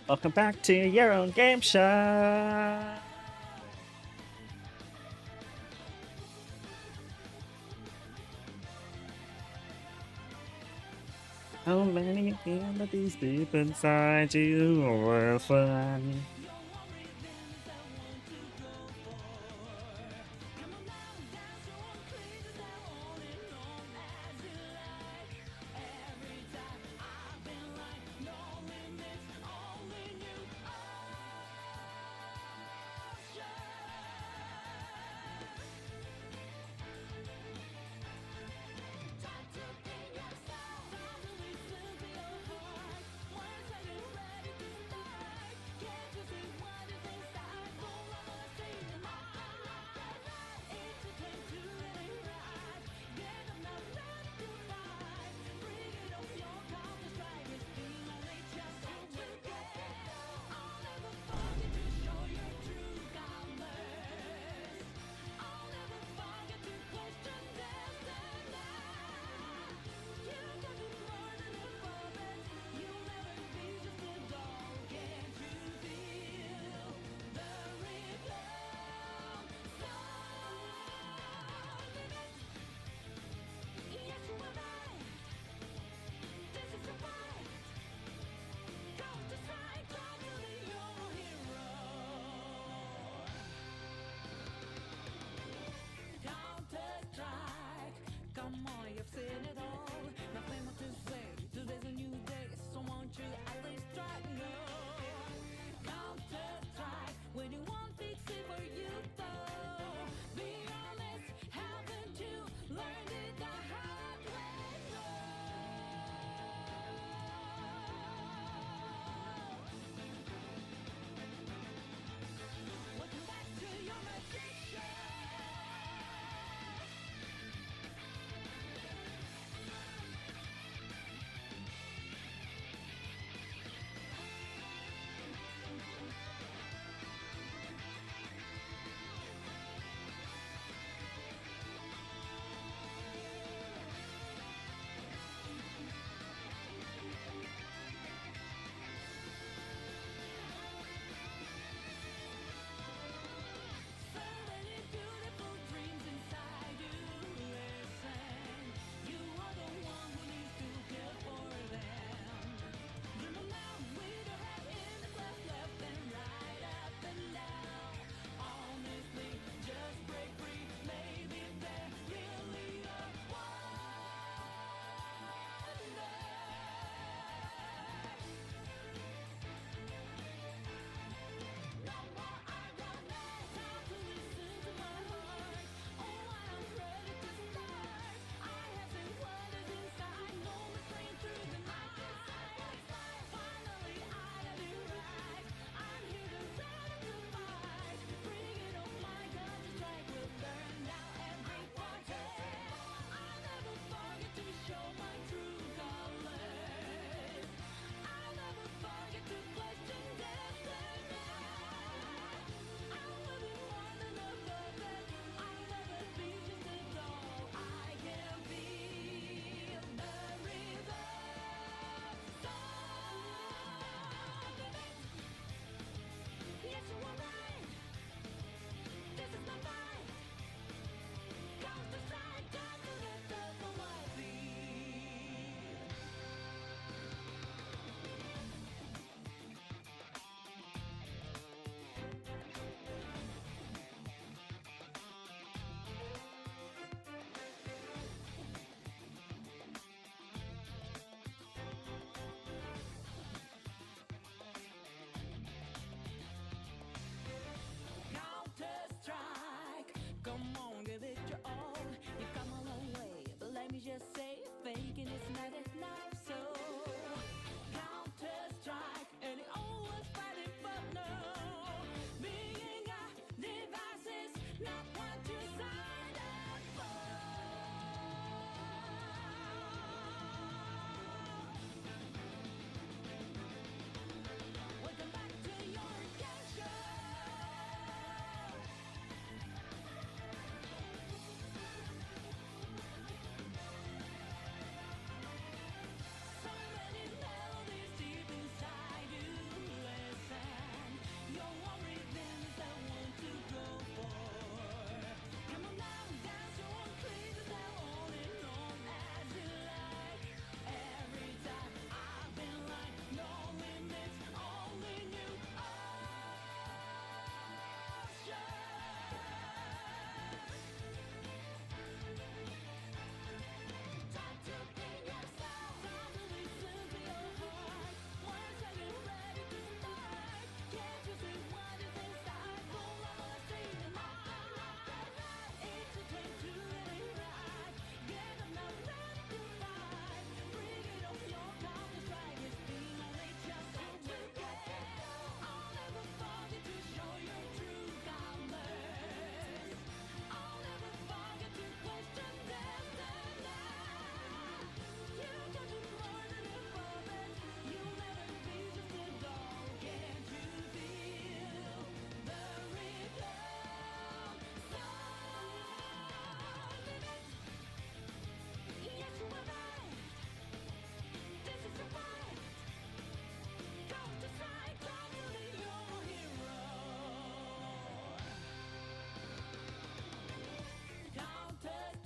Welcome back to your own game show. How many abilities deep inside you were fun?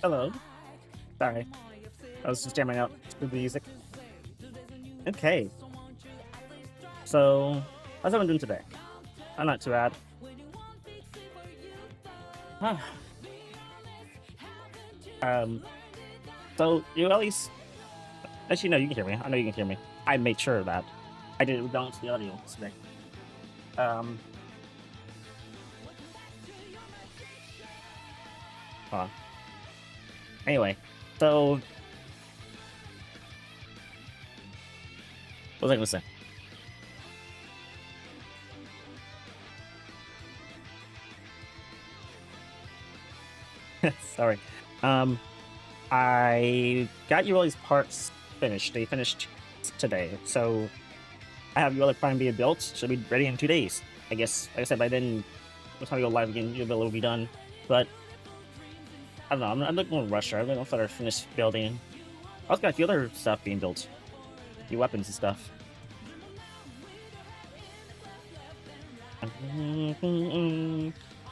Hello. Sorry. I was just jamming out to the music. Okay. So, how's everyone doing today? I'm not too bad. um, so you at least, actually, no, you can hear me. I know you can hear me. I made sure of that. I didn't balance the audio today. Um, hold on. Anyway, so what was I gonna say? Sorry. Um, I got you all these parts finished. They finished today, so I have your other Prime being built. Should be ready in 2 days. I guess. Like I said, by then, by the time we go live again, your build will be done. But I don't know. I'm not going to rush her. I'm going to let her finish building. I also got a few other stuff being built, a few weapons and stuff.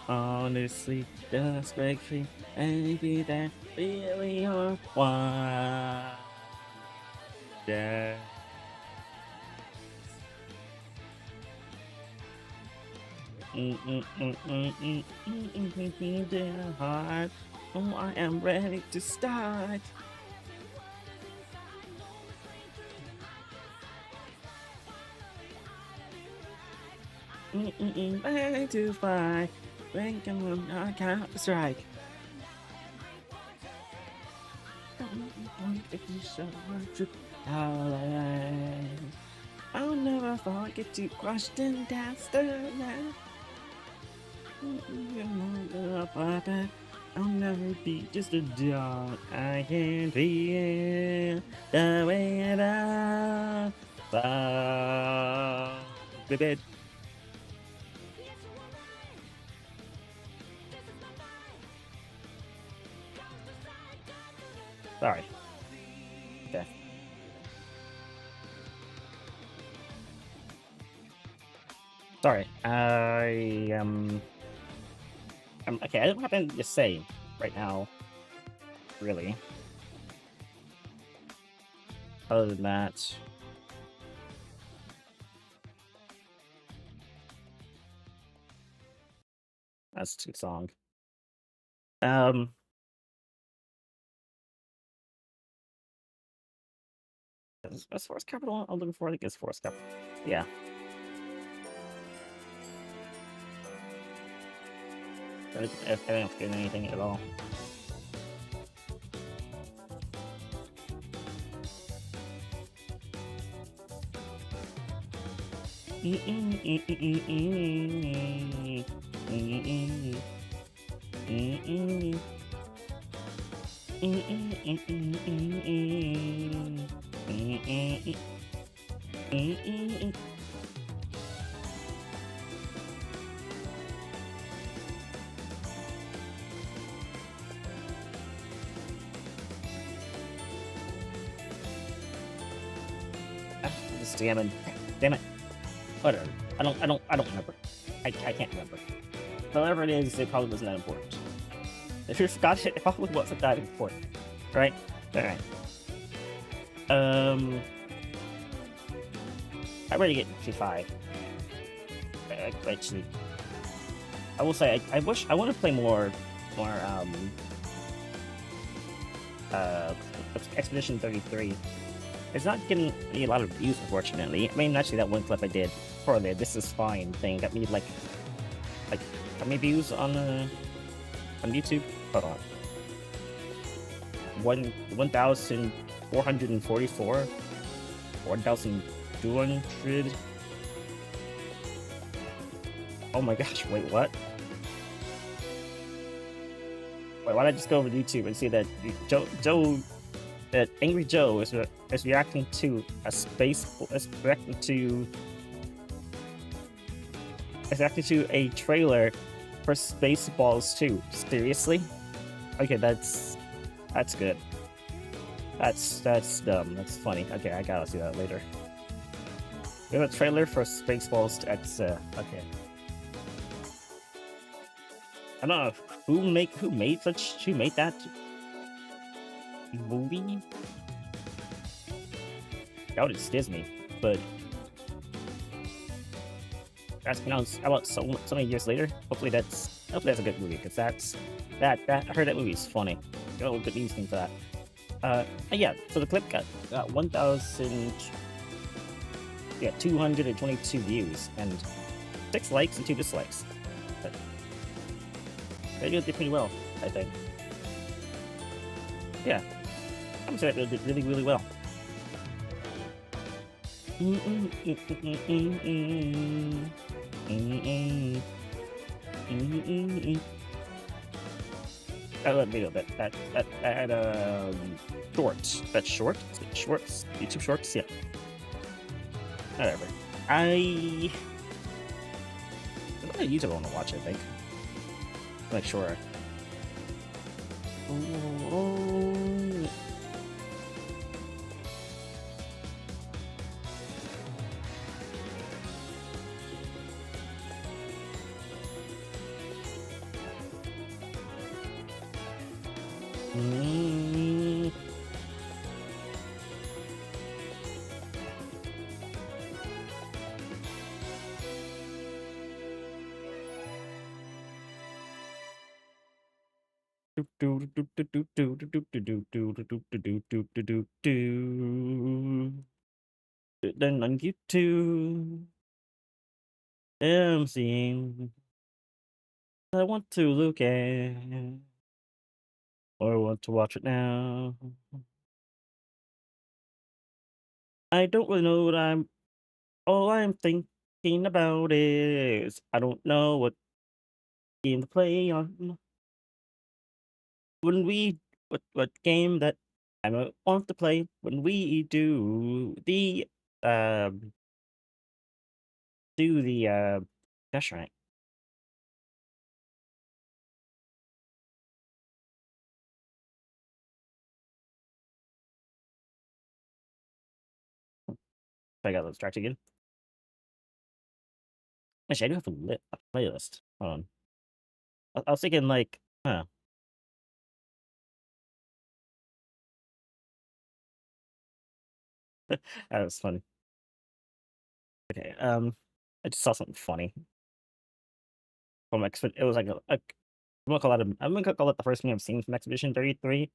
Honestly, just break free and be that really are one. Yeah. Dear heart, oh, I am ready to start. Ready to fly. When can I count the strike? I'll never forget to crush them down. I'll never be just a dog. I can feel the way that I baby. Sorry. Okay. Sorry. Okay. I don't have anything to say right now. Really. Other than that. That's too song. As Force Capital I'm looking for, I think it's Force Capital. Yeah. If I don't forget anything at all. Just jamming. Damn it. Whatever. I don't remember. I can't remember. Whatever it is, it probably wasn't that important. If you forgot it, it probably wasn't that important. Right? Alright. I'm ready to get G5. Actually, I will say I wish I want to play more Expedition 33. It's not getting a lot of views, unfortunately. I mean, actually, that one clip I did for the "This Is Fine" thing got me like how many views on YouTube? Hold on. 1,444, 1,200. Oh my gosh! Wait, what? Wait, why don't I just go over to YouTube and see that that Angry Joe is reacting to a reacting to a trailer for Spaceballs 2. Seriously? Okay, that's good. That's dumb. That's funny. Okay, I gotta see that later. We have a trailer for Spaceballs X. Okay. I don't know who made that. movie. Doubt it's Disney, but that's pronounced about so many years later. Hopefully that's a good movie because that I heard that movie is funny. Got a little bit interesting for that. Yeah. So the clip got 1,000, yeah, 222 views and 6 likes and 2 dislikes. But they did pretty well, I think. Yeah, I'm gonna say that they did really well. I love video that shorts. That's short? Is it shorts? YouTube shorts? Yeah. Whatever. I'm gonna YouTube want to watch it, I think. Make sure. Then on YouTube, I'm seeing I want to look at or want to watch it now. I don't really know what all I'm thinking about is I don't know what game to play on. When we what game that I might want to play when we um do the dash rank. I got distracted again. Actually, I do have a playlist. Hold on. I was thinking like, huh. That was funny. Okay, I just saw something funny from it was like I'm gonna call it the first thing I've seen from Expedition 33,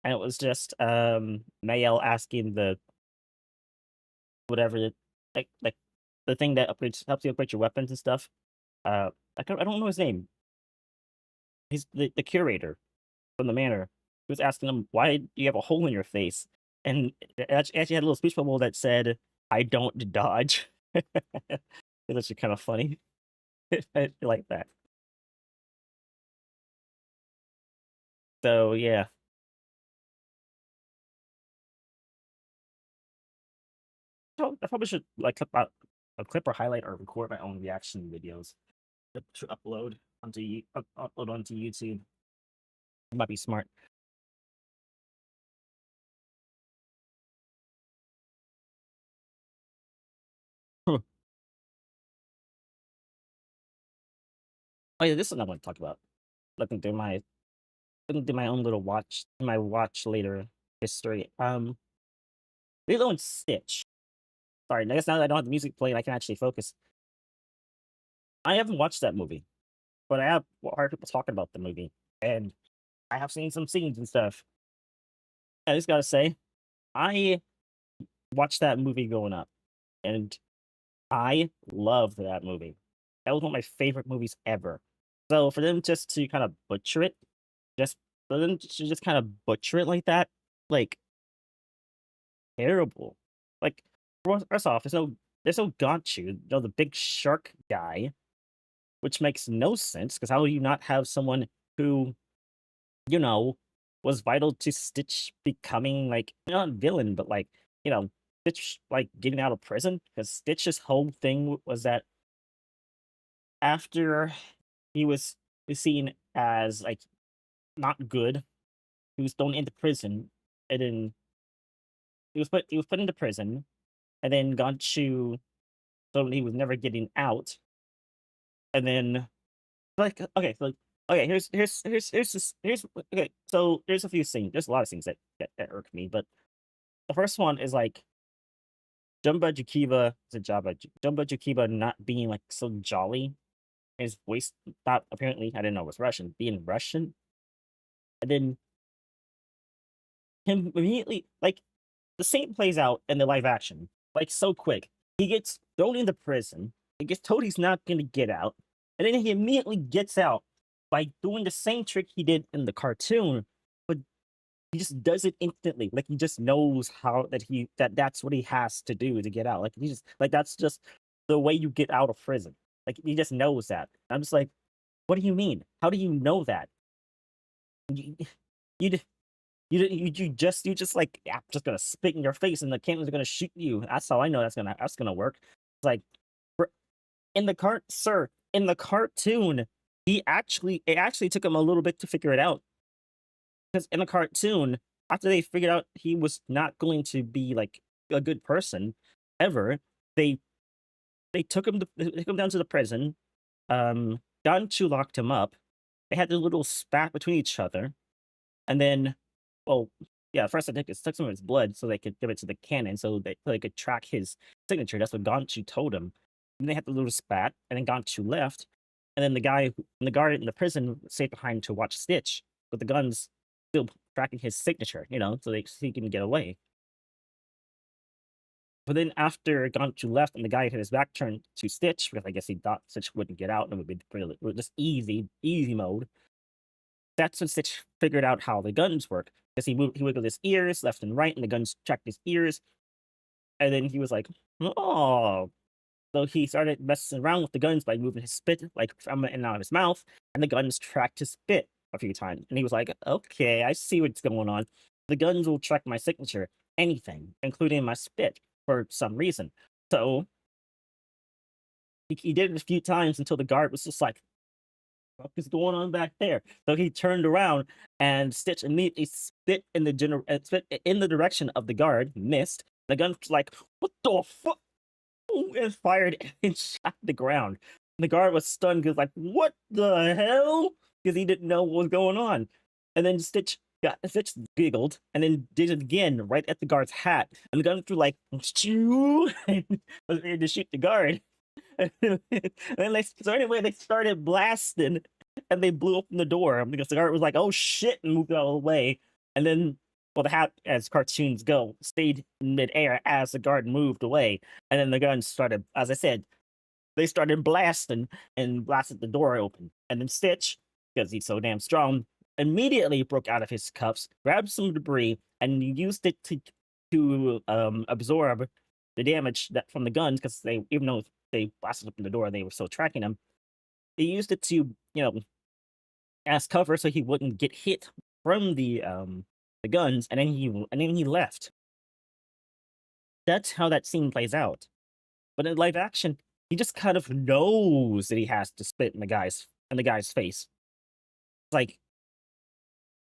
and it was just Mayel asking the whatever like the thing that helps you upgrade your weapons and stuff. I don't know his name. He's the curator from the manor. He was asking him, "Why do you have a hole in your face?" And it actually had a little speech bubble that said, "I don't dodge." It's actually kind of funny. I like that. So yeah, so I probably should like clip out a clip or highlight or record my own reaction videos to upload upload onto YouTube. It might be smart. Huh. Oh yeah, this is another one to talk about. Looking through my own little watch later history. Lilo and Stitch. Sorry, I guess now that I don't have the music playing, I can actually focus. I haven't watched that movie, but I have heard people talking about the movie, and I have seen some scenes and stuff. I just gotta say, I watched that movie growing up, and I loved that movie. That was one of my favorite movies ever. So for them just to kind of butcher it, just for them to just kind of butcher it like that, like terrible. Like first off, there's no Gonchu, the big shark guy, which makes no sense because how do you not have someone who, you know, was vital to Stitch becoming like not a villain, but like, Stitch like getting out of prison? Because Stitch's whole thing was that after he was seen as like not good, he was thrown into prison, and then he was put into prison, and then Gonchu told him he was never getting out, and then like okay, so Okay, here's okay. So there's a few things. There's a lot of things that irk me, but the first one is like Jumba Jukiba, Jumba Jukiba not being like so jolly. His voice not apparently I didn't know it was Russian, being Russian, and then him immediately like the same plays out in the live action like so quick. He gets thrown into prison. He gets told he's not gonna get out, and then he immediately gets out by doing the same trick he did in the cartoon, but he just does it instantly. Like he just knows how that's what he has to do to get out. Like he just like that's just the way you get out of prison. Like he just knows that. I'm just like, what do you mean? How do you know that? You you d- you just like yeah, I'm just gonna spit in your face and the cameras are gonna shoot you. That's how I know that's gonna work. It's like br- in the cartoon, it actually took him a little bit to figure it out because in the cartoon, after they figured out he was not going to be like a good person ever, they they took him down to the prison. Ganchu locked him up. They had a little spat between each other, and then, well, yeah, first I think it took some of his blood so they could give it to the cannon so they could track his signature. That's what Ganchu told him. And they had the little spat, and then Ganchu left, and then the guard in the prison stayed behind to watch Stitch, with the guns still tracking his signature, so he can get away. But then after Ganchu left and the guy had his back turned to Stitch, because I guess he thought Stitch wouldn't get out and it would be just easy mode. That's when Stitch figured out how the guns work. Because he wiggled his ears left and right, and the guns tracked his ears. And then he was like, oh. So he started messing around with the guns by moving his spit like from in and out of his mouth, and the guns tracked his spit a few times. And he was like, okay, I see what's going on. The guns will track my signature, anything, including my spit, for some reason. So he did it a few times until the guard was just like, what is going on back there? So he turned around and Stitch immediately spit in the direction of the guard, missed. The gun was like, what the fuck? And fired and shot the ground. The guard was stunned because like, what the hell? Because he didn't know what was going on. And then Stitch giggled and then did it again right at the guard's hat. And the gun threw like and was ready to shoot the guard. And so anyway, they started blasting and they blew open the door because the guard was like, "Oh shit," and moved out of the way. And then, well, the hat, as cartoons go, stayed in midair as the guard moved away. And then the guns started, as I said, they started blasting and blasted the door open. And then Stitch, because he's so damn strong, immediately broke out of his cuffs, grabbed some debris, and used it to absorb the damage that from the guns because they even though they blasted open the door, they were still tracking him. They used it to as cover so he wouldn't get hit from the guns, and then he left. That's how that scene plays out. But in live action, he just kind of knows that he has to spit in the guy's face. It's like,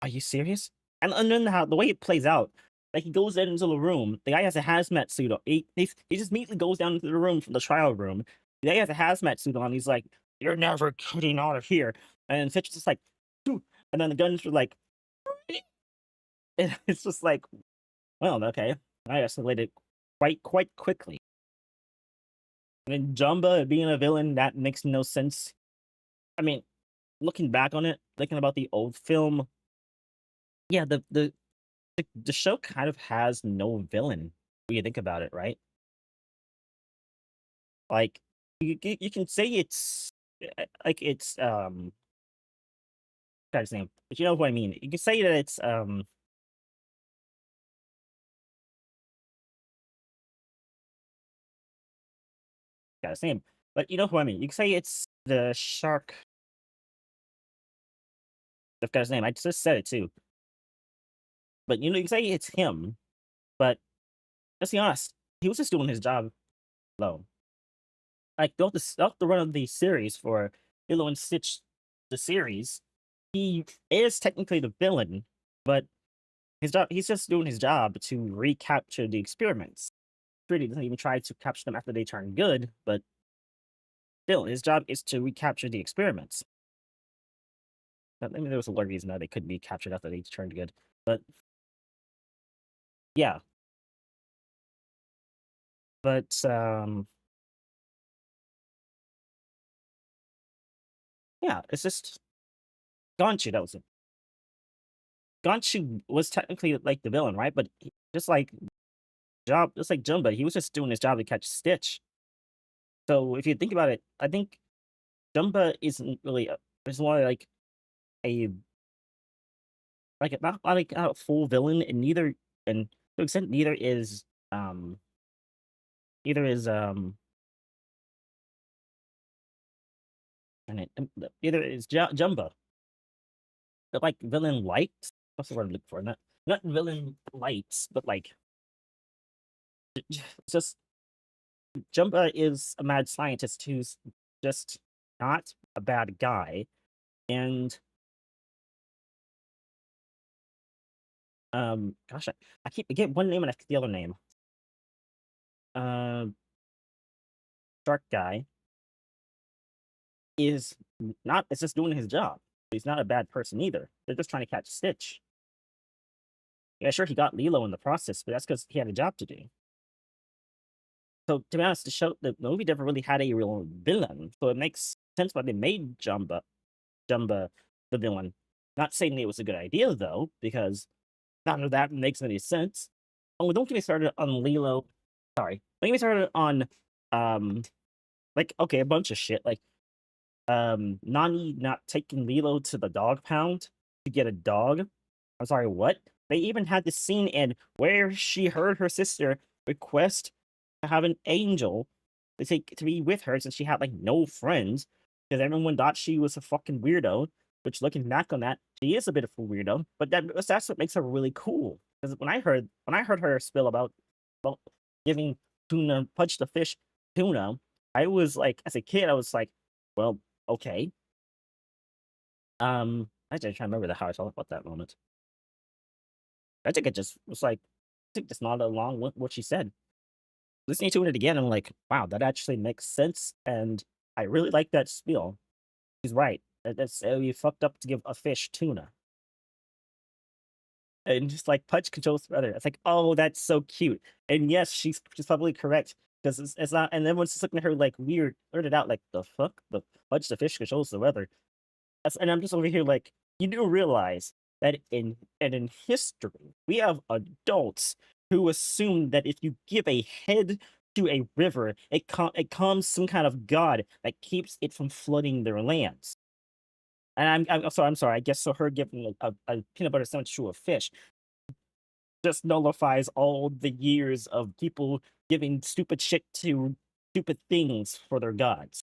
are you serious? And then how the way it plays out, like he goes into the room, the guy has a hazmat suit on. He just immediately goes down into the room from the trial room. The guy has a hazmat suit on. He's like, "You're never getting out of here." And Fitch is just like, "Phew," and then the guns are like, and it's just like, well, okay, I escalated quite quickly. And then Jumba being a villain, that makes no sense. I mean, looking back on it, thinking about the old film, yeah, the show kind of has no villain when you think about it, right? Like you can say it's like it's guy's name, but you know what I mean. You can say that it's guy's name, but you know what I mean. You can say it's the shark. The guy's name. I just said it too, but you can say it's him. But let's be honest, he was just doing his job though. Like throughout the run of the series for Lilo and Stitch, the series, he is technically the villain, but he's just doing his job to recapture the experiments. Really doesn't even try to capture them after they turn good, but still, his job is to recapture the experiments. I mean, there was a lot of reason that they couldn't be captured after they turned good, but yeah, but yeah, it's just Gonshu. That was it. Gonshu was technically like the villain, right? But just like Jumba, he was just doing his job to catch Stitch. So if you think about it, I think Jumba isn't really it's more a not like a full villain, and to an extent um neither is and it, neither is Jumba. But like villain lights. What's the word I'm looking for? Not villain lights, but like just Jumba is a mad scientist who's just not a bad guy, and gosh, I keep I get one name and I forget the other name. Uh, Shark guy is not. It's just doing his job. He's not a bad person either. They're just trying to catch Stitch. Yeah, sure, he got Lilo in the process, but that's because he had a job to do. So to be honest, the movie never really had a real villain, so it makes sense why they made Jumba the villain. Not saying it was a good idea though, because none of that makes any sense. Oh, don't get me started on Lilo. Sorry, don't get me started on um, okay, a bunch of shit like Nani not taking Lilo to the dog pound to get a dog. I'm sorry, what? They even had this scene in where she heard her sister request to have an angel to be with her since she had like no friends because everyone thought she was a fucking weirdo. Which looking back on that, she is a bit of a weirdo, but that's what makes her really cool. Because when I heard her spill about giving tuna Punch the fish tuna, I was like, as a kid, I was like, well, okay. I just trying to remember how I felt about that moment. I think it just was like, I think just nodded along with what she said. Listening to it again, I'm like, wow, that actually makes sense, and I really like that spiel. He's right. That's you fucked up to give a fish tuna, and just like Punch controls the other. It's like, oh, that's so cute. And yes, she's probably correct because it's not. And everyone's just looking at her like weird, blurted out like the fuck, the Punch the fish controls the weather. And I'm just over here like, you do realize that in history we have adults who assume that if you give a head to a river, it comes some kind of god that keeps it from flooding their lands. And I'm sorry. I guess so. Her giving a peanut butter sandwich to a fish just nullifies all the years of people giving stupid shit to stupid things for their gods.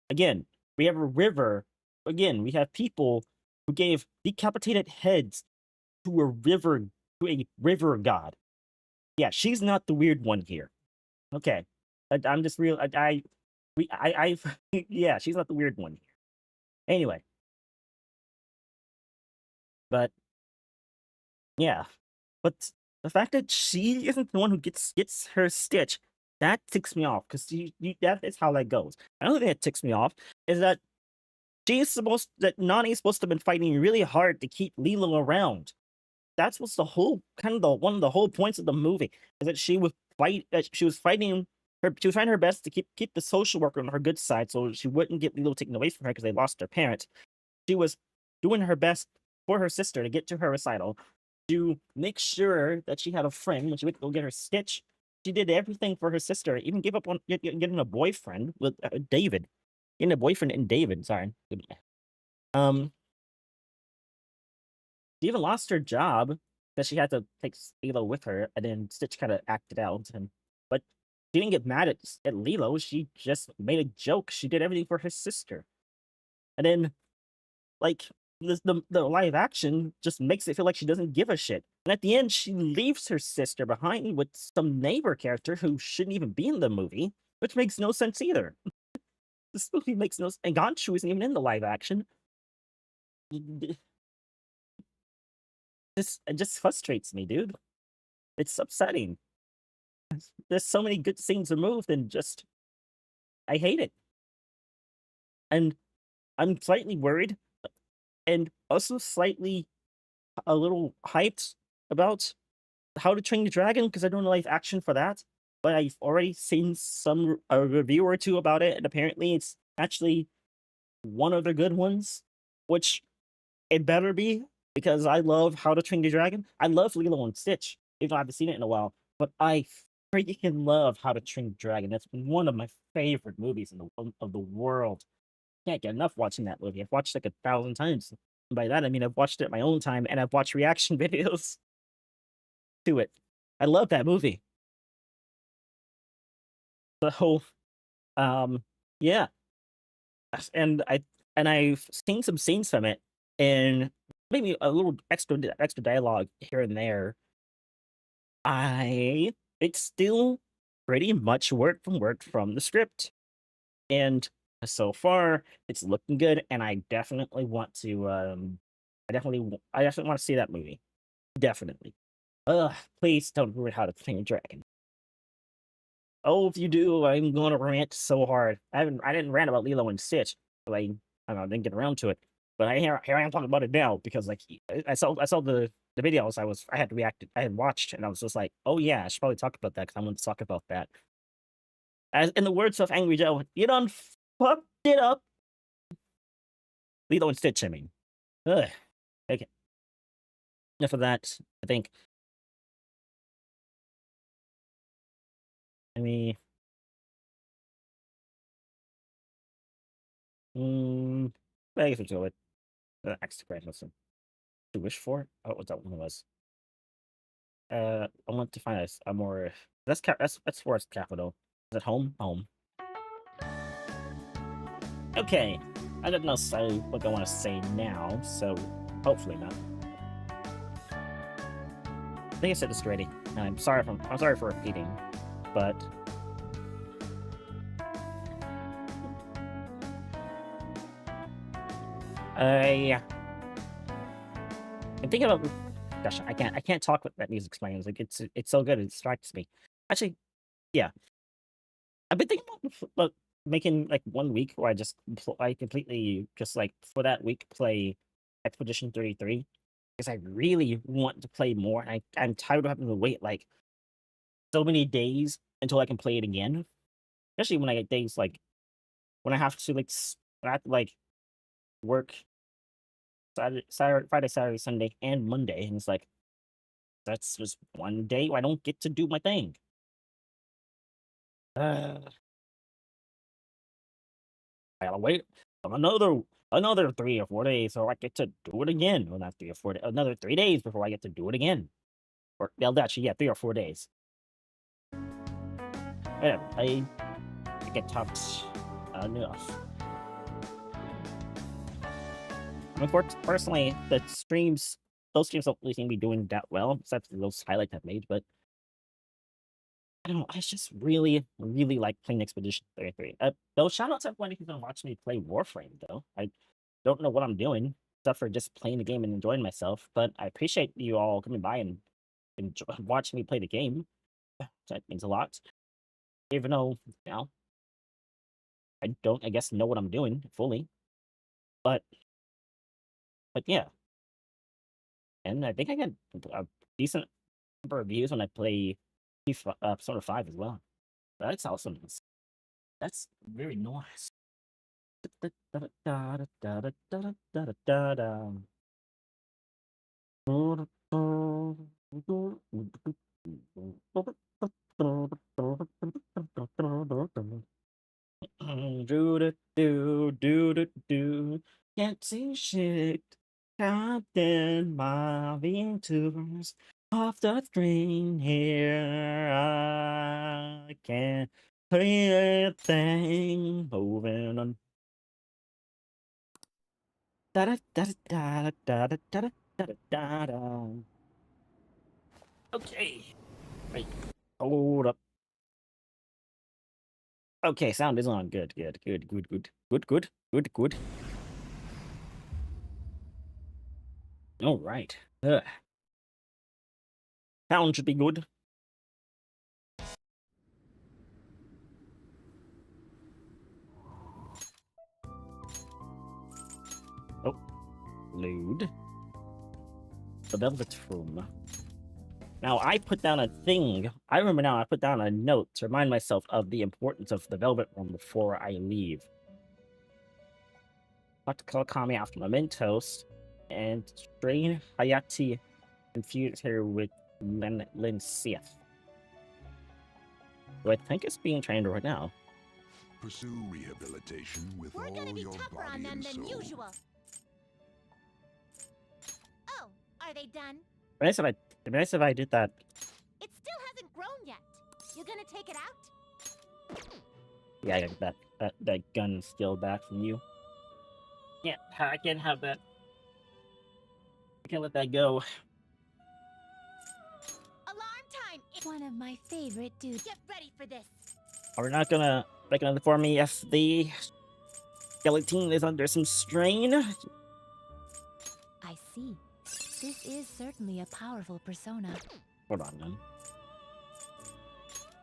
Again, we have a river. Again, we have people who gave decapitated heads to a river god. Yeah, she's not the weird one here. Okay, I'm just real. Yeah, she's not the weird one here. Anyway, but yeah, but the fact that she isn't the one who gets her Stitch, that ticks me off because that is how that goes. Another thing that ticks me off is that Nani is supposed to have been fighting really hard to keep Lilo around. That's what's the whole kind of the one of the whole points of the movie is that she was fighting she was trying her best to keep the social worker on her good side so she wouldn't get Lilo taken away from her because they lost their parent. She was doing her best for her sister to get to her recital, to make sure that she had a friend when she went to go get her Stitch. She did everything for her sister, even gave up on getting a boyfriend with David. Getting a boyfriend in David, sorry. Um, she even lost her job because she had to take Lilo with her, and then Stitch kind of acted out. But she didn't get mad at Lilo. She just made a joke. She did everything for her sister, and then like the live action just makes it feel like she doesn't give a shit. And at the end, she leaves her sister behind with some neighbor character who shouldn't even be in the movie, which makes no sense either. This movie makes no sense. And Gonshu isn't even in the live action. It just frustrates me, dude. It's upsetting. There's so many good scenes removed, and just I hate it. And I'm slightly worried and also slightly a little hyped about How to Train Your Dragon because I don't know live action for that, but I've already seen a review or two about it, and apparently it's actually one of the good ones, which it better be because I love How to Train Your Dragon. I love Lilo and Stitch, even though I haven't seen it in a while, but I freaking love How to Train Your Dragon. That's one of my favorite movies in the world. Can't get enough watching that movie. I've watched like 1,000 times. And by that I mean I've watched it at my own time and I've watched reaction videos to it. I love that movie. So, um, yeah, and I've seen some scenes from it, and maybe a little extra dialogue here and there. It's still pretty much word from the script, and so far it's looking good. And I definitely want to. I definitely want to see that movie. Definitely. Ugh, please don't ruin How to Train Your Dragon. Oh, if you do, I'm gonna rant so hard. I didn't rant about Lilo and Stitch, but I don't know, I didn't get around to it. But here I am talking about it now because like I saw the videos I had reacted I had watched and I was just like, oh yeah, I should probably talk about that because I want to talk about that. As in the words of Angry Joe, you done fucked it up. Lilo and Stitch, I mean. Ugh. Okay. Enough of that. I think. I mean, mm, I guess we'll go with the next question. To wish for? Oh, what that one was. I want to find a more that's forest capital. Is it home? Home. Okay. I don't know what I want to say now, so hopefully not. I think I said this already, and I'm sorry for repeating, but I I'm thinking about gosh, I can't talk what that music's playing. Like it's so good, it distracts me. Actually, yeah. I've been thinking about making like 1 week where I completely just like for that week play Expedition 33 because I really want to play more. And I'm tired of having to wait like so many days until I can play it again. Especially when I get days like when I have to when I have to like work Friday, Saturday, Sunday, and Monday, and it's like that's just one day where I don't get to do my thing. Uh, I gotta wait another 3 or 4 days so I get to do it again. Well, not 3 or 4 days, another 3 days before I get to do it again. Or well, actually, yeah, 3 or 4 days. Yeah, I get talked enough. I mean, personally, those streams don't really seem to be doing that well, besides those highlights I've made. But I don't know. I just really, really like playing Expedition 33. Though shout out to everyone who's gonna watch me play Warframe. Though I don't know what I'm doing except for just playing the game and enjoying myself. But I appreciate you all coming by and watching me play the game. That means a lot. Even though I don't, I guess, know what I'm doing fully. But yeah, and I think I get a decent number of views when I play Persona 5 as well. That's awesome. That's very nice. Do do do do do. Can't see shit. Captain Marvin tours off the screen here. I can't hear a thing moving on. Da da da da da da da da da da. Okay. Wait. Hold up. Okay, sound is on. Good, good, good, good, good, good, good, good, good. All right. Sound should be good. Oh, load. The Velvet Room. Now, I put down a thing. I remember now I put down a note to remind myself of the importance of the Velvet Room before I leave. Talk to Kawakami after Mementos, and strain Hayate infused her with Lin Sith. Who I think is being trained right now. Pursue rehabilitation with We're all gonna be your tougher on body them and than soul. usual. Oh, are they done? It'd be nice if I did that. It still hasn't grown yet. You gonna take it out? Yeah, I got that gun skill back from you. Yeah, I can't have that. I can't let that go. Alarm time! One of my favorite dudes. Get ready for this. We're not gonna make another for me if the skeleton is under some strain. I see. This is certainly a powerful persona. Hold on, then.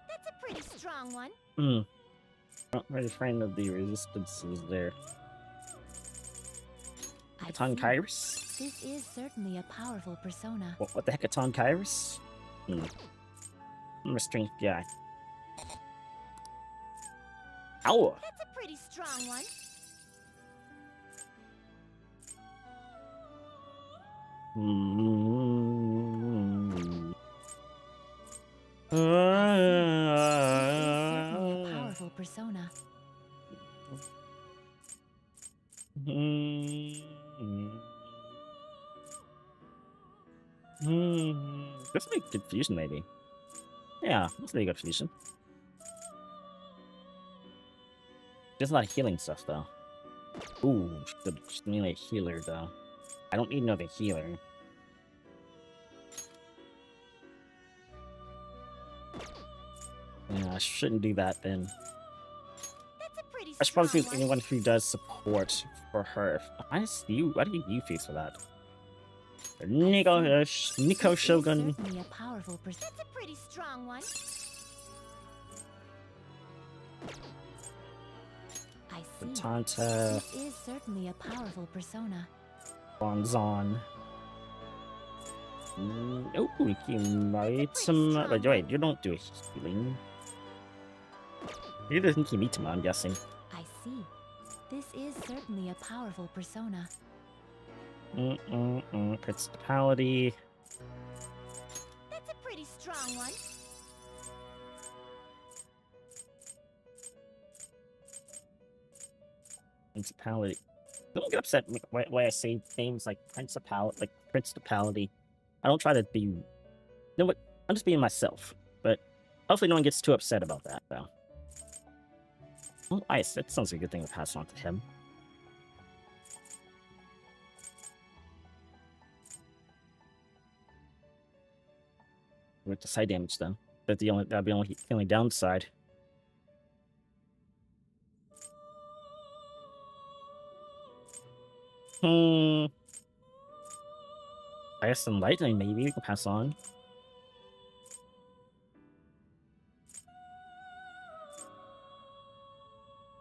That's a pretty strong one. Not very friend of the resistances there. I Katon see. Kairos? This is certainly a powerful persona. What the heck, Katon Kairos? I'm a strange guy. Ow! That's a pretty strong one. This is certainly a powerful persona. This will be confusion, maybe. Yeah, this will be good confusion. There's a lot of healing stuff, though. Ooh, should need a healer, though. I don't need another healer. Yeah, I shouldn't do that then. That's a pretty I should probably strong choose one. anyone who does support for her. Why do you face for that? Nico This is Shogun. certainly a powerful persona. That's a pretty strong one. I see. Tanta This is certainly a powerful persona. Bonzon. Oh, you might some. Wait, you don't do healing. You doesn't Kimitama, I'm guessing. I see. This is certainly a powerful persona. Principality. That's a pretty strong one. Principality. Don't get upset when I say names like Principality. I don't try to be. You know what? I'm just being myself. But hopefully, no one gets too upset about that, though. Oh, Ice. That sounds like a good thing to pass on to him. With the side damage, though. That'd be the only downside. I guess some lightning, maybe we can pass on.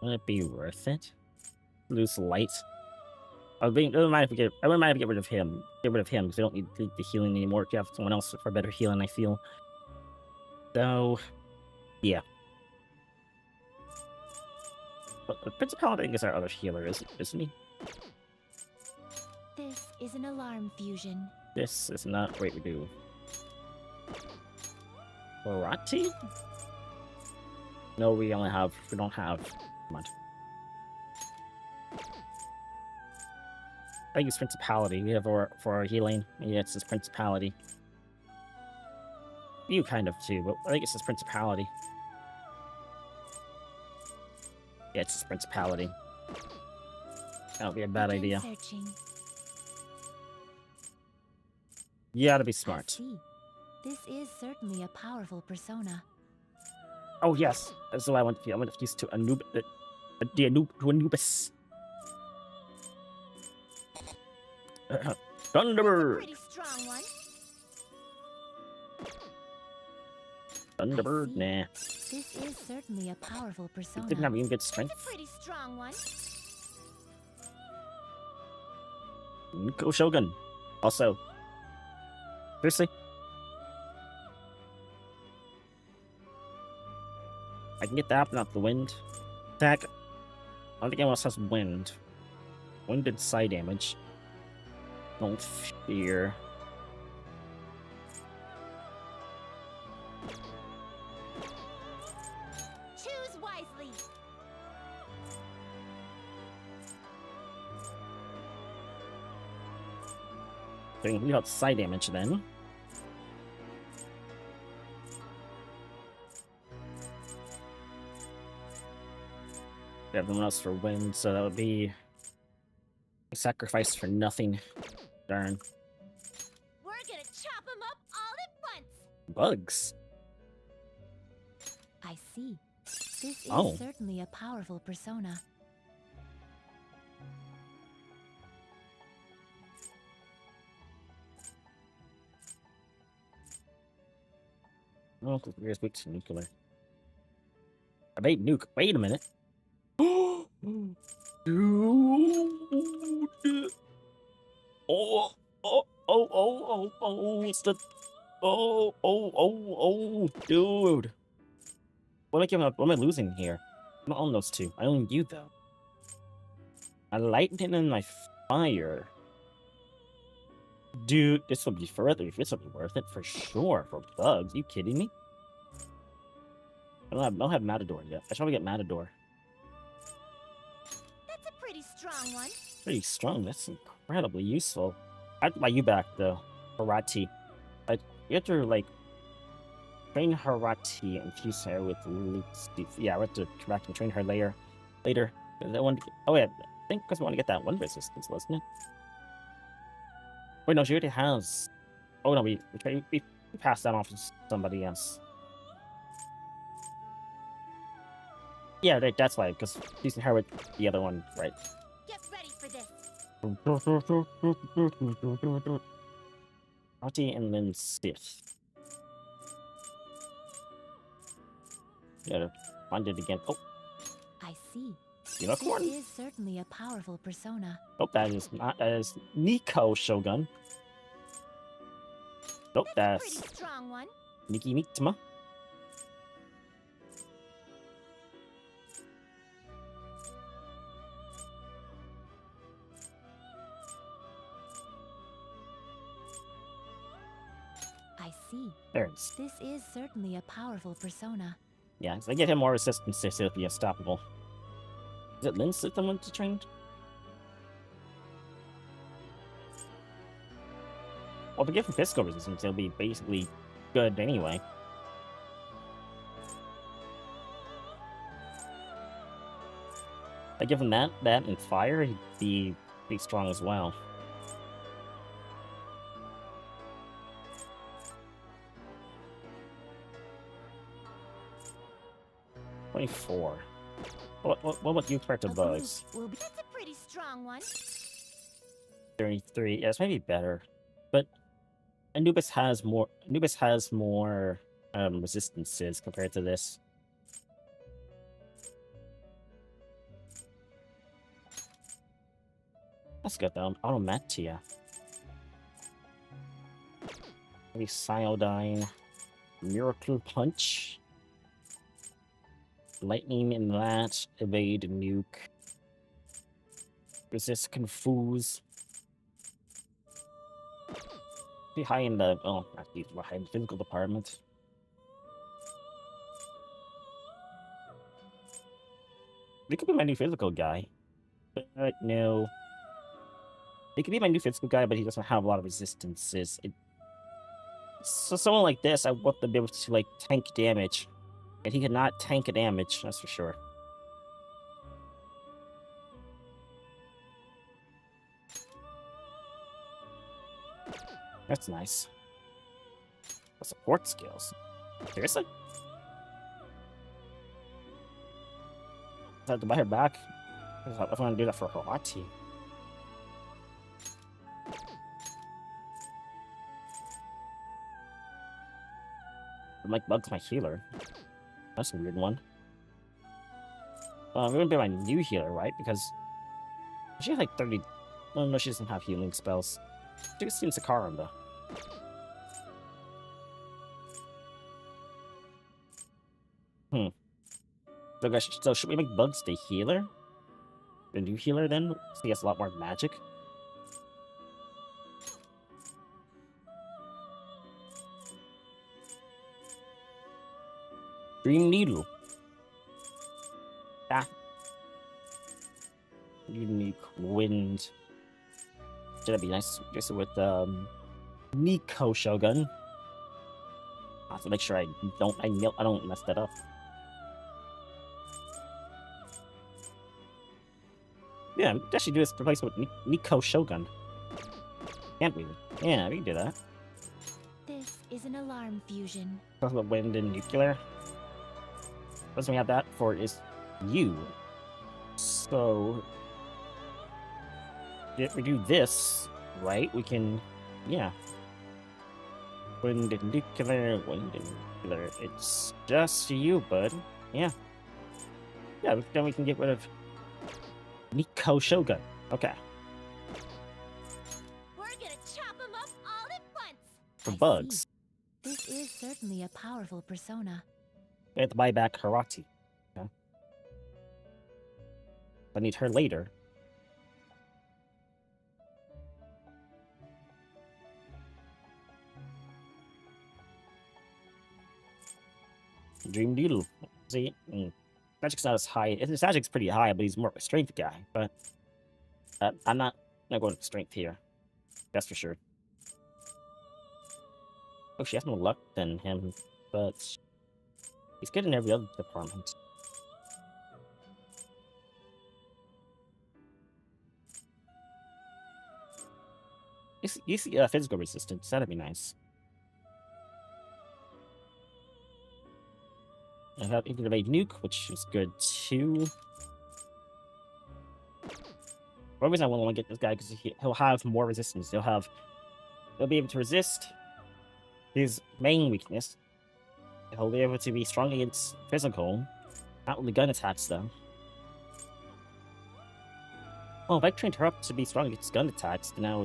Would it be worth it? Lose light. I wouldn't mind if we get rid of him. Get rid of him because we don't need the healing anymore. If you have someone else for better healing, I feel. So, yeah. But the Principality is our other healer, isn't he? This is an alarm fusion. This is not. Wait, we do. Horati? No, we don't have. Come on. I think it's Principality. We have for our healing. Yeah, it's his Principality. You kind of too, but I think it's his Principality. Yeah, it's his Principality. That would be a bad Begin idea. Searching. You gotta be I smart. see. This is certainly a powerful persona. Oh yes, that's what I want to be. I want to use to Anubis. Thunderbird. Pretty strong one. Thunderbird. see. Nah. This is certainly a powerful Didn't have persona. even good That's strength. a pretty strong one. Nico Shogun. Also, seriously, I can get that, but not the wind attack. I don't think anyone else has wind. Wind did side damage. Don't fear. Choose wisely. We got side damage then. We have everyone else for wind, so that would be sacrifice for nothing. Darn. We're gonna chop them up all at once. Bugs. I see. This is Oh. certainly a powerful persona. Oh, where's weak to nuclear? I made nuke. Wait a minute. Dude. Oh, it's the. Dude. What am I giving up? What am I losing here? I don't own those two. I own you, though. My lightning and my fire. Dude, this would be further. This would be worth it for sure. For bugs. You kidding me? I don't have Matador yet. I should probably get Matador. That's a pretty strong one. Pretty strong. That's incredibly useful. I'd buy you back though, Harati. You have to like train Harati and fuse her with Luke's. Yeah, we have to come back and train her later. That one. Oh yeah, I think because we want to get that one resistance, wasn't it? Wait, no, she already has. Oh no, we passed that off to somebody else. Yeah, right, that's why, because fusing her with the other one, right? Get ready for this. Harati and then Sith. Gotta find it again. Oh, I see. unicorn. This is certainly a powerful persona. Nope, that is not. That is Nico Shogun. Nope, That's a that's pretty strong one. Nikki Mitama. I see. There it is. This is certainly a powerful persona. Yeah, so I get him more resistance to still be unstoppable. Is it Lin Sith I want to train? Well, if we give him physical resistance, he'll be basically good anyway. I give him that, and fire, he'd be pretty strong as well. $24. What about you compared to A bugs? group will be That's a pretty strong one. 33. Yeah, it's maybe better, but Anubis has more. Anubis has more resistances compared to this. That's good though. Automatia. Maybe Cyodyne. Miracle Punch. Lightning in that. Evade Nuke. Resist Confuse. Be high in the actually high in the physical department. They could be my new physical guy. But no. They could be my new physical guy, but he doesn't have a lot of resistances. So someone like this, I want them to be able to like tank damage. And he cannot tank damage, that's for sure. That's nice. The support skills. Seriously? I have to buy her back. If I want to do that for Harati. Like Bug's my healer. That's a weird one. We're gonna be my new healer, right? Because she has like 30 Oh no, she doesn't have healing spells. She just seems Sakaran though. So, guys, so should we make Bugs the healer? The new healer then? So he has a lot more magic. Dream Needle. Ah. Unique Wind. Should that be nice? Just with Nico Shogun. I have to make sure I don't mess that up. Yeah, we should actually do this replacement with Nico Shogun. Can't we? Yeah, we can do that. This is an alarm fusion. Talk about wind and nuclear. First we have that for is you. So if we do this, right, we can, yeah. Wind and nuclear, wind and nuclear. It's just you, bud. Yeah. Yeah, then we can get rid of Nico Shogun. Okay. We're gonna chop them up all at once. For I Bugs. see. This is certainly a powerful persona. We have to buy back Harati. Okay. I need her later. Dream Needle. See? Magic's not as high. His magic's pretty high, but he's more of a strength guy. But I'm not going for strength here. That's for sure. Oh, she has more luck than him, but he's good in every other department. You see physical resistance. That'd be nice. I have Intimidate Nuke, which is good too. For one reason I want to get this guy because he'll have more resistance. He'll be able to resist his main weakness. He'll be able to be strong against physical, not only gun attacks though. Oh, if I trained her up to be strong against gun attacks, then that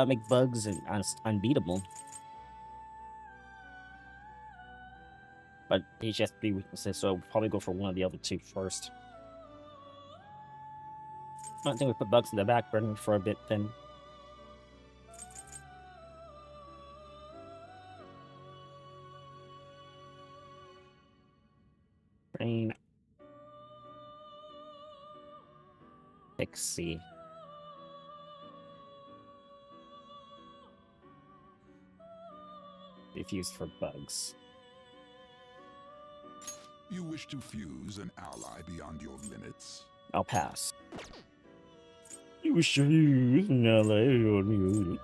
would make Bugs unbeatable. But he just has 3 weaknesses, so we'll probably go for one of the other 2 first. I think we put Bugs in the back burner for a bit then. Brain. Pixie. Diffuse for Bugs. You wish to fuse an ally beyond your limits? I'll pass. You wish to use an ally on you.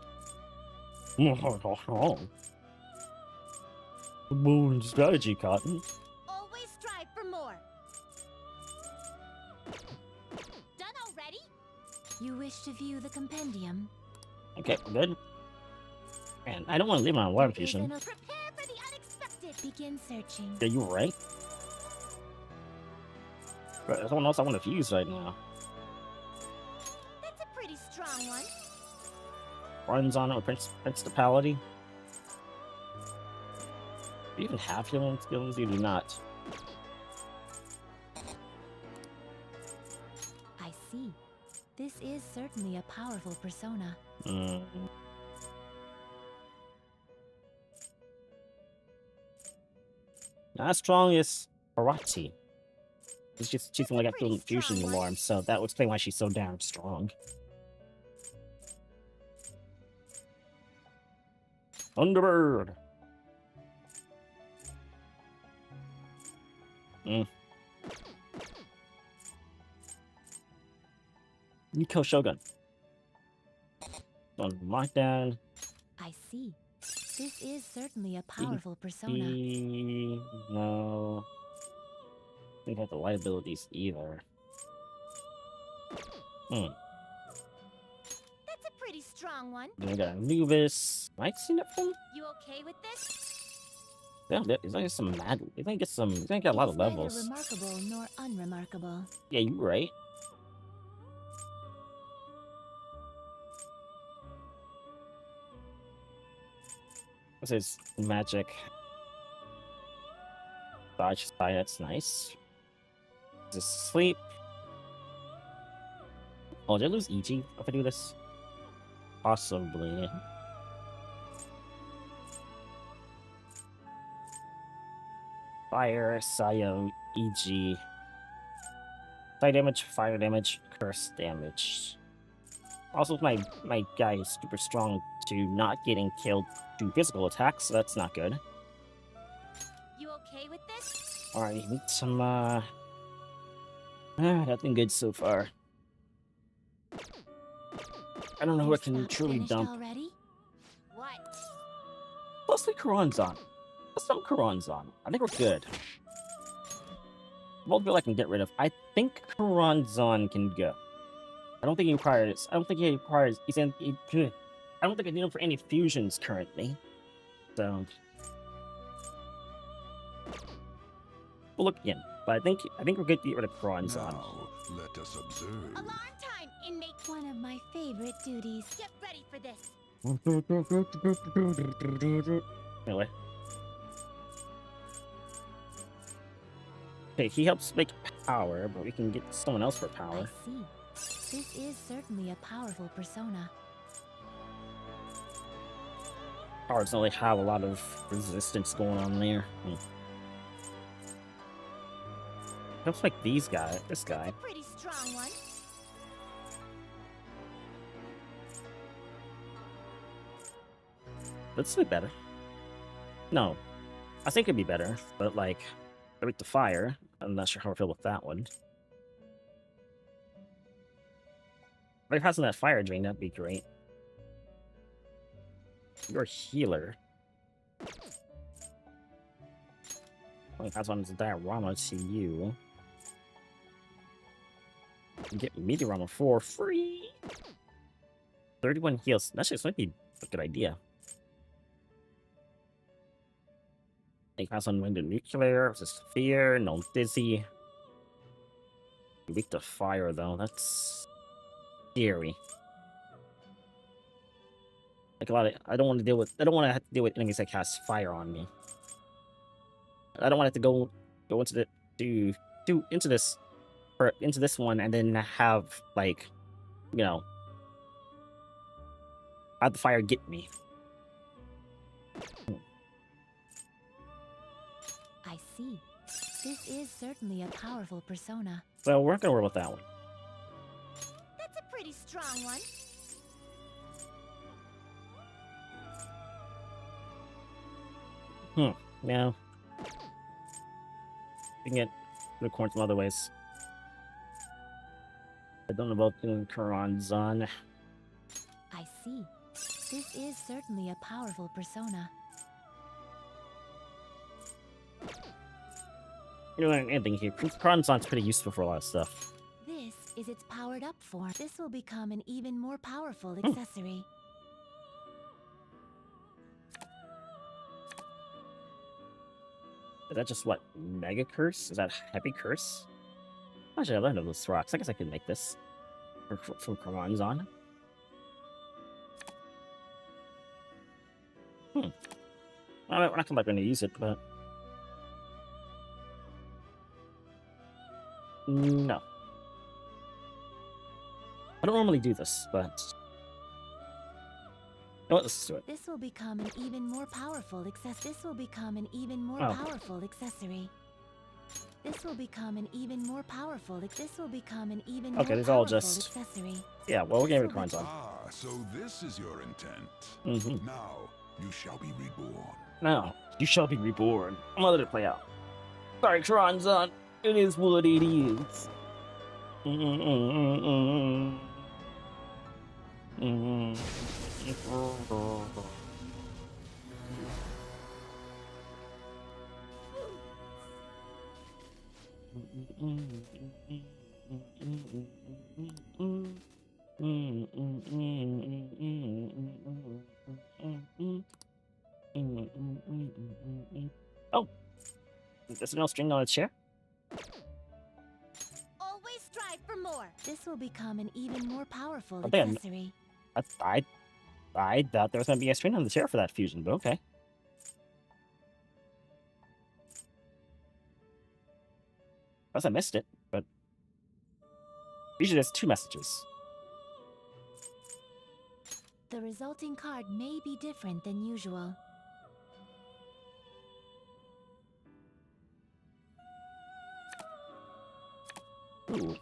Bold strategy, Cotton. Always strive for more. Done already? You wish to view the compendium? Okay, we're good. And I don't want to leave my alarm There is fusion. an- Prepare for the unexpected. Begin searching. Yeah, you right. But there's someone else I want to fuse right now. That's a pretty strong one. Runs on it with Principality. Do you even have healing skills? You do not. I see. This is certainly a powerful persona. Not as strong as Harati. She's only got pretty the fusion strong one. alarm, so that would explain why she's so damn strong. Thunderbird. Nico Shogun. On lockdown. I see. This is certainly a powerful persona. No. I don't have the liabilities either. That's a pretty strong one. Then we got Anubis. Might see that from? You okay with this? Yeah, he's gonna get some mad. He's gonna get some. He's gonna get a lot of It's neither levels. remarkable nor unremarkable. Yeah, you're right. This is magic. Dodge side, that's nice. This is sleep. Oh, did I lose EG if I do this? Possibly. Fire, Sayo, EG. Side damage, fire damage, curse damage. Also, my guy is super strong to not getting killed through physical attacks, so that's not good. You okay with this? Alright, need some, nothing good so far. I don't know who I Your can stock's truly finished dump. already? What? Let's leave Karanzan. Let's dump Karanzan. I think we're good. Voltbill I can get rid of. I think Karanzan can go. I don't think he requires. I don't think he requires. I don't think I need him for any fusions currently. So we'll look again. But I think we're good to get rid of Karanzan. Now, let us observe. Alarm time, inmate. One of my favorite duties. Get ready for this. Anyway. Okay, he helps make power, but we can get someone else for I power. see. This is certainly a powerful persona. Power doesn't really have a lot of resistance going on there. Helps like these guys. This guy. A pretty strong one. Let's do better. No. I think it'd be better, but like, with the fire, I'm not sure how I feel with that one. But if it has that fire drain, that'd be great. You're a healer. Only pass on the diorama to you. You get Meteorama for free. 31 heals. That might be a good idea. They pass on Wind and Nuclear, versus Fear, no Dizzy. Weak to Fire though, that's scary. Like a lot of, I don't want to have to deal with enemies that cast fire on me. I don't want to have to go into into this one and then have like, you know, have the fire get me. I see. This is certainly a powerful persona. So we're not gonna worry about that one. That's a pretty strong one. Yeah. We can get unicorns some other ways. I don't know about doing Karanzan. I see. This is certainly a powerful persona. You know, anything here. Karanzan's pretty useful for a lot of stuff. This is its powered up form. This will become an even more powerful accessory. Is that just what? Mega Curse? Is that Heavy Curse? Actually, I learned of those rocks. I guess I could make this from Karanzan. We're not going to use it, but no. I don't normally do this, but you know what? Let's do it. This will become an even more powerful accessory. This will become an even more Oh. powerful accessory. This will become an even more powerful. This will become an even more Okay, these are all powerful just- accessory. Yeah, well, we're getting rid of Karanzan. Ah, so this is your intent. Mm-hmm. Now, you shall be reborn. Now, you shall be reborn. I'm gonna let it play out. Sorry, Karanzan. It is what it is. Oh, there's no string on its chair. Always strive for more. This will become an even more powerful Oh, damn. accessory. I thought there was gonna be a string on the chair for that fusion, but okay. Unless I missed it, but usually there's 2 messages. The resulting card may be different than usual. Ooh.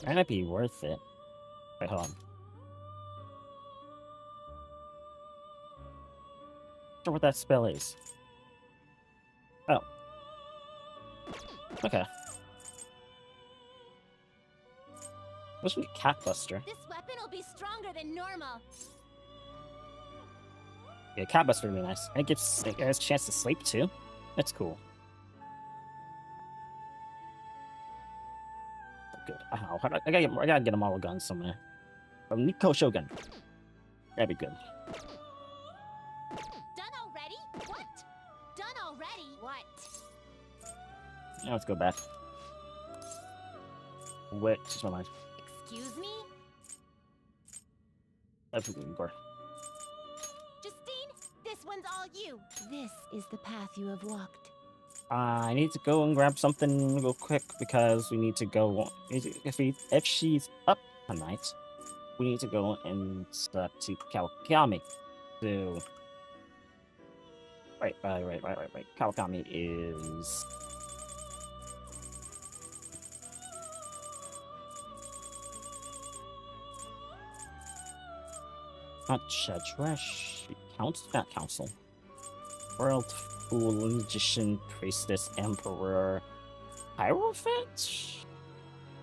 Might not be worth it. Wait, hold on. Not sure what that spell is. Oh. Okay. This would be Catbuster. This weapon will be stronger than normal. Yeah, Catbuster would be nice. And it has a chance to sleep too. That's cool. Good. Ow, I gotta get a model gun somewhere. From Nico Shogun. That'd be good. Done already? What? Done already? What? Now let's go back. Wait, just my mind. Excuse me? That's what we were. Justine, this one's all you. This is the path you have walked. I need to go and grab something real quick because we need to go. If she's up tonight, we need to go and step to Kawakami. So, right. Kawakami is. Not Shadresh. Not Council. World Fool, Magician, Priestess, Emperor, Hierophant?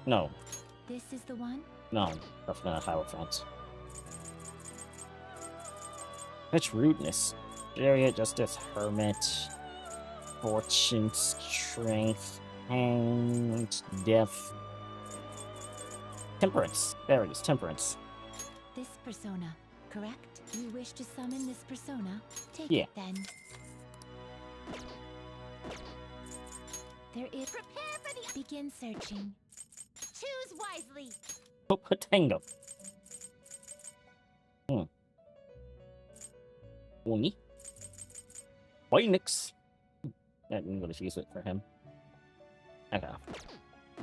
No, This is the one? no, definitely not Hierophant. Such rudeness. Chariot, Justice, Hermit, Fortune, Strength, and Death. Temperance. There it is, Temperance. This persona, correct? You wish to summon this persona? Take Yeah. it then. There is. Prepare for the. Begin searching. Choose wisely. Popotango. Oni. Phoenix. I'm gonna use it for him. Okay.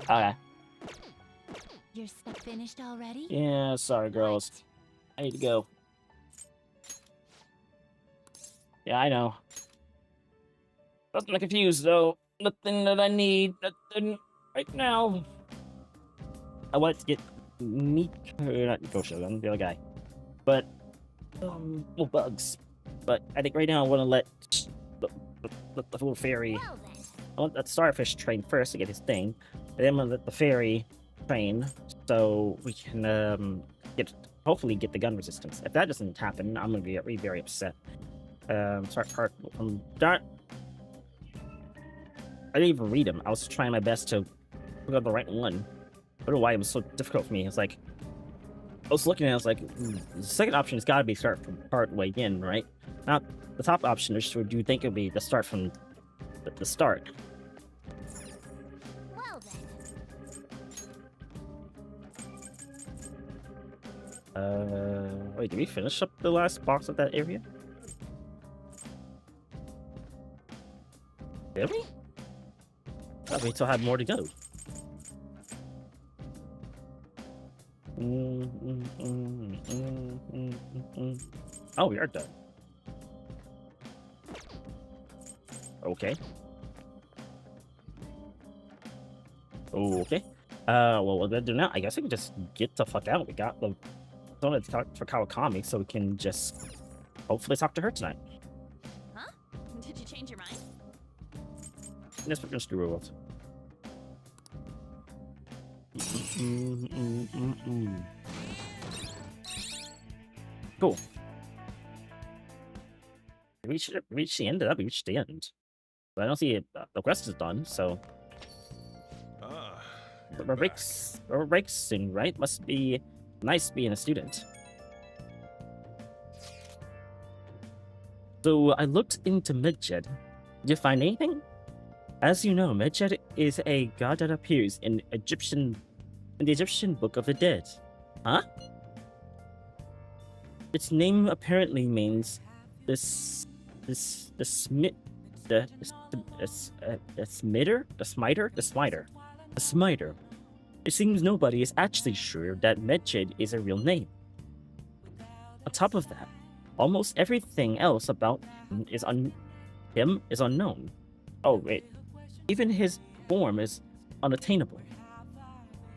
Okay. Your stuff finished already? Yeah, sorry, girls. I need to go. Yeah, I know. Nothing confused, though. Nothing that I need. Nothing right now. I wanted to get not Nico Shogun, the other guy. But, well, bugs. But I think right now I want to let the little fairy. Well then. I want that starfish train first to get his thing. And then I'm gonna let the fairy train so we can hopefully get the gun resistance. If that doesn't happen, I'm gonna be very upset. Start part from start. I didn't even read them. I was trying my best to look at the right one. I don't know why it was so difficult for me. It's like I was looking at it, I was like, the second option has got to be start from part way in, right? Not the top option, which would you think it would be the start from the start. Well then. Wait, did we finish up the last box of that area? Did we? I thought we still had more to go. Oh, we are done. Okay. Okay. Well, what we're gonna do now, I guess we can just get the fuck out. We got the someone to talk for Kawakami, so we can just hopefully talk to her tonight. Huh? Did you change your mind? Yes, we're gonna screw with. Cool. We should reach the end of that. We reached the end. But I don't see it. The quest is done, so we're breaks soon, right? Must be nice being a student. So I looked into Medjed. Did you find anything? As you know, Medjed is a god that appears in the Egyptian Book of the Dead. Huh? Its name apparently means the Smiter. It seems nobody is actually sure that Medjed is a real name. On top of that, almost everything else about him is unknown. Oh wait, even his form is unattainable.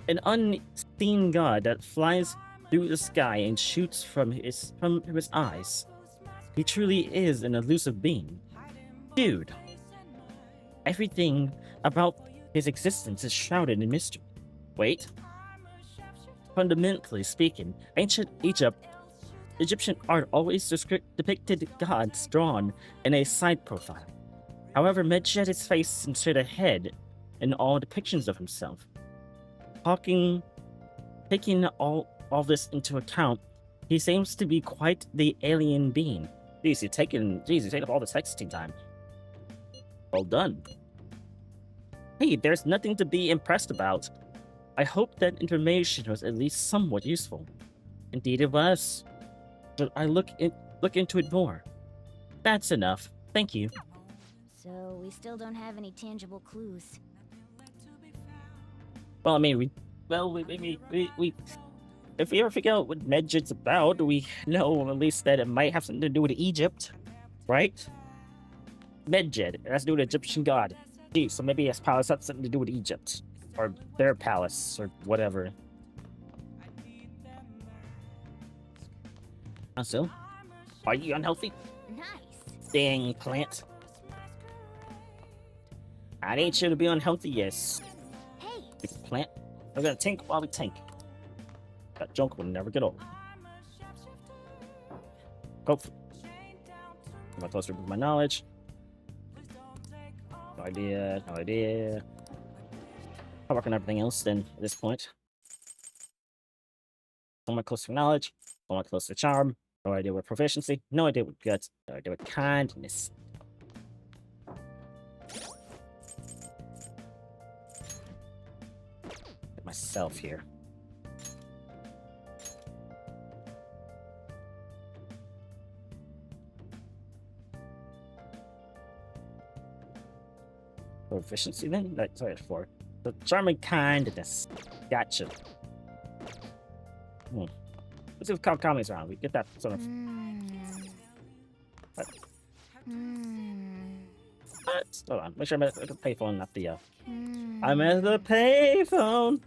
An unseen god that flies through the sky and shoots from his eyes. He truly is an elusive being. Dude, everything about his existence is shrouded in mystery. Wait. Fundamentally speaking, ancient Egyptian art always depicted gods drawn in a side profile. However, Medjed is faced instead of head in all depictions of himself. Taking all this into account, he seems to be quite the alien being. Jeez, you take up all the texting time. Well done. Hey, there's nothing to be impressed about. I hope that information was at least somewhat useful. Indeed it was. But I look into it more. That's enough. Thank you. So we still don't have any tangible clues. Well, I mean, if we ever figure out what Medjed's about, we know at least that it might have something to do with Egypt, right? Medjed, it has to do with Egyptian god. Gee, so maybe his palace has something to do with Egypt, or their palace, or whatever. So, are you unhealthy? Nice. Dang plant. I ain't sure to be unhealthy, yes. Hey, Big plant. We're gonna tank while we tank. That junk will never get old. Go. Am I closer with my knowledge? No idea. No idea. I'll work on everything else then at this point. Somewhat closer to knowledge. Somewhat closer to charm. No idea what proficiency. No idea what guts. No idea what kindness. Get myself here. Proficiency then? No, sorry, 4. The charming kindness. Gotcha. Let's see if Kami's around. We get that sort of. What? What? Hold on. Make sure I'm at the payphone, not the. I'm at the payphone.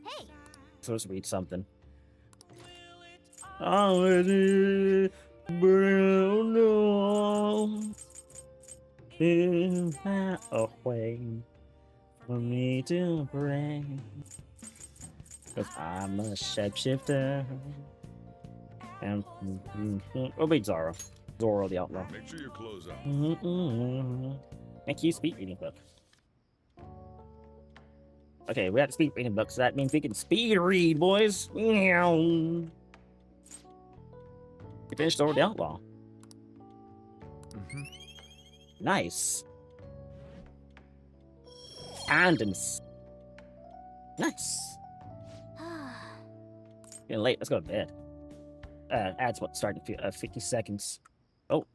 hey, So let's read something. Already brown is that a way for me to bring? Cause I'm a shapeshifter. And oh wait, Zoro. Zoro the Outlaw. Make sure your clothes on. Thank you, speed reading book. Okay, we have the speed reading book, so that means we can speed read, boys. Meow. We finished Zoro the Outlaw. Nice. Andens. Nice. Getting late. Let's go to bed. Ads what starting 50 seconds. Oh.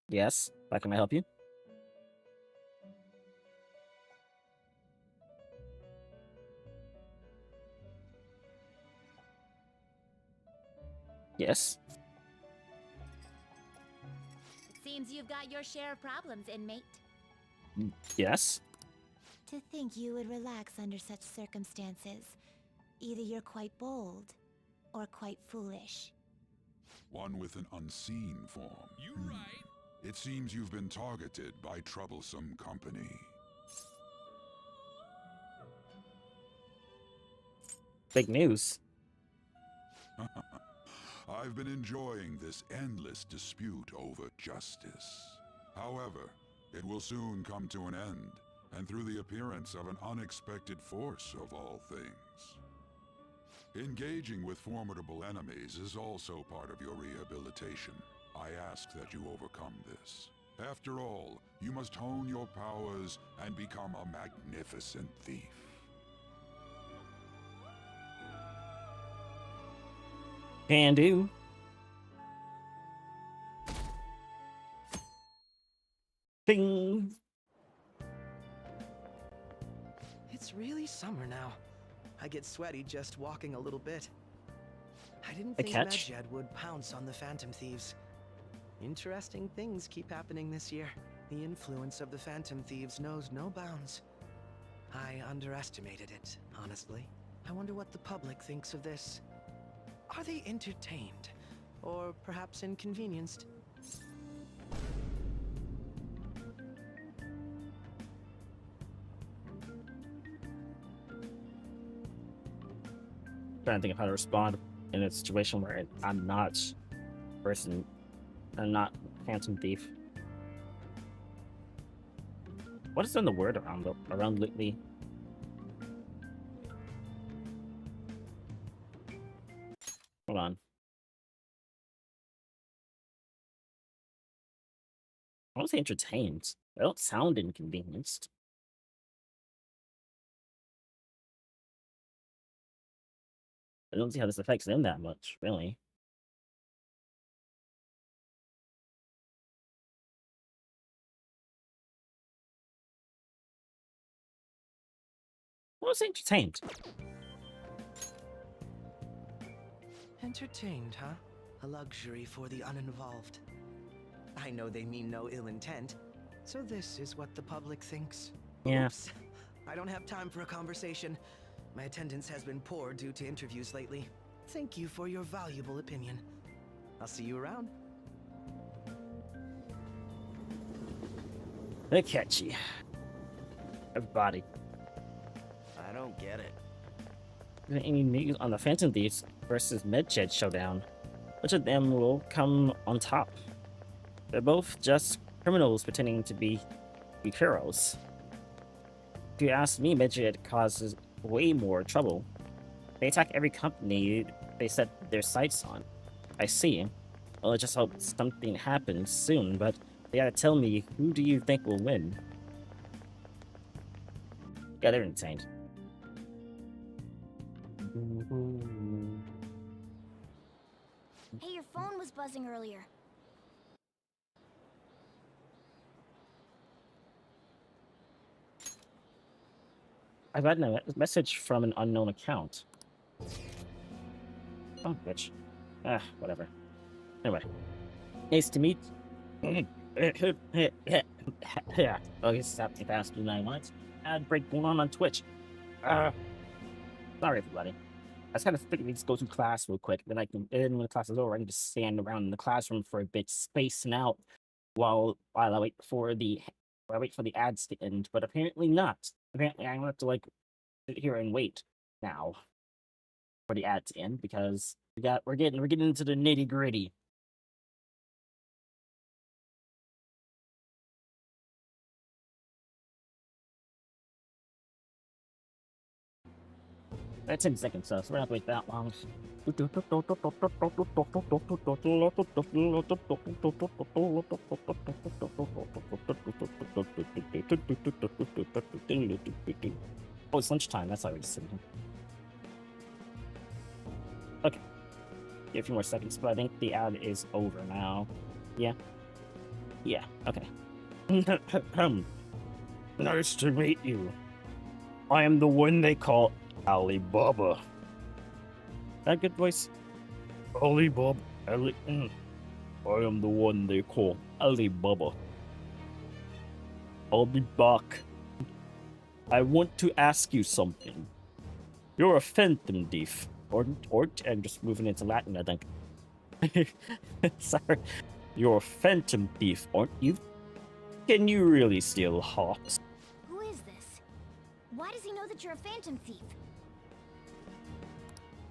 Yes. How can I help you? Yes. it seems you've got your share of problems, inmate. Yes. To think you would relax under such circumstances. Either you're quite bold, or quite foolish. One with an unseen form. You right. It seems you've been targeted by troublesome company. Big news. I've been enjoying this endless dispute over justice. However, it will soon come to an end, and through the appearance of an unexpected force of all things. Engaging with formidable enemies is also part of your rehabilitation. I ask that you overcome this. After all, you must hone your powers and become a magnificent thief. Can do. Bing. It's really summer now. I get sweaty just walking a little bit. I didn't A think catch? Medjed would pounce on the Phantom Thieves. Interesting things keep happening this year. The influence of the Phantom Thieves knows no bounds. I underestimated it, honestly. I wonder what the public thinks of this. Are they entertained? Or perhaps inconvenienced? Trying to think of how to respond in a situation where I'm not person, I'm not Phantom Thief. What is in the word around lately? Hold on. I want to say entertained. I don't sound inconvenienced. I don't see how this affects them that much, really. I want to say entertained. Entertained, huh? A luxury for the uninvolved. I know they mean no ill intent, so this is what the public thinks. Yeah. Oops. I don't have time for a conversation. My attendance has been poor due to interviews lately. Thank you for your valuable opinion. I'll see you around. They're catchy. Everybody. I don't get it. Is there any news on the Phantom Thieves versus Medjed showdown? Which of them will come on top? They're both just criminals pretending to be heroes. If you ask me, Medjed causes way more trouble. They attack every company they set their sights on. I see. Well, I just hope something happens soon, but they gotta tell me, who do you think will win? Yeah, they're insane. Hey, your phone was buzzing earlier. I've gotten a message from an unknown account. Oh, bitch. Ah, whatever. Anyway. Nice to meet. Yeah. Oh, this is happening faster than I want. Ad break going on Twitch. Sorry, everybody. I just kind of figured we'd go to class real quick. Then when the class is over, I can just stand around in the classroom for a bit, spacing out while I wait for the ads to end. But apparently not. Apparently, I have to like sit here and wait now for the ad to end because we're getting into the nitty gritty. That's 10 seconds, so we're not gonna wait that long. Oh, it's lunchtime. That's why we're just sitting here. Okay. Give a few more seconds, but I think the ad is over now. Yeah. Yeah. Okay. Nice to meet you. I am the one they call Alibaba. That good voice? Alibaba. I am the one they call Alibaba. I'll be back. I want to ask you something. You're a phantom thief. Or I'm just moving into Latin, I think. Sorry. You're a phantom thief, aren't you? Can you really steal hearts? Who is this? Why does he know that you're a phantom thief?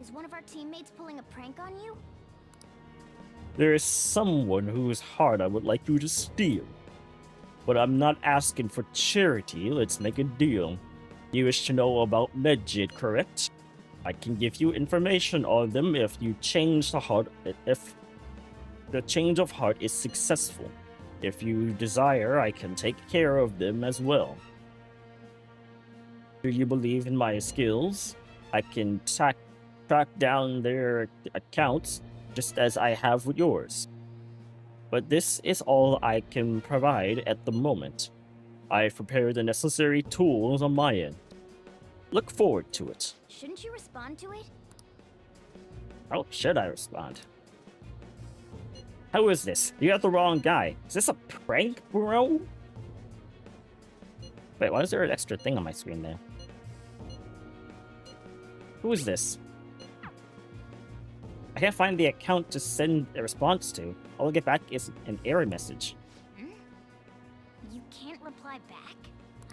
Is one of our teammates pulling a prank on you? There is someone whose heart I would like you to steal. But I'm not asking for charity. Let's make a deal. You wish to know about Medjed, correct? I can give you information on them if you change the heart. If the change of heart is successful. If you desire, I can take care of them as well. Do you believe in my skills? I can track down their accounts just as I have with yours. but this is all I can provide at the moment. I've prepared the necessary tools on my end. Look forward to it. Shouldn't you respond to it? How should I respond? How is this? You got the wrong guy. Is this a prank, bro? Wait, why is there an extra thing on my screen there? Who is this? I can't find the account to send a response to. All I get back is an error message. You can't reply back?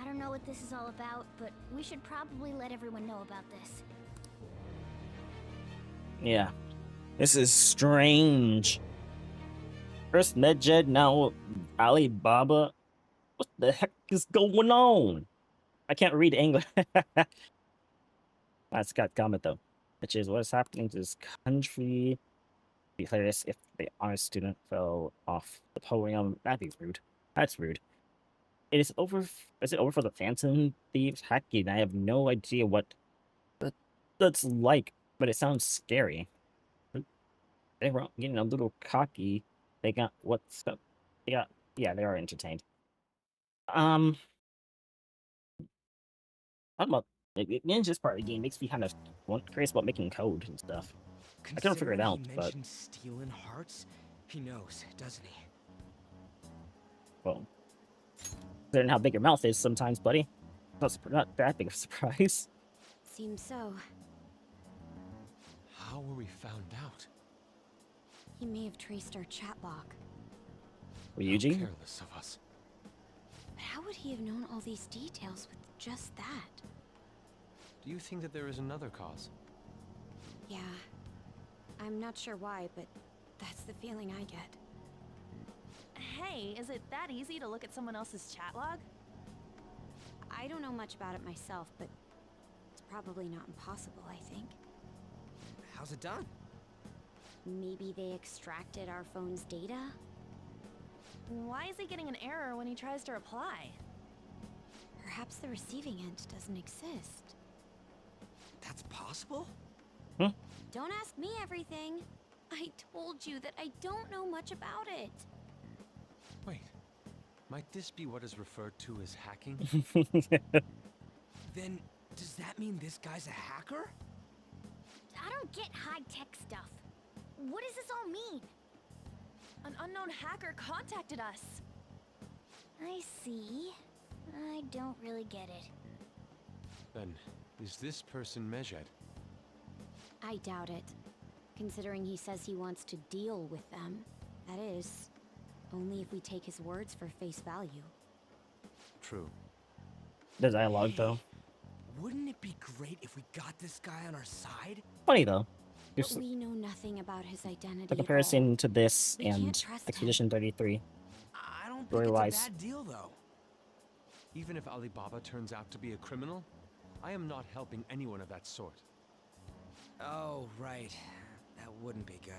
I don't know what this is all about, but we should probably let everyone know about this. Yeah. This is strange. First Medjed, now Alibaba. What the heck is going on? I can't read English. That's got comment though. Which is what is happening to this country. Be hilarious if the honest student fell off the podium. That'd be rude. That's rude. It is over. Is it over for the Phantom Thieves hacking? I have no idea what that's like, but it sounds scary. They were getting a little cocky. They got what's up? They got yeah. They are entertained. I don't know. The Ninja's part of the game makes me kind of curious about making code and stuff. I couldn't figure it out, Considering he but mentioned stealing hearts, he knows, doesn't he? well, considering how big your mouth is sometimes, buddy. Not that big of a surprise. Seems so. How were we found out? He may have traced our chat log. Were How Eugene? careless of us. But how would he have known all these details with just that? Do you think that there is another cause? Yeah. I'm not sure why, but that's the feeling I get. Hey, is it that easy to look at someone else's chat log? I don't know much about it myself, but it's probably not impossible, I think. How's it done? Maybe they extracted our phone's data? Why is he getting an error when he tries to reply? Perhaps the receiving end doesn't exist. That's possible? Don't ask me everything. I told you that I don't know much about it. Wait, might this be what is referred to as hacking? Then, does that mean this guy's a hacker? I don't get high-tech stuff. What does this all mean? An unknown hacker contacted us. I see. I don't really get it. Then, is this person Medjed? I doubt it. Considering he says he wants to deal with them. That is, only if we take his words for face value. True. The dialogue though. Wouldn't it be great if we got this guy on our side? Funny though. But we know nothing about his identity. The at all. comparison to this We can't and trust him. Expedition 33. I don't think Story-wise. it's a bad deal, though. Even if Alibaba turns out to be a criminal, I am not helping anyone of that sort. Oh, right. That wouldn't be good.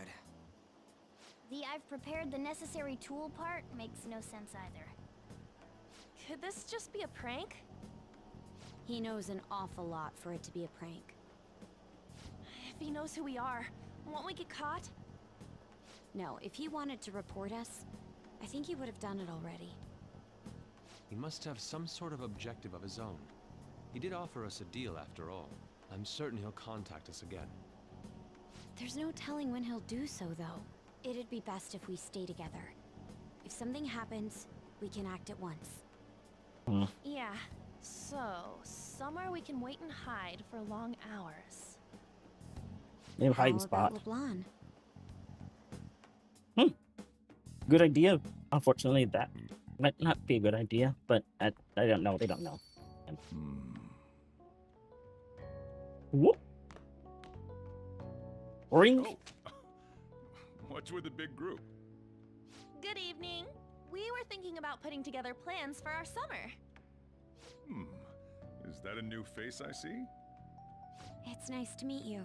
The I've prepared the necessary tool part makes no sense either. Could this just be a prank? He knows an awful lot for it to be a prank. If he knows who we are, won't we get caught? No, if he wanted to report us, I think he would have done it already. He must have some sort of objective of his own. He did offer us a deal after all. I'm certain he'll contact us again. There's no telling when he'll do so, though. It'd be best if we stay together. If something happens, we can act at once. Yeah. So, somewhere we can wait and hide for long hours. Name hiding How spot. about LeBlanc? Good idea. Unfortunately, that might not be a good idea, but I don't know. They don't know. Whoop. Ring. Oh. What's with the big group? Good evening. We were thinking about putting together plans for our summer. Is that a new face I see? It's nice to meet you.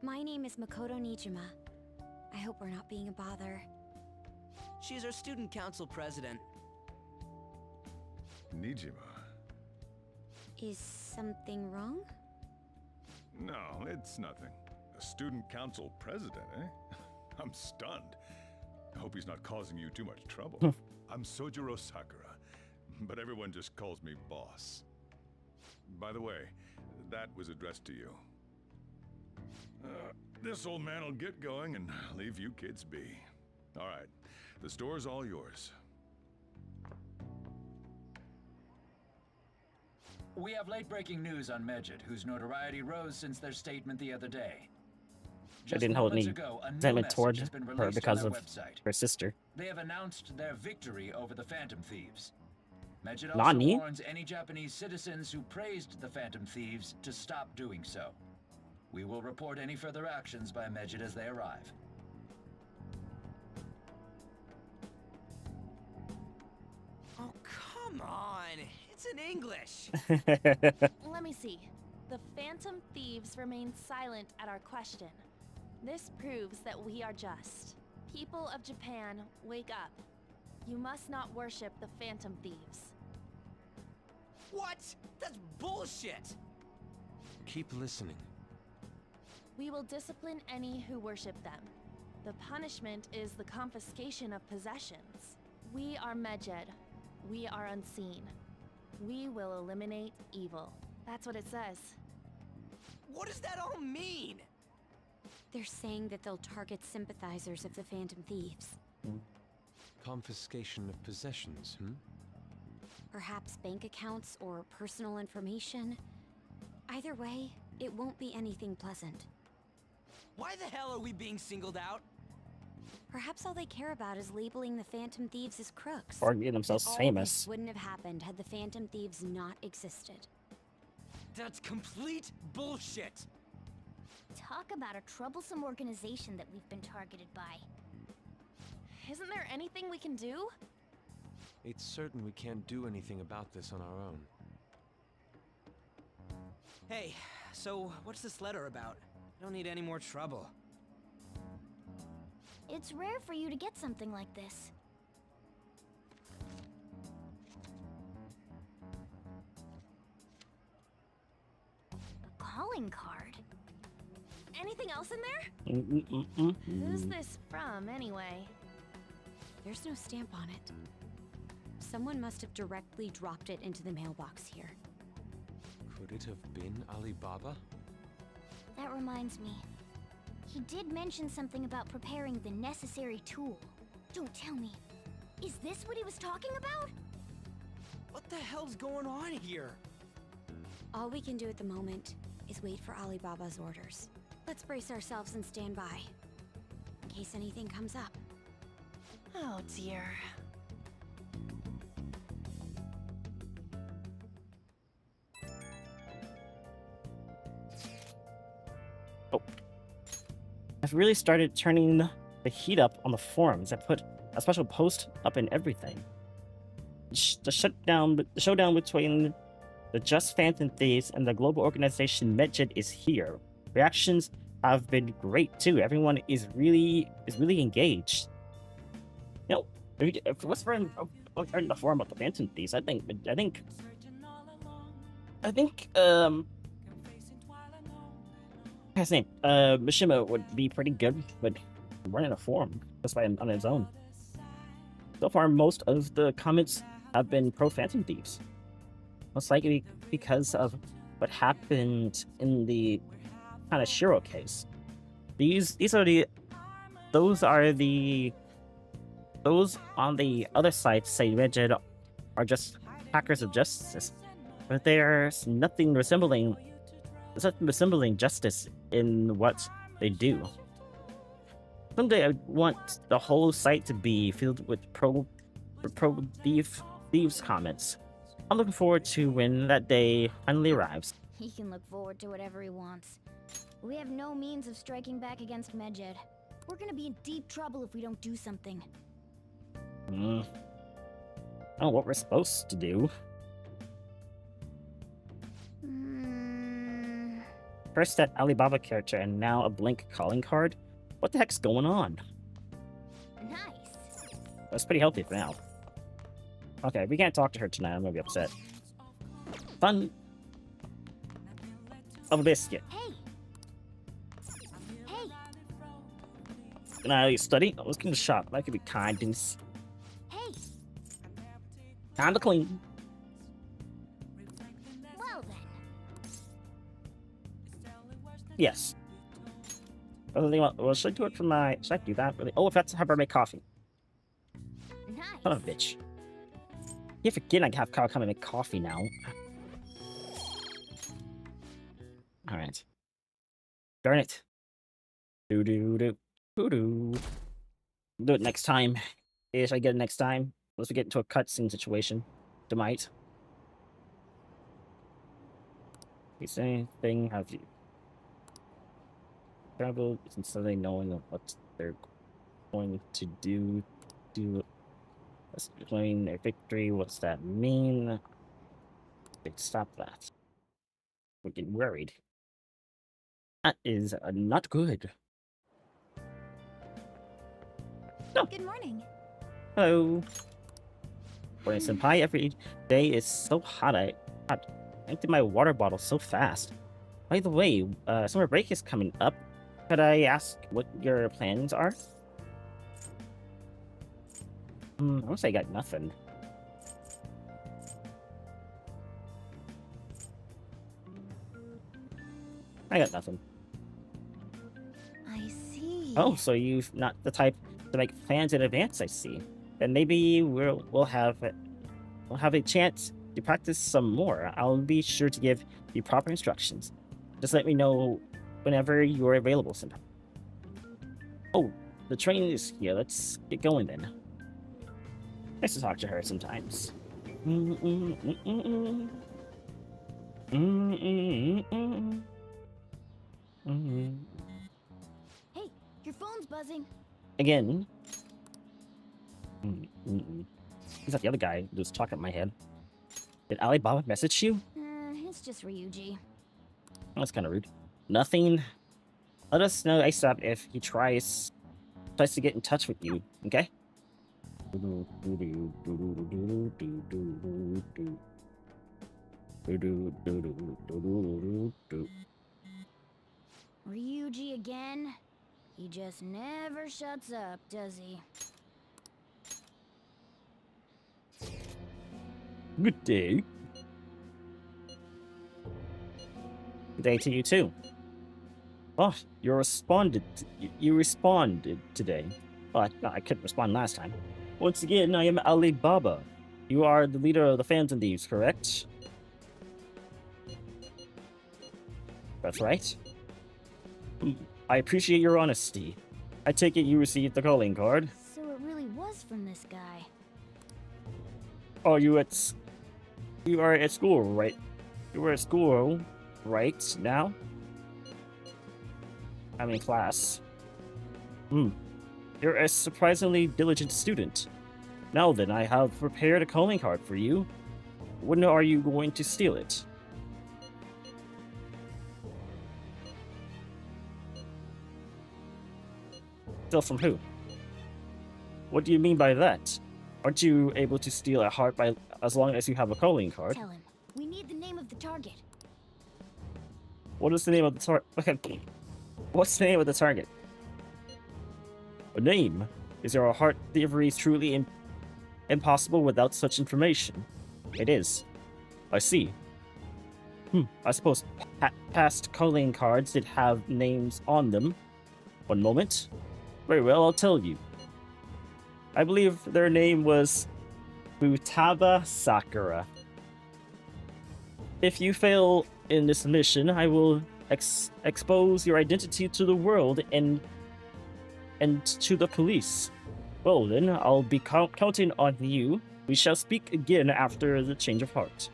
My name is Makoto Nijima. I hope we're not being a bother. She's our student council president. Nijima. Is something wrong? No, it's nothing. A student council president, eh? I'm stunned. Hope he's not causing you too much trouble. I'm Sojiro Sakura, but everyone just calls me boss. By the way, that was addressed to you. This old man will get going and leave you kids be. All right, the store's all yours. We have late-breaking news on Medjed, whose notoriety rose since their statement the other day. I didn't hold any resentment toward her because of her sister. They have announced their victory over the Phantom Thieves. Medjed also Nani? warns any Japanese citizens who praised the Phantom Thieves to stop doing so. We will report any further actions by Medjed as they arrive. Oh, come on. It's in English. Let me see. The Phantom Thieves remain silent at our question. This proves that we are just. People of Japan, wake up. You must not worship the Phantom Thieves. What? That's bullshit. Keep listening. We will discipline any who worship them. The punishment is the confiscation of possessions. We are Medjed. We are unseen. We will eliminate evil. That's what it says. What does that all mean? They're saying that they'll target sympathizers of the Phantom Thieves. Confiscation of possessions, Perhaps bank accounts or personal information. Either way, it won't be anything pleasant. Why the hell are we being singled out? Perhaps all they care about is labeling the Phantom Thieves as crooks. Or getting themselves All famous. this wouldn't have happened had the Phantom Thieves not existed. That's complete bullshit. Talk about a troublesome organization that we've been targeted by. Isn't there anything we can do? It's certain we can't do anything about this on our own. Hey, so what's this letter about? I don't need any more trouble. It's rare for you to get something like this. A calling card? Anything else in there? Who's this from, anyway? There's no stamp on it. Someone must have directly dropped it into the mailbox here. Could it have been Alibaba? That reminds me. He did mention something about preparing the necessary tool. Don't tell me. Is this what he was talking about? What the hell's going on here? All we can do at the moment is wait for Alibaba's orders. Let's brace ourselves and stand by, in case anything comes up. Oh dear. I've really started turning the heat up on the forums. I put a special post up and everything. The showdown between the Just Phantom Thieves and the global organization Medjed is here. Reactions have been great too. Everyone is really engaged. You know, if what's in the forum about the Phantom Thieves, I think his name, Mishima would be pretty good, but running a forum just by on his own. So far, most of the comments have been pro Phantom Thieves. Most likely because of what happened in the Kaneshiro case. Those on the other side say Medjed are just hackers of justice, but there's nothing resembling justice in what they do. Someday I want the whole site to be filled with pro thieves comments. I'm looking forward to when that day finally arrives. He can look forward to whatever he wants. We have no means of striking back against Medjed. We're gonna be in deep trouble if we don't do something. I don't know what we're supposed to do. First that Alibaba character and now a blank calling card? What the heck's going on? Nice. That's pretty healthy for now. Okay, we can't talk to her tonight. I'm gonna be upset. Fun of a biscuit. Hey! Hey! Can I study? I was going to shop. That could be kindness. Hey, Time to clean. well then. Yes. Well, should I do it for my... Should I do that? Really? Oh, if that's how I make coffee. Nice. Son of a bitch. You forget I have Kyle come and make coffee now. Alright. Darn it. Do. Do it next time. Ish, I get it next time. Unless we get into a cutscene situation. They might. Is there anything have you traveled instead of knowing what they're going to do to explain their victory? What's that mean? Stop that. We're getting worried. That is not good. No. Good morning. Hello. Morning, senpai. Every day is so hot. I empty my water bottle so fast. By the way, summer break is coming up. Could I ask what your plans are? I want to say I got nothing. I got nothing. I see. Oh, so you're not the type to make plans in advance, I see. Then maybe we'll have a chance to practice some more. I'll be sure to give you proper instructions. Just let me know whenever you're available, senpai. Oh, the train is here. Let's get going then. Nice to talk to her sometimes. Hey, your phone's buzzing. Again. Is that the other guy who was talking in my head? Did Alibaba message you? It's just Ryuji. That's kind of rude. Nothing. Let us know ASAP if he tries to get in touch with you, okay? Ryuji again? He just never shuts up, does he? Good day. Good day to you too. Oh, you responded today. Oh, I couldn't respond last time. Once again, I am Alibaba. You are the leader of the Phantom Thieves, correct? That's right. I appreciate your honesty. I take it you received the calling card. So it really was from this guy. Oh, you are at school, right? You were at school, right now? I'm in class. You're a surprisingly diligent student. Now then, I have prepared a calling card for you. When are you going to steal it? Steal from who? What do you mean by that? Aren't you able to steal a heart as long as you have a calling card? Tell him. We need the name of the target. What is the name of the target? What's the name of the target? A name? Is there a heart thievery truly impossible without such information? It is. I see. I suppose past calling cards did have names on them. One moment. Very well, I'll tell you. I believe their name was Futaba Sakura. If you fail in this mission, I will expose your identity to the world and to the police. Well then, I'll be counting on you. We shall speak again after the change of heart.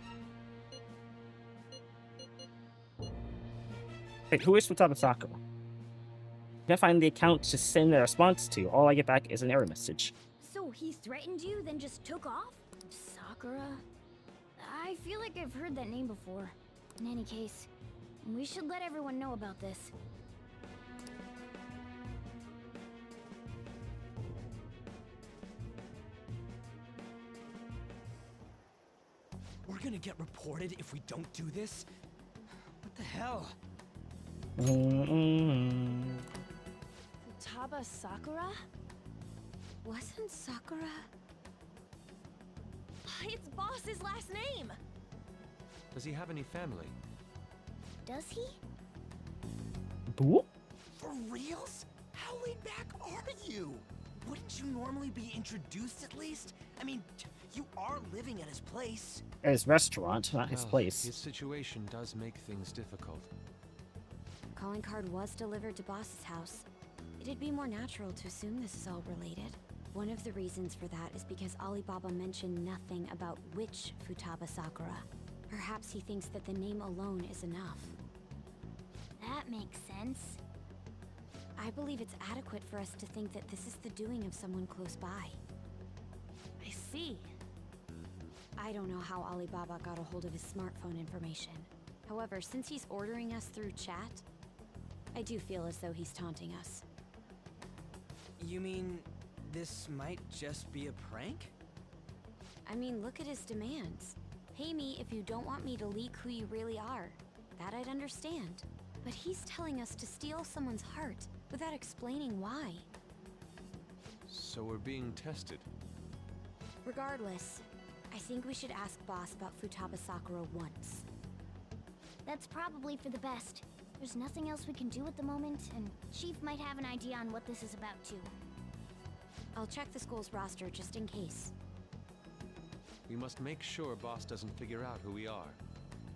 Wait, who is Futaba Sakura? If I find the account to send a response to, all I get back is an error message. So he threatened you, then just took off? Sakura? I feel like I've heard that name before. In any case, we should let everyone know about this. We're gonna get reported if we don't do this? What the hell? Futaba Futaba Sakura? Wasn't Sakura? It's Boss's last name! Does he have any family? Does he? Boo? For reals? How laid back are you? Wouldn't you normally be introduced at least? I mean, you are living at his place. At his restaurant, not his Well, place. His situation does make things difficult. Calling card was delivered to Boss's house. It'd be more natural to assume this is all related. One of the reasons for that is because Alibaba mentioned nothing about which Futaba Sakura. Perhaps he thinks that the name alone is enough. That makes sense. I believe it's adequate for us to think that this is the doing of someone close by. I see. I don't know how Alibaba got a hold of his smartphone information. However, since he's ordering us through chat, I do feel as though he's taunting us. You mean this might just be a prank? I mean, look at his demands. Pay me if you don't want me to leak who you really are. That I'd understand. But he's telling us to steal someone's heart without explaining why. So we're being tested. Regardless, I think we should ask Boss about Futaba Sakura once. That's probably for the best. There's nothing else we can do at the moment, and Chief might have an idea on what this is about too. I'll check the school's roster just in case. We must make sure Boss doesn't figure out who we are.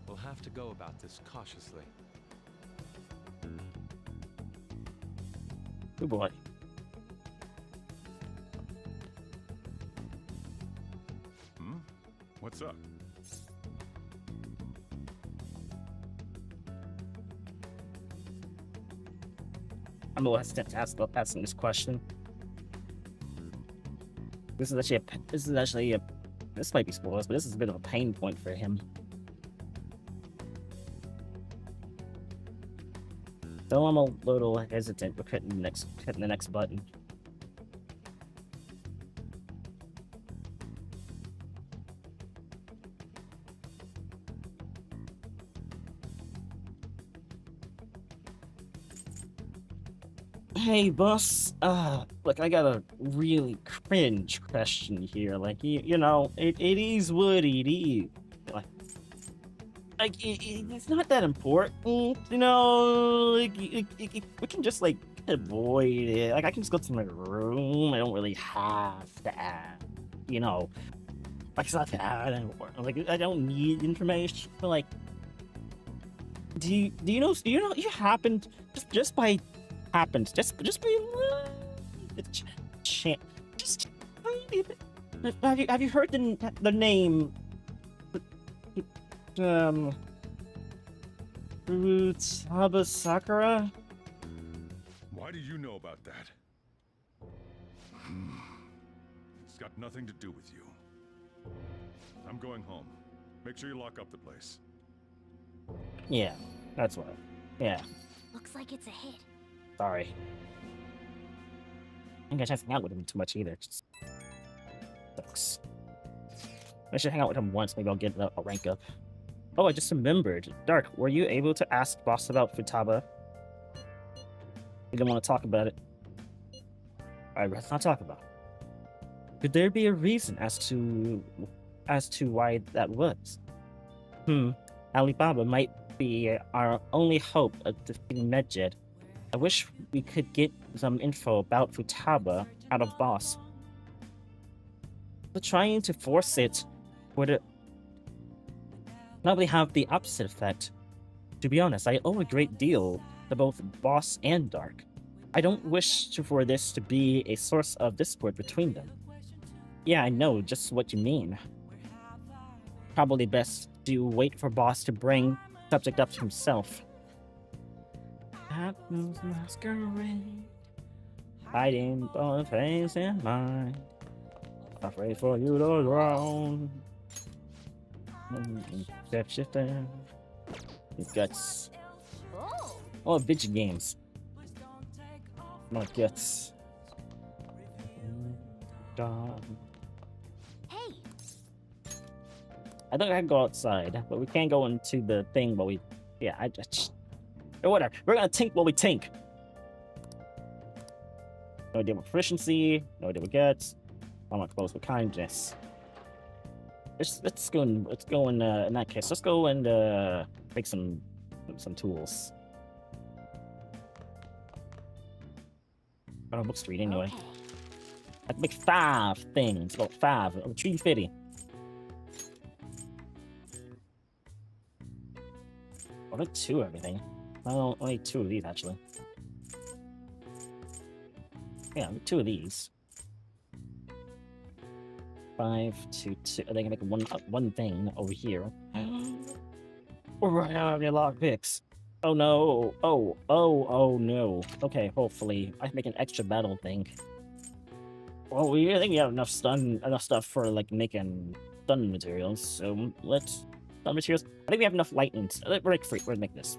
We'll have to go about this cautiously. Oh boy. What's up? I'm a little hesitant to ask about asking this question. This might be spoilers, but this is a bit of a pain point for him. So I'm a little hesitant with hitting the next button. Hey, boss. Look, I got a really cringe question here. Like, you know, it is what it is. Like, it's not that important, you know. Like, we can just like avoid it. Like, I can just go to my room. I don't really have to ask, you know. Like, it's not that important. Like, I don't need information. But like, do you know? You happened just by. Happened just be just have you heard the name Futaba Sakura? Why do you know about that? It's got nothing to do with you. I'm going home. Make sure you lock up the place. Yeah, that's what. Yeah. Looks like it's a hit. Sorry. I don't get a chance to hang out with him too much either. Just sucks. I should hang out with him once. Maybe I'll get a rank up. Oh, I just remembered. Dark, were you able to ask Boss about Futaba? We don't want to talk about it. Alright, let's not talk about it. Could there be a reason as to why that was? Alibaba might be our only hope of defeating Medjed. I wish we could get some info about Futaba out of Boss. But trying to force it would probably have the opposite effect. To be honest, I owe a great deal to both Boss and Dark. I don't wish for this to be a source of discord between them. Yeah, I know just what you mean. Probably best to wait for Boss to bring the subject up himself. Happens masquerade, hiding both face and mind. Afraid for you to drown. Step shifter. Guts. Oh, bitch games. My guts. Hey! I think I can go outside, but we can't go into the thing. But or whatever. We're gonna tink while we tink. No idea what proficiency. No idea what gets. I'm not close with kindness. Let's go in that case. Let's go and make some tools. I don't books to read anyway. Okay. I can make 5 things. About 5. 350. I'll do 2 of everything. Well, only 2 of these actually. Yeah, 2 of these. 5 to 2. I think I make one thing over here. Right, I have any lock picks. Oh no! Oh no! Okay, hopefully I can make an extra battle thing. Well, I think we have enough stuff for like making stun materials. So let's stun materials. I think we have enough lightning. We're like free. We're gonna make this.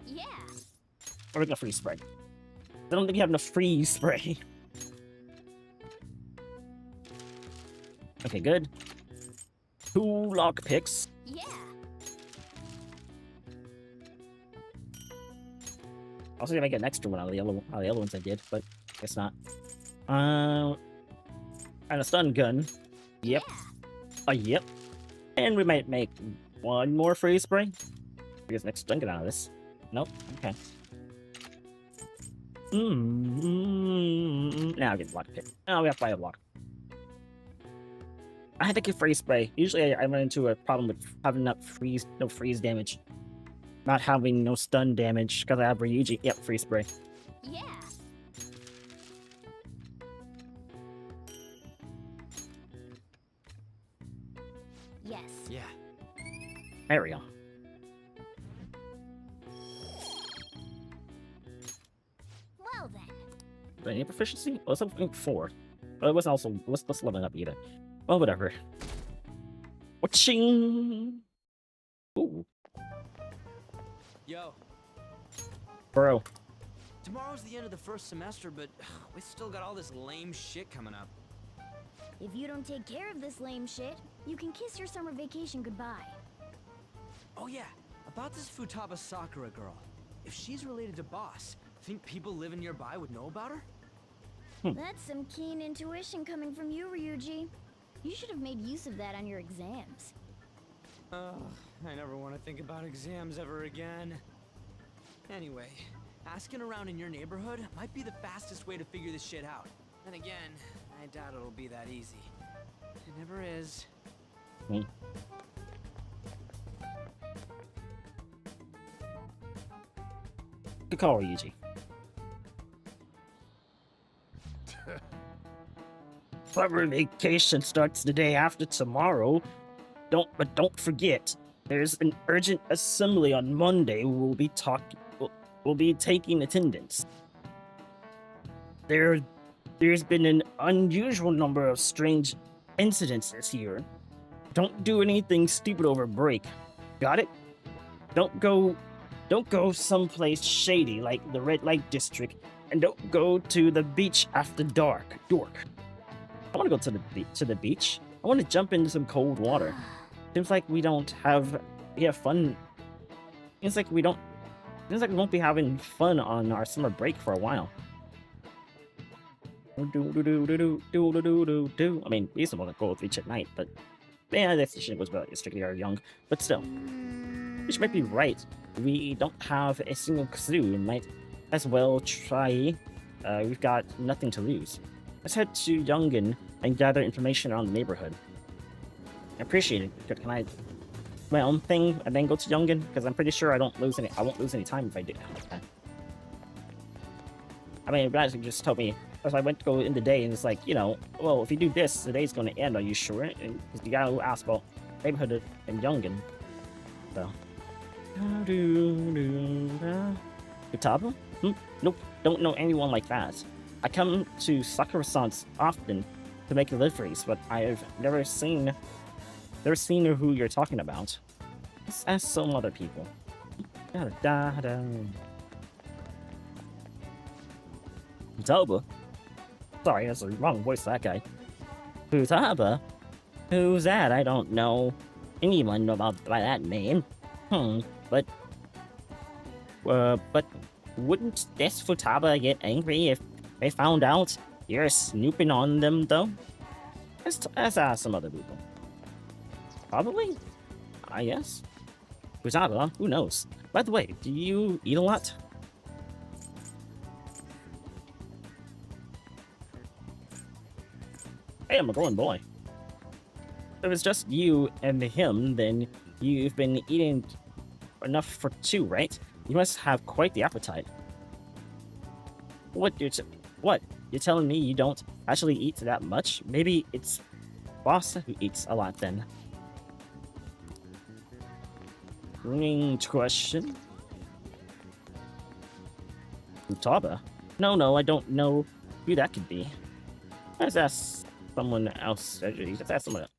Yeah. We're making a freeze spray. I don't think we have enough freeze spray. Okay, good. 2 lock picks. Yeah. I was gonna make an extra one out of the other ones I did, but guess not. And a stun gun. Yep. Yep. And we might make 1 more freeze spray. Get the next stun gun out of this. Nope. Okay. Now I get the lock pick. Now we have to buy a lock. I had to get freeze spray. Usually I run into a problem with having no freeze damage. Not having no stun damage because I have Ryuji. Yep, freeze spray. Yeah. Yes. Yeah. There we go. Well then. Do I need proficiency? Well, it's something 4. But it wasn't also let's level it up either. Well, whatever. Waching! Ooh. Yo. Bro. Tomorrow's the end of the first semester, but we still got all this lame shit coming up. If you don't take care of this lame shit, you can kiss your summer vacation goodbye. Oh yeah, about this Futaba Sakura girl. If she's related to Boss, think people living nearby would know about her? That's some keen intuition coming from you, Ryuji. You should have made use of that on your exams. Ugh, I never want to think about exams ever again. Anyway, asking around in your neighborhood might be the fastest way to figure this shit out. And again, I doubt it'll be that easy. It never is. Good call, Ryuji. Summer vacation starts the day after tomorrow. Don't forget, there's an urgent assembly on Monday. We'll be taking attendance. There's been an unusual number of strange incidents this year. Don't do anything stupid over break. Got it? Don't go someplace shady like the Red Light District, and don't go to the beach after dark. I want to go to the beach. I want to jump into some cold water. Seems like we have fun. Seems like we won't be having fun on our summer break for a while. I mean, we used to want to go to the beach at night, but yeah, this shit was about strictly our young. But still, which might be right. We don't have a single clue. We might as well try. We've got nothing to lose. Let's head to Yongen and gather information around the neighborhood. I appreciate it. Can I do my own thing and then go to Yongen? Because I'm pretty sure I won't lose any time if I do. Okay. I mean, you guys just told me as I went to go in the day, and it's like, well, if you do this, the day's going to end. Are you sure? And the guy who asked about neighborhood in Yongen. So. Futaba? Nope. Don't know anyone like that. I come to Sakura-san's often to make deliveries, but I've never seen who you're talking about. Let's ask some other people. Futaba? Sorry, that's the wrong voice for that guy. Futaba? Who's that? I don't know anyone by that name. But wouldn't this Futaba get angry if They found out you're snooping on them, though? Let's ask some other people. Probably? Yes. Futaba, who knows? By the way, do you eat a lot? Hey, I'm a glowing boy. If it's just you and him, then you've been eating enough for two, right? You must have quite the appetite. What? You're telling me you don't actually eat that much? Maybe it's Boss who eats a lot then. Question. Futaba? No, I don't know who that could be. Let's ask someone else. Let's ask someone else.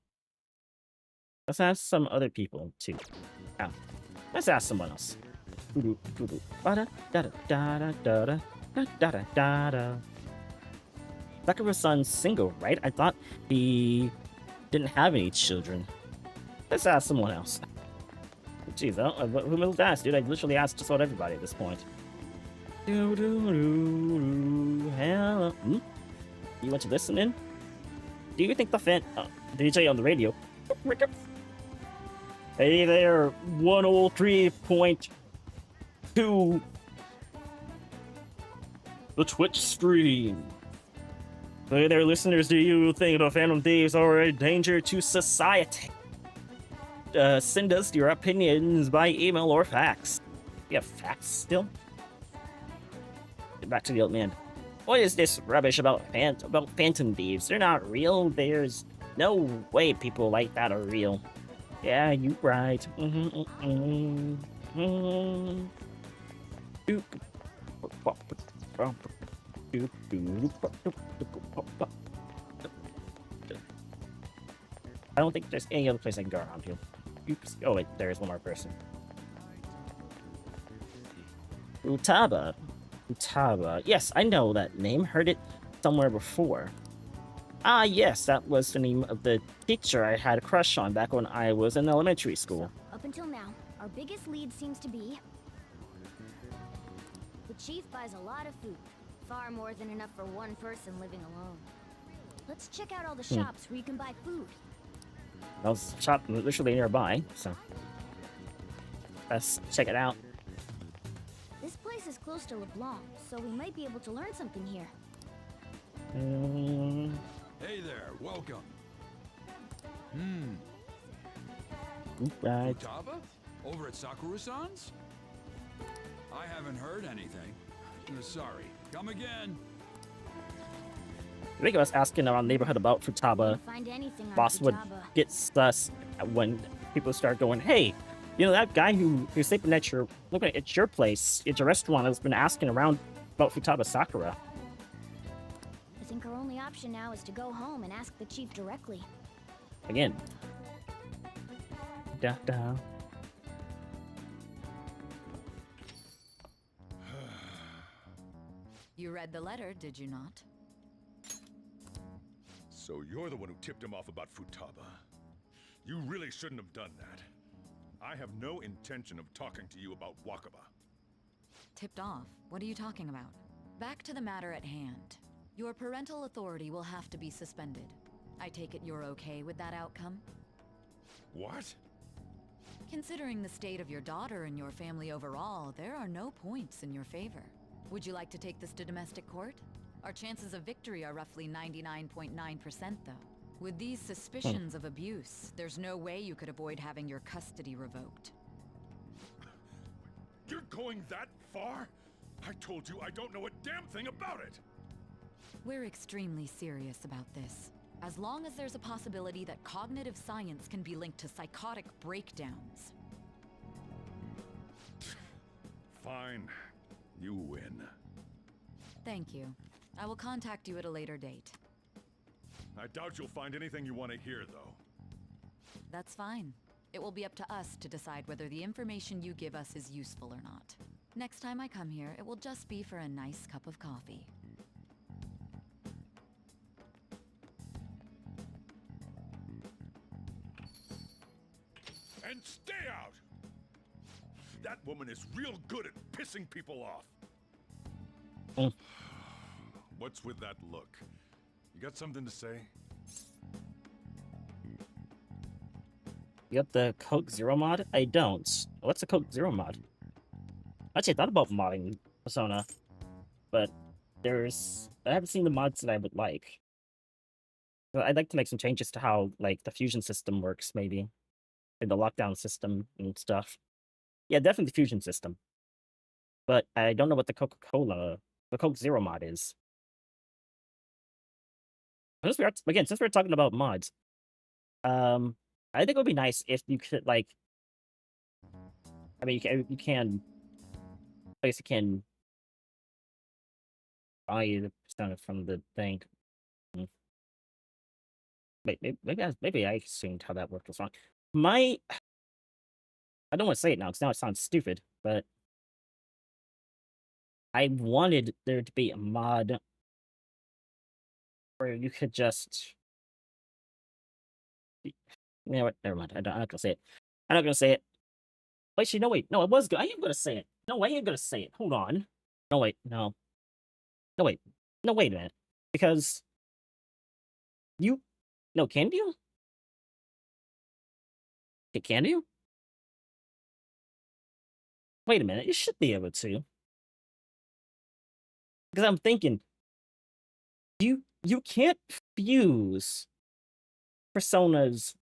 Let's ask some other people too. Oh, let's ask someone else. Sakura-san's single, right? I thought he didn't have any children. Let's ask someone else. Jeez, who will ask, dude? I literally asked just about everybody at this point. Hello. You want to listen in? Do you think the DJ on the radio? Hey there, 103.2. The Twitch stream. Hey there, listeners. Do you think the Phantom Thieves are a danger to society? Send us your opinions by email or fax. You have fax still? Get back to the old man. What is this rubbish about Phantom Thieves? They're not real. There's no way people like that are real. Yeah, you right. I don't think there's any other place I can go around here. Oops. Oh wait, there's one more person. Futaba. Yes, I know that name. Heard it somewhere before. Ah, yes, that was the name of the teacher I had a crush on back when I was in elementary school. So, up until now, our biggest lead seems to be... the chief buys a lot of food. Far more than enough for one person living alone. Let's check out all the shops where you can buy food. That was a shop literally nearby, so... let's check it out. This place is close to LeBlanc, so we might be able to learn something here. Hey there, welcome. Right. Futaba? Over at Sakura-san's? I haven't heard anything. Sorry. Come again. I think I was asking around the neighborhood about Futaba. Find anything on Boss would Futaba. get sus when people start going, hey, you know that guy who's sleeping at your place, it's a restaurant, has been asking around about Futaba Sakura. I think our only option now is to go home and ask the chief directly. Again. Da. You read the letter, did you not? So you're the one who tipped him off about Futaba. You really shouldn't have done that. I have no intention of talking to you about Wakaba. Tipped off? What are you talking about? Back to the matter at hand. Your parental authority will have to be suspended. I take it you're okay with that outcome? What? Considering the state of your daughter and your family overall, there are no points in your favor. Would you like to take this to domestic court? Our chances of victory are roughly 99.9%, though. With these suspicions of abuse, there's no way you could avoid having your custody revoked. You're going that far? I told you I don't know a damn thing about it! We're extremely serious about this. As long as there's a possibility that cognitive science can be linked to psychotic breakdowns. Fine. You win. Thank you. I will contact you at a later date. I doubt you'll find anything you want to hear, though. That's fine. It will be up to us to decide whether the information you give us is useful or not. Next time I come here, it will just be for a nice cup of coffee. And stay out! That woman is real good at pissing people off. What's with that look? You got something to say? You got the Coke Zero mod? I don't. What's the Coke Zero mod? Actually, I thought about modding Persona, but I haven't seen the mods that I would like. So I'd like to make some changes to how, like, the fusion system works, maybe. And the lockdown system and stuff. Yeah, definitely the fusion system. But I don't know what the Coke Zero mod is. Since we're talking about mods, I think it would be nice if you could, like, I mean, you can buy the Persona from the thing. Wait, maybe I assumed how that worked was wrong. I don't want to say it now because now it sounds stupid, but I wanted there to be a mod where you could just. You know what? Never mind. I'm not gonna say it. I'm not gonna say it. Wait, no, wait. No, I am gonna say it. No, I am gonna say it. Hold on. No, wait. No. No, wait. No, wait a minute. Because no, can you? Can you? Wait a minute. You should be able to. Because I'm thinking, you can't fuse personas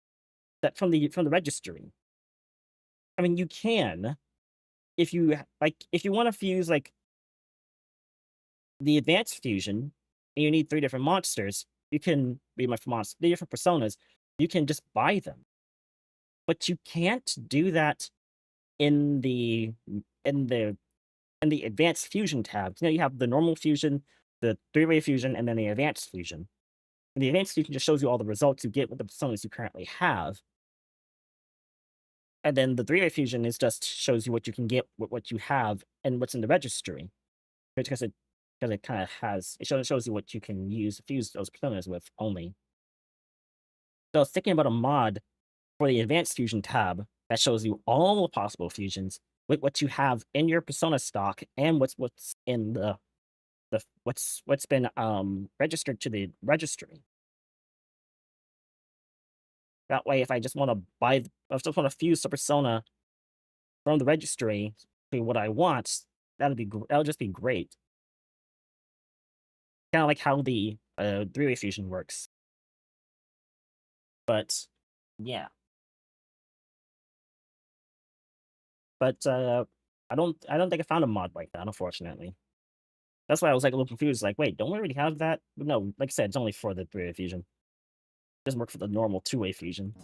that from the registry. I mean, you can if you want to fuse like the advanced fusion, and you need 3 different monsters. You can be my monsters, 3 different personas. You can just buy them, but you can't do that in the advanced fusion tab. You know, you have the normal fusion, the 3-way fusion, and then the advanced fusion. And the advanced fusion just shows you all the results you get with the personas you currently have. And then the 3-way fusion is just shows you what you can get with what you have and what's in the registry. Because it kind of shows you what you can use to fuse those personas with only. So I was thinking about a mod for the advanced fusion tab that shows you all the possible fusions with what you have in your persona stock and what's in what's been registered to the registry. That way, if I just want to fuse the persona from the registry to what I want, that'll just be great. Kind of like how the 3-way fusion works. But yeah. But I don't think I found a mod like that, unfortunately. That's why I was like a little confused. Like, wait, don't we already have that? But no, like I said, it's only for the 3-way fusion. It doesn't work for the normal 2-way fusion.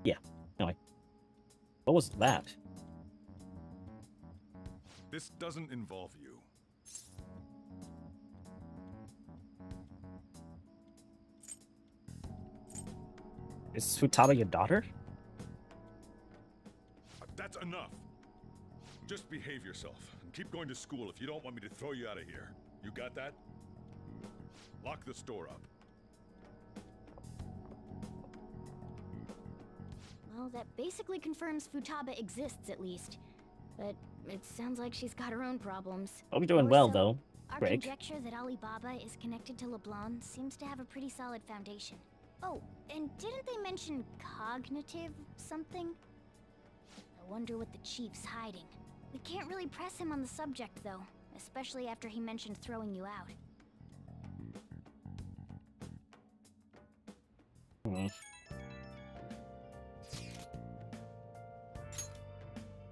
Yeah. Anyway, what was that? This doesn't involve you. Is Futaba your daughter? That's enough. Just behave yourself and keep going to school if you don't want me to throw you out of here. You got that? Lock the store up. Well, that basically confirms Futaba exists, at least. But it sounds like she's got her own problems. Hope you're doing well, though, Our Greg. conjecture that Alibaba is connected to LeBlanc seems to have a pretty solid foundation. Oh, and didn't they mention cognitive something? I wonder what the chief's hiding. We can't really press him on the subject, though, especially after he mentioned throwing you out.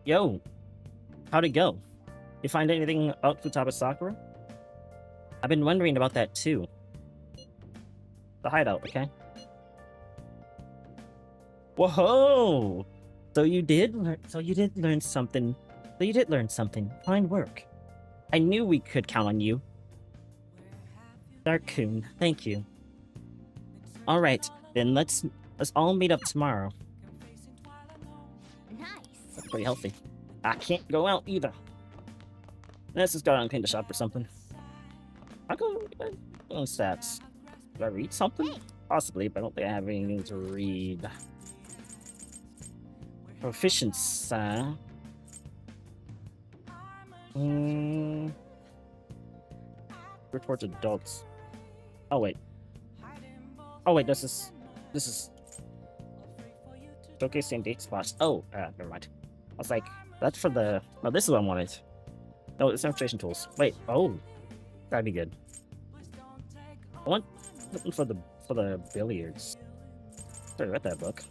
Yo, how'd it go? You find anything about Futaba Sakura? I've been wondering about that too. The hideout, okay? Whoa! So you did learn something. Fine work. I knew we could count on you. Dark-kun, thank you. Alright, then let's all meet up tomorrow. Nice. That's pretty healthy. I can't go out either. Let's just go out and clean the shop or something. I'll go on stats. Do I read something? Possibly, but I don't think I have anything to read. Proficiency. report adults. Oh wait. Oh wait, this is showcasing date spots. Oh, never mind. I was like, that's for the. No, this is what I wanted. No, it's demonstration tools. Wait. Oh, that'd be good. I want something for the billiards. I read that book.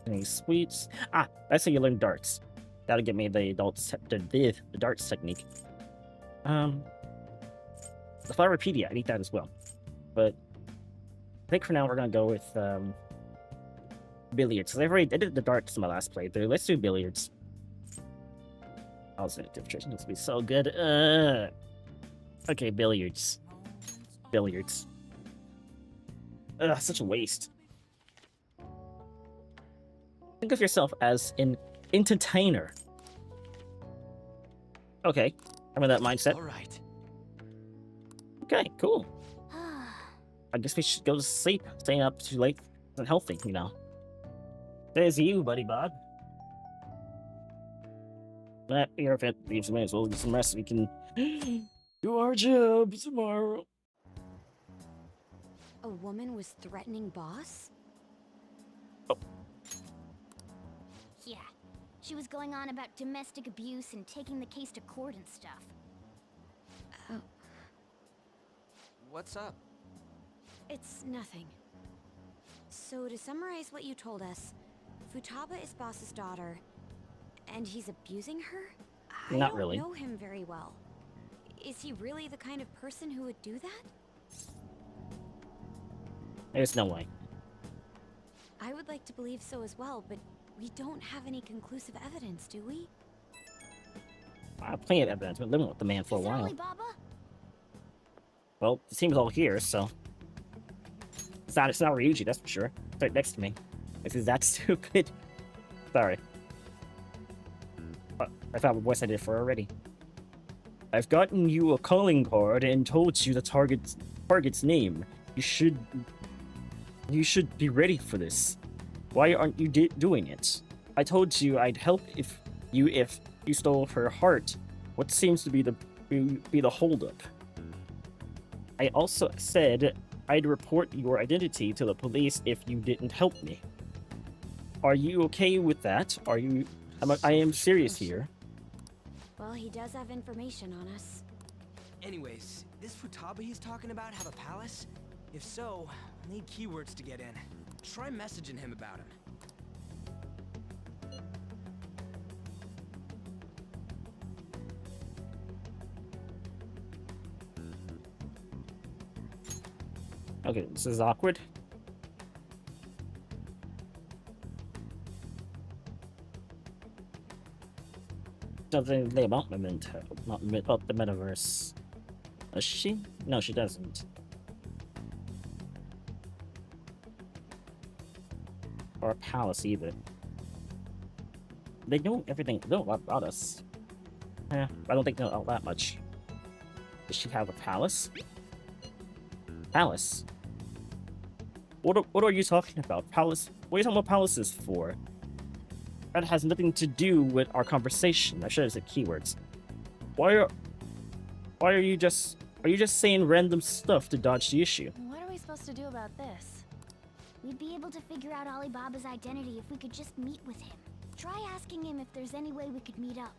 Any sweets? Ah, that's how you learn darts. That'll get me the the darts technique. The Flowerpedia, I need that as well. But I think for now we're gonna go with billiards. I did the darts in my last playthrough. Let's do billiards. I was in demonstration. This will be so good. Okay, billiards. Billiards. Ugh, such a waste. Think of yourself as an entertainer. Okay, I'm in that mindset. All right. Okay, cool. I guess we should go to sleep. Staying up too late isn't healthy, you know. There's you, buddy Bob. That your event leaves a minute, so we'll get some rest so we can do our job tomorrow. A woman was threatening Boss? Yeah. She was going on about domestic abuse and taking the case to court and stuff. Oh. What's up? It's nothing. So to summarize what you told us, Futaba is Boss's daughter, and he's abusing her? Not really. I don't know him very well. Is he really the kind of person who would do that? There's no way. I would like to believe so as well, but we don't have any conclusive evidence, do we? I have plenty of evidence. I've been living with the man for a Is that while. Alibaba? Well, the team's all here, so it's not Ryuji, that's for sure. It's right next to me. This is that stupid. Sorry. I found what voice I did for already. I've gotten you a calling card and told you the target's name. You should be ready for this. Why aren't you doing it? I told you I'd help if you stole her heart. What seems to be the holdup? I also said I'd report your identity to the police if you didn't help me. Are you okay with that? I am serious here. Well, he does have information on us. Anyways, this Futaba he's talking about have a palace? If so, I'll need keywords to get in. Try messaging him about him. Okay, this is awkward. Something to say about Memento, not about the metaverse. Does she? No, she doesn't. Or a palace either. They know everything. They know a lot about us. I don't think they know that much. Does she have a palace? Palace? What are you talking about? Palace? What are you talking about palaces for? That has nothing to do with our conversation. I should have said keywords. Why are you just saying random stuff to dodge the issue? What are we supposed to do about this? We'd be able to figure out Alibaba's identity if we could just meet with him. Try asking him if there's any way we could meet up.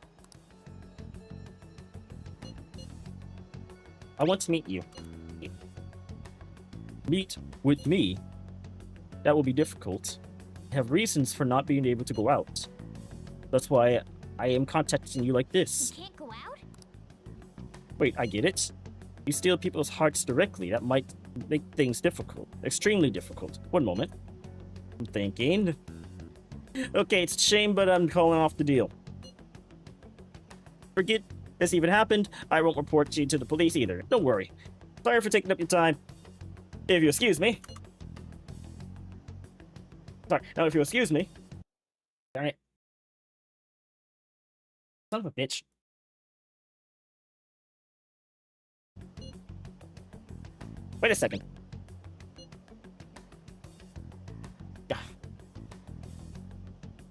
I want to meet you. Meet with me? That will be difficult. I have reasons for not being able to go out. That's why I am contacting you like this. You can't go out? Wait, I get it. You steal people's hearts directly. That might make things difficult. Extremely difficult. One moment. I'm thinking. Okay, it's a shame, but I'm calling off the deal. Forget this even happened. I won't report you to the police either. Don't worry. Sorry for taking up your time. If you excuse me. Sorry, now if you excuse me. Darn it. Son of a bitch. Wait a second. Yeah.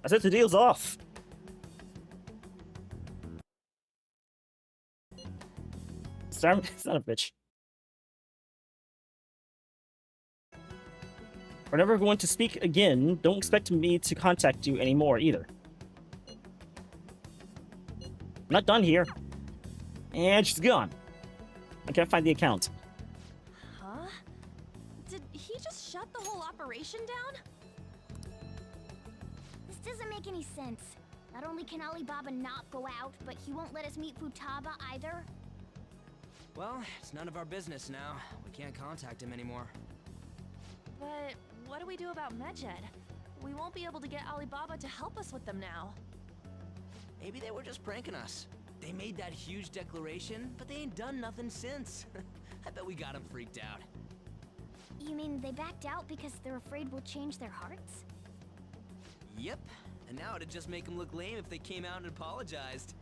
I said the deal's off. son of a bitch. We're never going to speak again. Don't expect me to contact you anymore either. I'm not done here. And she's gone. I can't find the account. Huh? Did he just shut the whole operation down? This doesn't make any sense. Not only can Alibaba not go out, but he won't let us meet Futaba either. Well, it's none of our business now. We can't contact him anymore. But what do we do about Medjed? We won't be able to get Alibaba to help us with them now. Maybe they were just pranking us. They made that huge declaration, but they ain't done nothing since. I bet we got them freaked out. You mean they backed out because they're afraid we'll change their hearts? Yep. And now it'd just make them look lame if they came out and apologized.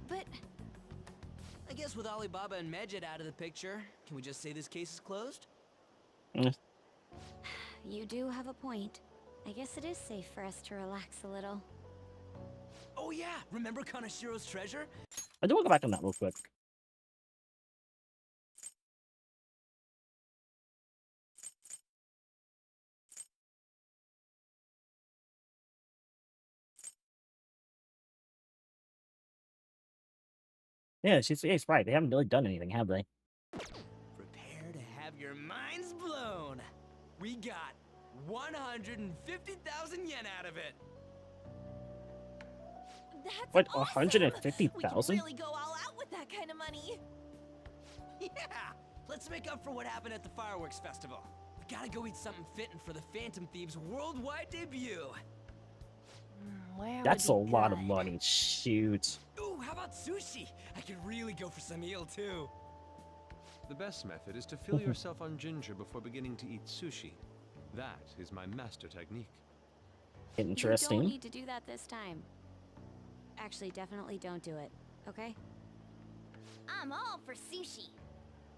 But I guess with Alibaba and Medjed out of the picture, can we just say this case is closed? You do have a point. I guess it is safe for us to relax a little. Oh yeah, remember Kanashiro's treasure? I do want to go back on that real quick. Yeah, she's right. They haven't really done anything, have they? Prepare to have your minds blown. We got 150,000 yen out of it. that's What, awesome! 150,000? We can really go all out with that kind of money. Yeah, let's make up for what happened at the fireworks festival. We gotta go eat something fitting for the Phantom Thieves' worldwide debut. Where That's a would be lot of good? money. Shoot. Ooh, how about sushi? I could really go for some eel too. The best method is to fill yourself on ginger before beginning to eat sushi. That is my master technique. You don't Interesting. need to do that this time. Actually, definitely don't do it, okay? I'm all for sushi.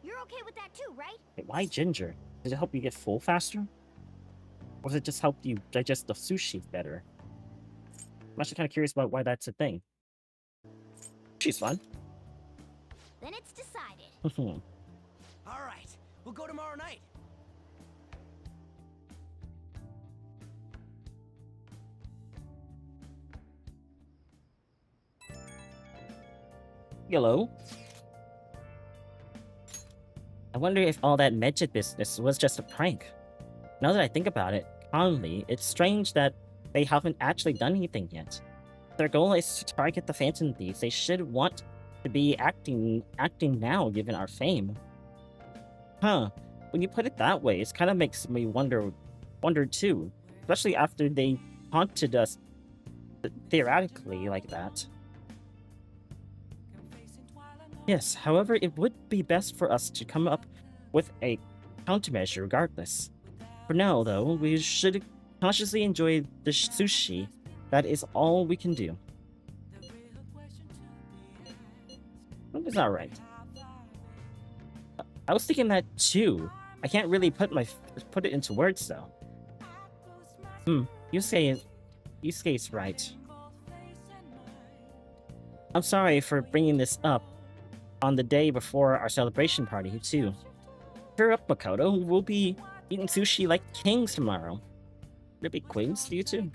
You're okay with that too, right? Wait, why ginger? Does it help you get full faster? Or does it just help you digest the sushi better? I'm actually kind of curious about why that's a thing. She's fun. Then it's decided. All right, we'll go tomorrow night. Hello. I wonder if all that Medjed business was just a prank. Now that I think about it, calmly, it's strange that they haven't actually done anything yet. Their goal is to target the Phantom Thieves. They should want to be acting now, given our fame. Huh. When you put it that way, it kind of makes me wonder too. Especially after they haunted us theoretically like that. Yes, however, it would be best for us to come up with a countermeasure regardless. For now, though, we should consciously enjoy the sushi. That is all we can do. It's alright. I was thinking that too. I can't really put it into words though. Yusuke's right. I'm sorry for bringing this up on the day before our celebration party too. Cheer up, Makoto. We'll be eating sushi like kings tomorrow. It'll be queens for you too.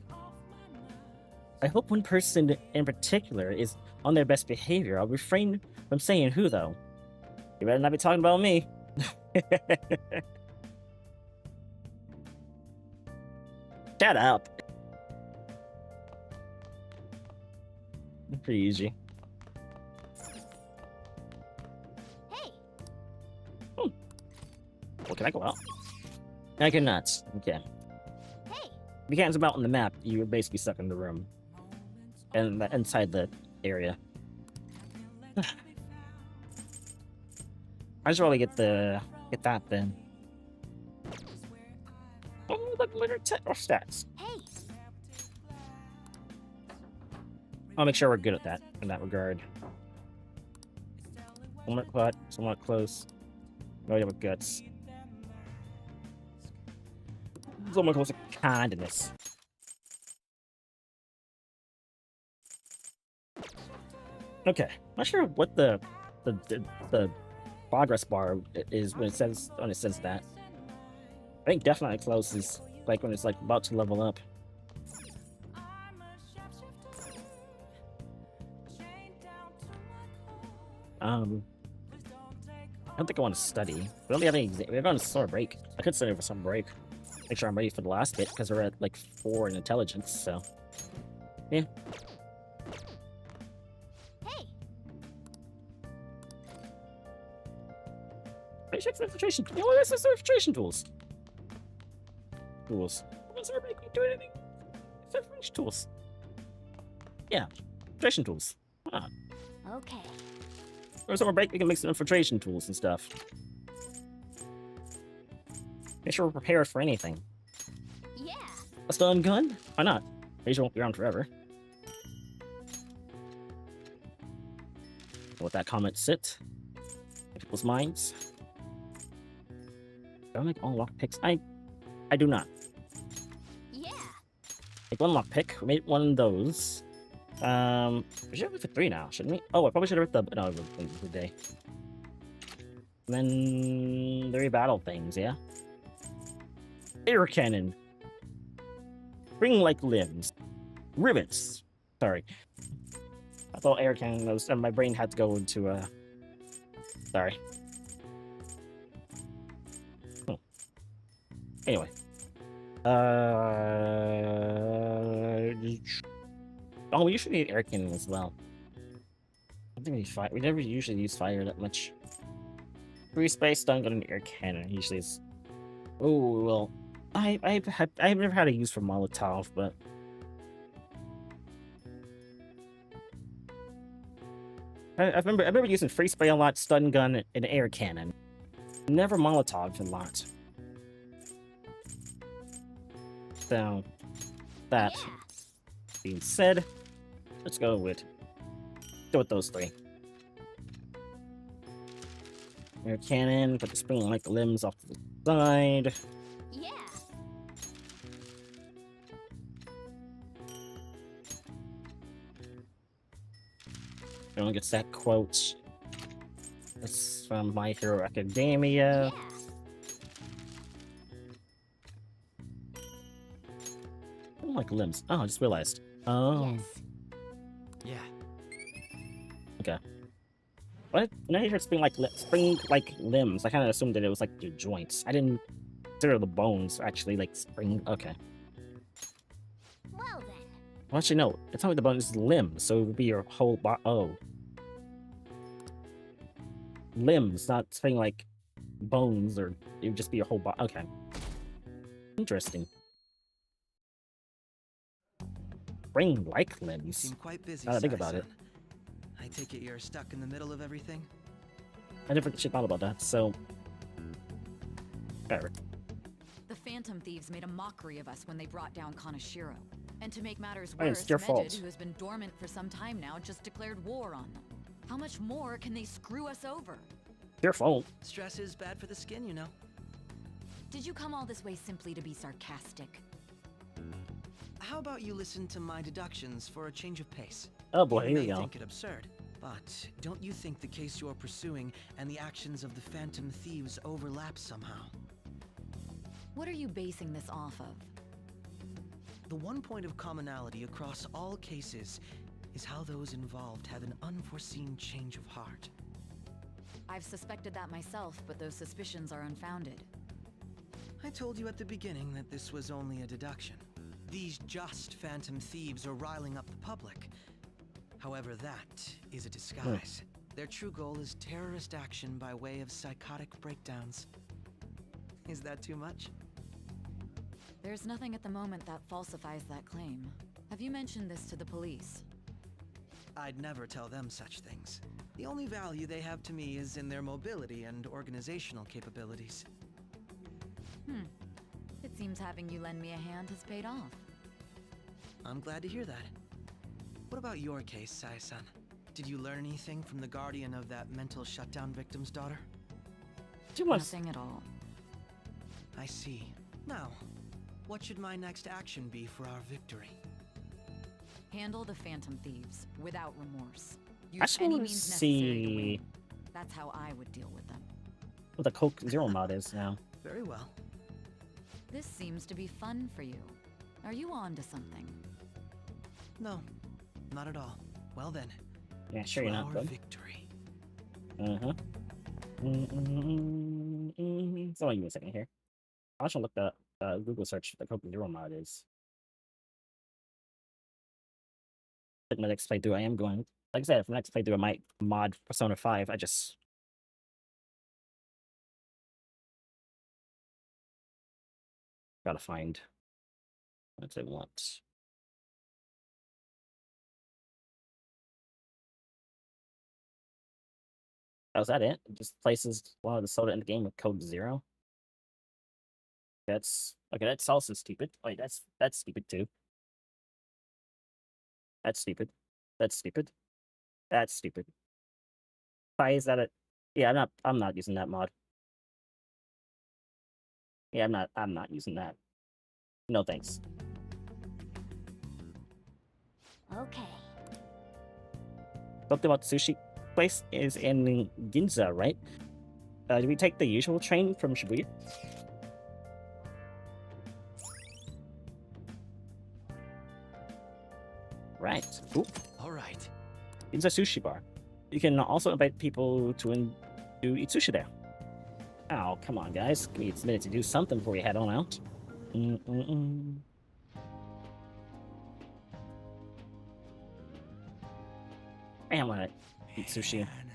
I hope one person in particular is on their best behavior. I'll refrain from saying who though. You better not be talking about me. Shut up. Pretty easy. Hey, Well, can I go out? I cannot. Okay. hey, If you can't zoom out on the map, you're basically stuck in the room. And inside the area. I should probably get that then. Oh, the glitter stats. hey. I'll make sure we're good at that in that regard. Somewhat close. Oh, yeah, with guts. Somewhat close to kindness. Okay, not sure what the the progress bar is when it says that. I think definitely closes like when it's like about to level up. I don't think I want to study. We don't have any. We're going to summer break. I could study for summer break. Make sure I'm ready for the last bit because we're at like 4 in intelligence. So, yeah. Hey. Check the infiltration. You know, this is the infiltration tools. Tools. Summer break. We do anything. Infiltration tools. Yeah, infiltration tools. Huh. Okay. For summer break, we can make some infiltration tools and stuff. Make sure we're prepared for anything. Yeah. A stun gun? Why not? Laser won't be around forever. Let that comment sit in people's minds. Do I make all lockpicks? I do not. Yeah. Make one lockpick. We made one of those. We should have it for 3 now, shouldn't we? Oh, I probably should have ripped the no the day. And then the rebattle things, yeah. Air cannon. Ring like limbs. Rivets. Sorry. I thought air cannon was, and my brain had to go into sorry. Oh. Anyway. Oh, we usually need air cannon as well. I think we need fire. We never usually use fire that much. Free space stun gun and air cannon usually is. Oh well, I've never had a use for Molotov, but I remember using free spray a lot, stun gun, and air cannon. Never Molotov a lot. So that being said, let's go with those 3. Air cannon, put the spring like limbs off to the side. Yeah. Everyone gets that quote. It's from My Hero Academia. Yeah. I don't like limbs. Oh, I just realized. Oh. Yes. Yeah. Okay. What? When I heard spring like limbs, I kind of assumed that it was like your joints. I didn't consider the bones actually like spring. Okay. Well then. Well, actually, no. It's not like the bones is limbs, so it would be your whole body. Oh. Limbs, not spring like bones, or it would just be your whole body. Okay. Interesting. Spring like You limbs. seem quite busy. Now that I think about it. Sai-san. I take it you're stuck in the middle of everything? I never actually thought about that, so. Whatever. The Phantom Thieves made a mockery of us when they brought down Kanashiro. And to make matters Hey, worse, it's your fault. Megid, who has been dormant for some time now, just declared war on them. How much more can they screw us over? Your fault. Stress is bad for the skin, you know. Did you come all this way simply to be sarcastic? How about you listen to my deductions for a change of pace? Oh boy, You here may we go. think it absurd, but don't you think the case you're pursuing and the actions of the Phantom Thieves overlap somehow? What are you basing this off of? The one point of commonality across all cases is how those involved have an unforeseen change of heart. I've suspected that myself, but those suspicions are unfounded. I told you at the beginning that this was only a deduction. These just Phantom Thieves are riling up the public. However, that is a disguise. Their true goal is terrorist action by way of psychotic breakdowns. Is that too much? There's nothing at the moment that falsifies that claim. Have you mentioned this to the police? I'd never tell them such things. The only value they have to me is in their mobility and organizational capabilities. It seems having you lend me a hand has paid off. I'm glad to hear that. What about your case, Sai-san? Did you learn anything from the guardian of that mental shutdown victim's daughter? Nothing at all. I see. Now, what should my next action be for our victory? Handle the Phantom Thieves without remorse. I Use just any want to means necessary to see. win. That's how I would deal with them. What the Coke Zero mod is now. Very well. This seems to be fun for you. Are you on to something? No, not at all. Well then. Yeah, sure you're not, our bud. victory. Uh-huh. So give me a second here. I should look the Google search for the Coke Zero mod is. Like my next playthrough, I am going. Like I said, for the next playthrough, I might mod Persona 5. I just gotta find what I want. Oh, is that it? Just places one of the soda in the game with code 0. That's okay. That's also stupid. Wait, that's stupid too. That's stupid. That's stupid. That's stupid. Why is that it? Yeah, I'm not using that mod. Yeah, I'm not using that. No thanks. Okay. Something about the sushi place is in Ginza, right? Do we take the usual train from Shibuya? Right. Cool. All right. It's a sushi bar. You can also invite people to eat sushi there. Oh, come on, guys. Give me a minute to do something before we head on out. I want to eat sushi. Man,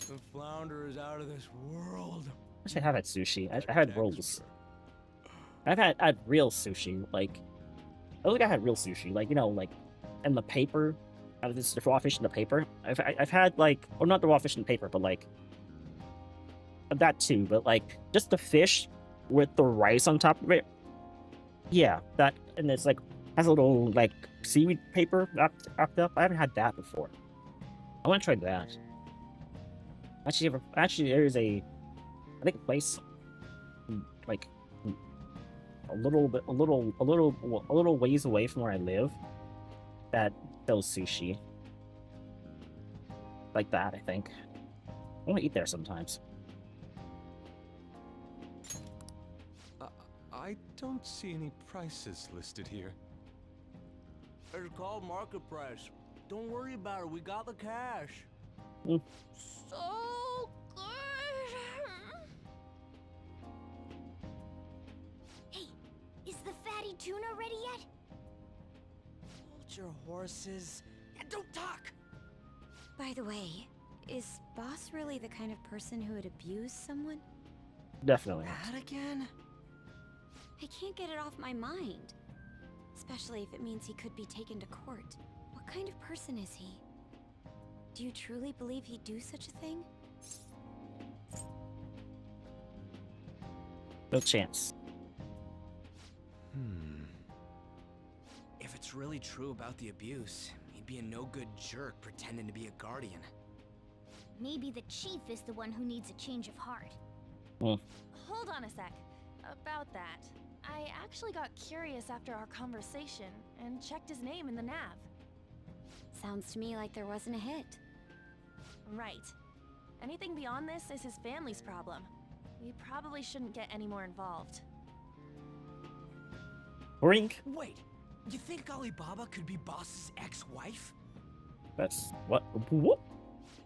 the flounder is out of this world. Actually, I have had sushi. I had rolls. I've had real sushi. Like, I don't think I had real sushi. Like, you know, like in the paper. This the raw fish in the paper. I've had like, or not the raw fish in the paper, but like that too. But like just the fish with the rice on top of it. Yeah, that, and it's like has a little like seaweed paper wrapped up. I haven't had that before. I want to try that. Actually, there is I think a place like a little ways away from where I live that sells sushi. Like that, I think. I want to eat there sometimes. I don't see any prices listed here. It's called market price. Don't worry about it. We got the cash. So good. Hey, is the fatty tuna ready yet? Hold your horses and don't talk. By the way, is Boss really the kind of person who would abuse someone? Definitely. That again? I can't get it off my mind. Especially if it means he could be taken to court. What kind of person is he? Do you truly believe he'd do such a thing? No chance. If it's really true about the abuse, he'd be a no-good jerk pretending to be a guardian. Maybe the chief is the one who needs a change of heart. Hold on a sec. About that, I actually got curious after our conversation and checked his name in the nav. Sounds to me like there wasn't a hit. Right. Anything beyond this is his family's problem. We probably shouldn't get any more involved. Brink. Wait, you think Alibaba could be Boss's ex-wife? That's what?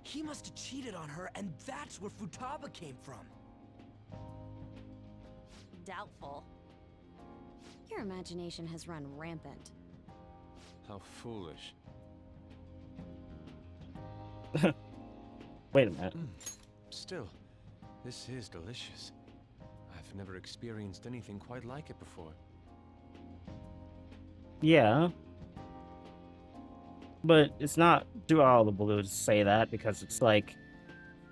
He must have cheated on her, and that's where Futaba came from. Doubtful. Your imagination has run rampant. How foolish. Wait a minute. Still, this is delicious. I've never experienced anything quite like it before. Yeah. But it's not too audible to say that, because it's like,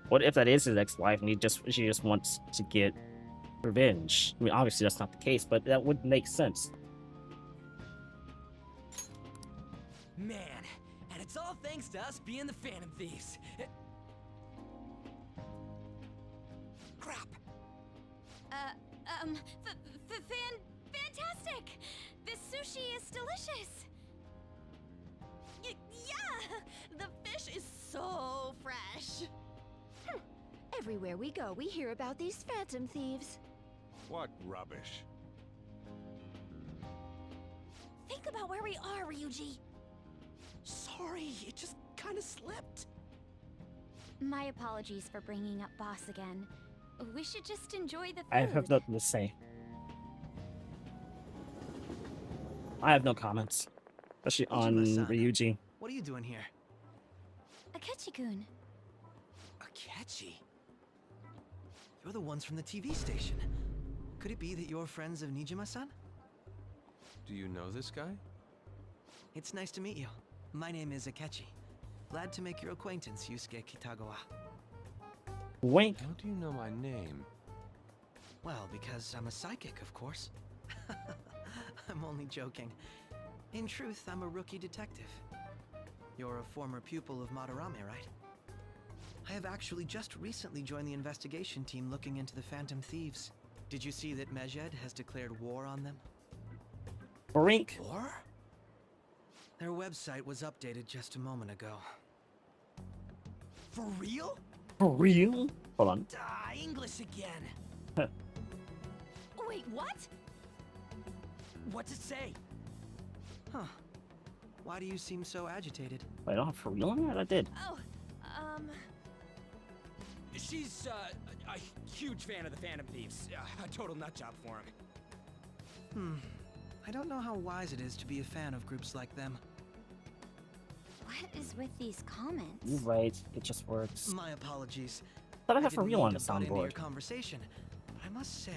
what if that is his ex-wife and she just wants to get revenge? I mean, obviously that's not the case, but that would make sense. Man, and it's all thanks to us being the Phantom Thieves. Crap. Fantastic! This sushi is delicious! Yeah! The fish is so fresh! Everywhere we go, we hear about these phantom thieves. What rubbish. Think about where we are, Ryuji. Sorry, it just kind of slipped. My apologies for bringing up Boss again. We should just enjoy the food. I have nothing to say. I have no comments, especially on Nijima-san. Ryuji. What are you doing here? Akechi-kun. Akechi? You're the ones from the TV station. Could it be that you're friends of Nijima-san? Do you know this guy? It's nice to meet you. My name is Akechi. Glad to make your acquaintance, Yusuke Kitagawa. Wink. How do you know my name? Well, because I'm a psychic, of course. I'm only joking. In truth, I'm a rookie detective. You're a former pupil of Madarame, right? I have actually just recently joined the investigation team looking into the Phantom Thieves. Did you see that Medjed has declared war on them? Brink. War? Their website was updated just a moment ago. For real? For real? Hold on. English again. Wait, what? What's it say? Huh. Why do you seem so agitated? Wait, I don't for real? I did. Oh, She's a huge fan of the Phantom Thieves. A total nutjob for him. I don't know how wise it is to be a fan of groups like them. What is with these comments? You're right. It just works. My apologies. Thought I had for didn't real mean on the to butt into your soundboard. conversation, but I must say,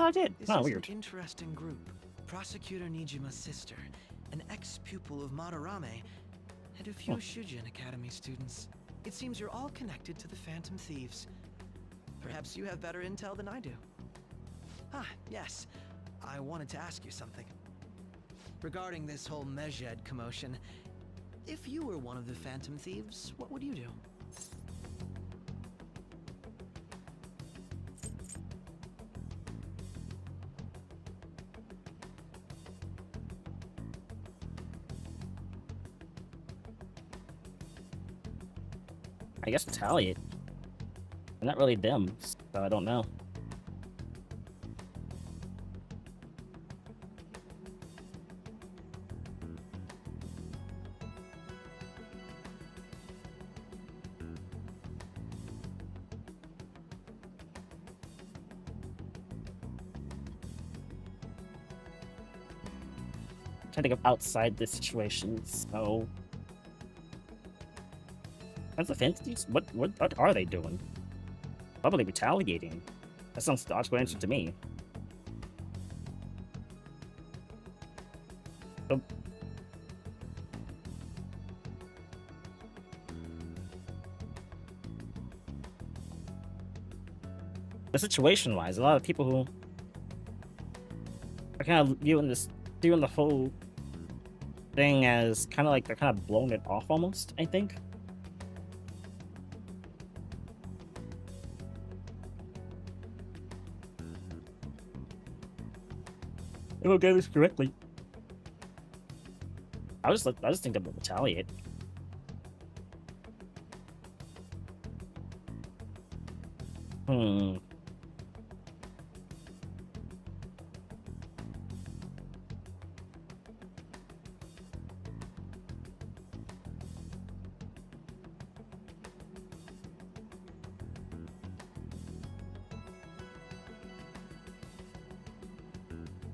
I did. this Not is weird. an interesting group. Prosecutor Nijima's sister, an ex-pupil of Madarame, and a few Shujin Academy students. It seems you're all connected to the Phantom Thieves. Perhaps you have better intel than I do. Ah, yes. I wanted to ask you something. Regarding this whole Medjed commotion, if you were one of the Phantom Thieves, what would you do? I guess retaliate. I'm not really them, so I don't know. Trying to think of outside this situation, so as the fantasies, what are they doing? Probably retaliating. That sounds the logical answer to me. So, the situation-wise, a lot of people who are kind of viewing the whole thing as kind of like they're kind of blowing it off almost, I think. If I get this correctly. I just think they will retaliate.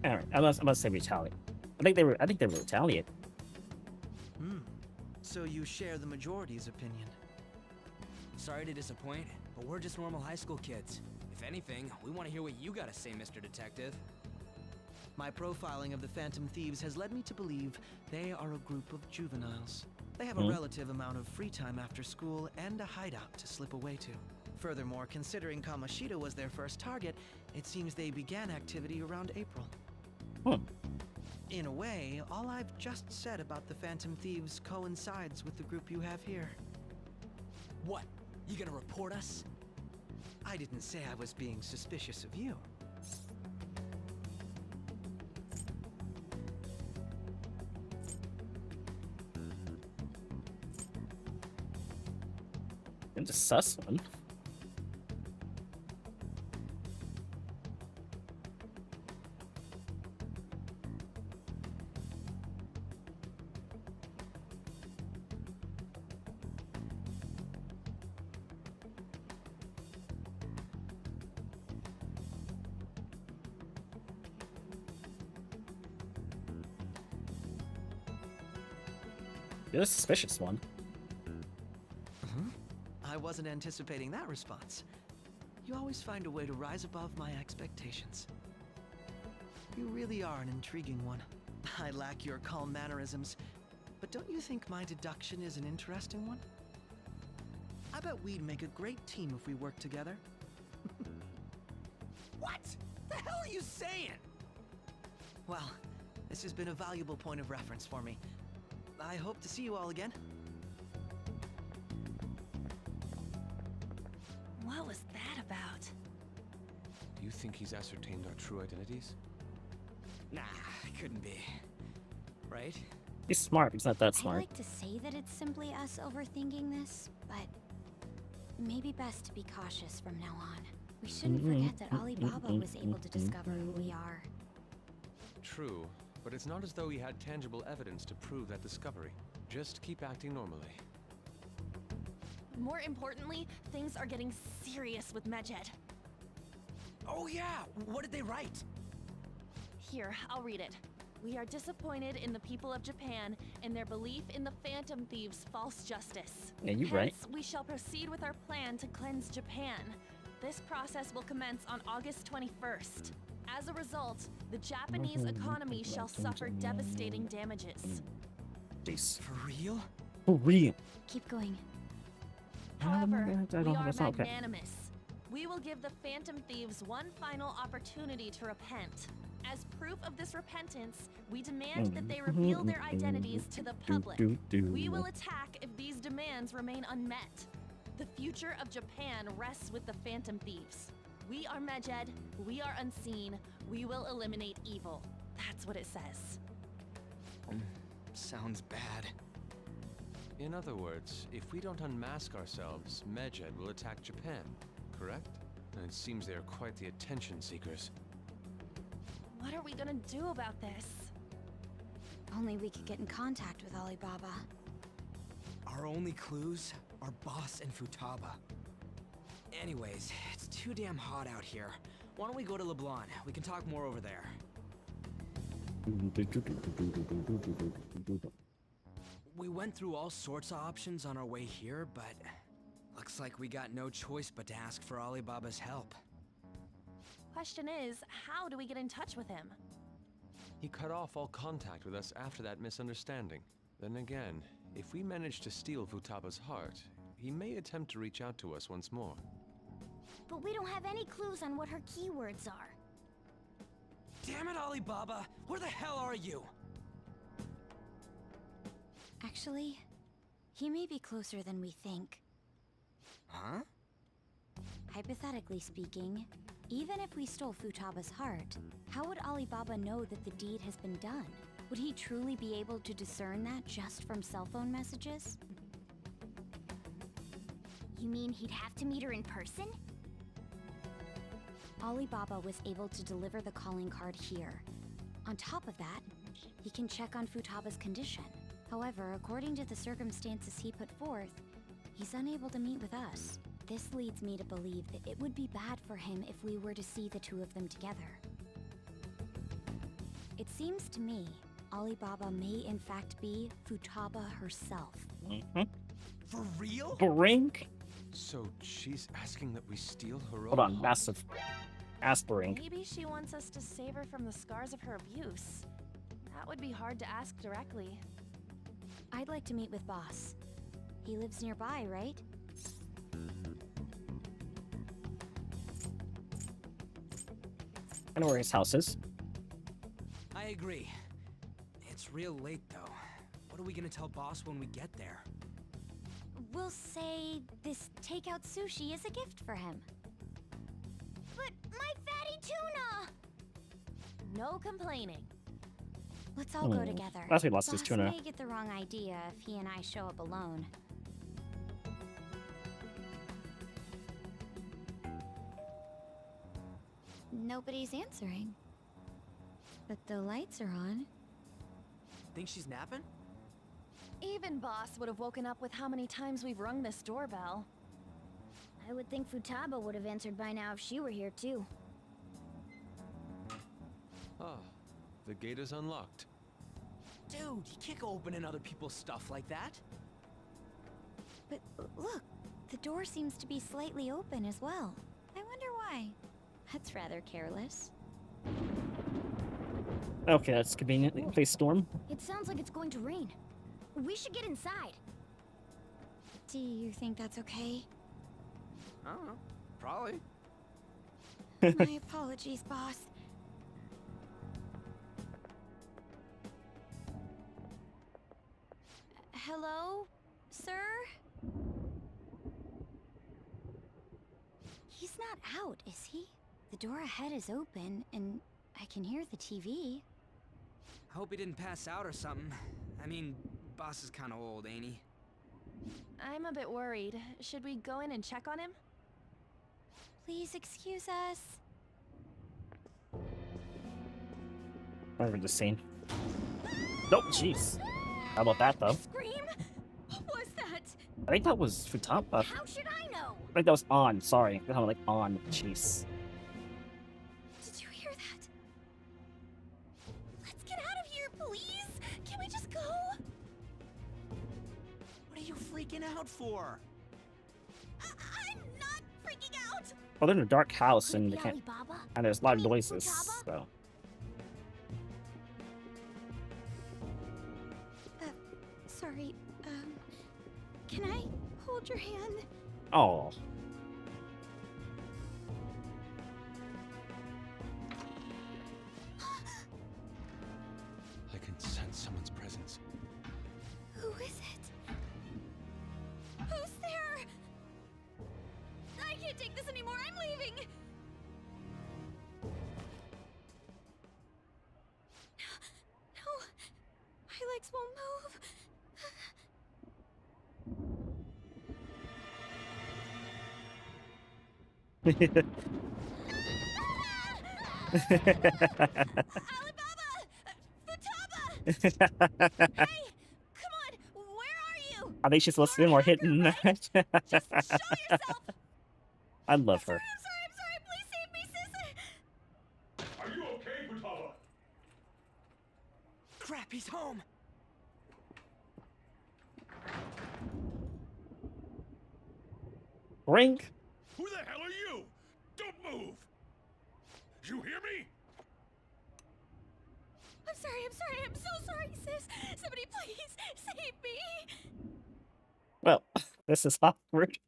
Alright, I must say retaliate. I think they will retaliate. So you share the majority's opinion. Sorry to disappoint, but we're just normal high school kids. If anything, we want to hear what you gotta say, Mr. Detective. My profiling of the Phantom Thieves has led me to believe they are a group of juveniles. They have a relative amount of free time after school and a hideout to slip away to. Furthermore, considering Kamoshida was their first target, it seems they began activity around April. In a way, all I've just said about the Phantom Thieves coincides with the group you have here. What? You gonna report us? I didn't say I was being suspicious of you. It's a sus one. You're the suspicious one. I wasn't anticipating that response. You always find a way to rise above my expectations. You really are an intriguing one. I lack your calm mannerisms, but don't you think my deduction is an interesting one? I bet we'd make a great team if we worked together. What the hell are you saying? Well, this has been a valuable point of reference for me. I hope to see you all again. What was that about? Do you think he's ascertained our true identities? Nah, couldn't be. Right? He's smart. He's not that I smart. like to say that it's simply us overthinking this, but maybe best to be cautious from now on. We shouldn't forget that Alibaba was able to discover who we are. True, but it's not as though he had tangible evidence to prove that discovery. Just keep acting normally. More importantly, things are getting serious with Medjed. Oh yeah, what did they write? Here, I'll read it. We are disappointed in the people of Japan and their belief in the Phantom Thieves' false justice. Yeah, you're right. Hence, we shall proceed with our plan to cleanse Japan. This process will commence on August 21st. As a result, the Japanese economy shall suffer devastating damages. Jeez. For real? For real. Keep going. However, I we don't are that's not okay. magnanimous. We will give the Phantom Thieves one final opportunity to repent. As proof of this repentance, we demand that they reveal their identities to the public. We will attack if these demands remain unmet. The future of Japan rests with the Phantom Thieves. We are Medjed, we are unseen, we will eliminate evil. That's what it says. Sounds bad. In other words, if we don't unmask ourselves, Medjed will attack Japan, correct? And it seems they are quite the attention seekers. What are we gonna do about this? Only we could get in contact with Alibaba. Our only clues are Boss and Futaba. Anyways, it's too damn hot out here. Why don't we go to LeBlanc? We can talk more over there. We went through all sorts of options on our way here, but looks like we got no choice but to ask for Alibaba's help. Question is, how do we get in touch with him? He cut off all contact with us after that misunderstanding. Then again, if we manage to steal Futaba's heart, he may attempt to reach out to us once more. But we don't have any clues on what her keywords are. Damn it, Alibaba! Where the hell are you? Actually, he may be closer than we think. Huh? Hypothetically speaking, even if we stole Futaba's heart, how would Alibaba know that the deed has been done? Would he truly be able to discern that just from cell phone messages? You mean he'd have to meet her in person? Alibaba was able to deliver the calling card here. On top of that, he can check on Futaba's condition. However, according to the circumstances he put forth, he's unable to meet with us. This leads me to believe that it would be bad for him if we were to see the two of them together. It seems to me Alibaba may in fact be Futaba herself. For real? Brink? So she's asking that we steal her own Hold on, heart? massive. Aspiring. Maybe she wants us to save her from the scars of her abuse. That would be hard to ask directly. I'd like to meet with Boss. He lives nearby, right? I know where his house is. I agree. It's real late, though. What are we gonna tell Boss when we get there? We'll say this takeout sushi is a gift for him. But my fatty tuna! No complaining. Let's all go together. That's why he lost his Boss tuna. may get the wrong idea if he and I show up alone. Nobody's answering. But the lights are on. Think she's napping? Even Boss would have woken up with how many times we've rung this doorbell. I would think Futaba would have answered by now if she were here too. Ah, the gate is unlocked. Dude, you can't go opening other people's stuff like that. But look, the door seems to be slightly open as well. I wonder why. That's rather careless. Okay, that's convenient. Play Storm. It sounds like it's going to rain. We should get inside. Do you think that's okay? I don't know. Probably. My apologies, boss. Hello, sir? He's not out, is he? The door ahead is open, and I can hear the TV. I hope he didn't pass out or something. I mean, boss is kind of old, ain't he? I'm a bit worried. Should we go in and check on him? Please excuse us. I remember the scene. Nope, jeez. How about that, though? Scream? What was that? I think that was Futaba. How should I know? I think that was on. Sorry. I like on. Jeez. Did you hear that? Let's get out of here, please. Can we just go? What are you freaking out for? I'm not freaking out. Well, they're in a dark house Could it and be they can't. Alibaba? And there's a lot of I mean, noises. Futaba? So. Sorry, can I hold your hand? Oh. I can sense someone's presence. Who is it? Who's there? I can't take this anymore. I'm leaving. No, my legs won't move. Alibaba! Futaba! Hey! Come on! Where are you? I think she's listening or hitting that. Just show yourself! I love her. I'm sorry, please save me, sis! Are you okay, Futaba? Crap, he's home. Ring. Who the hell are you? Don't move! You hear me? I'm so sorry, sis! Somebody please save me! Well, this is awkward.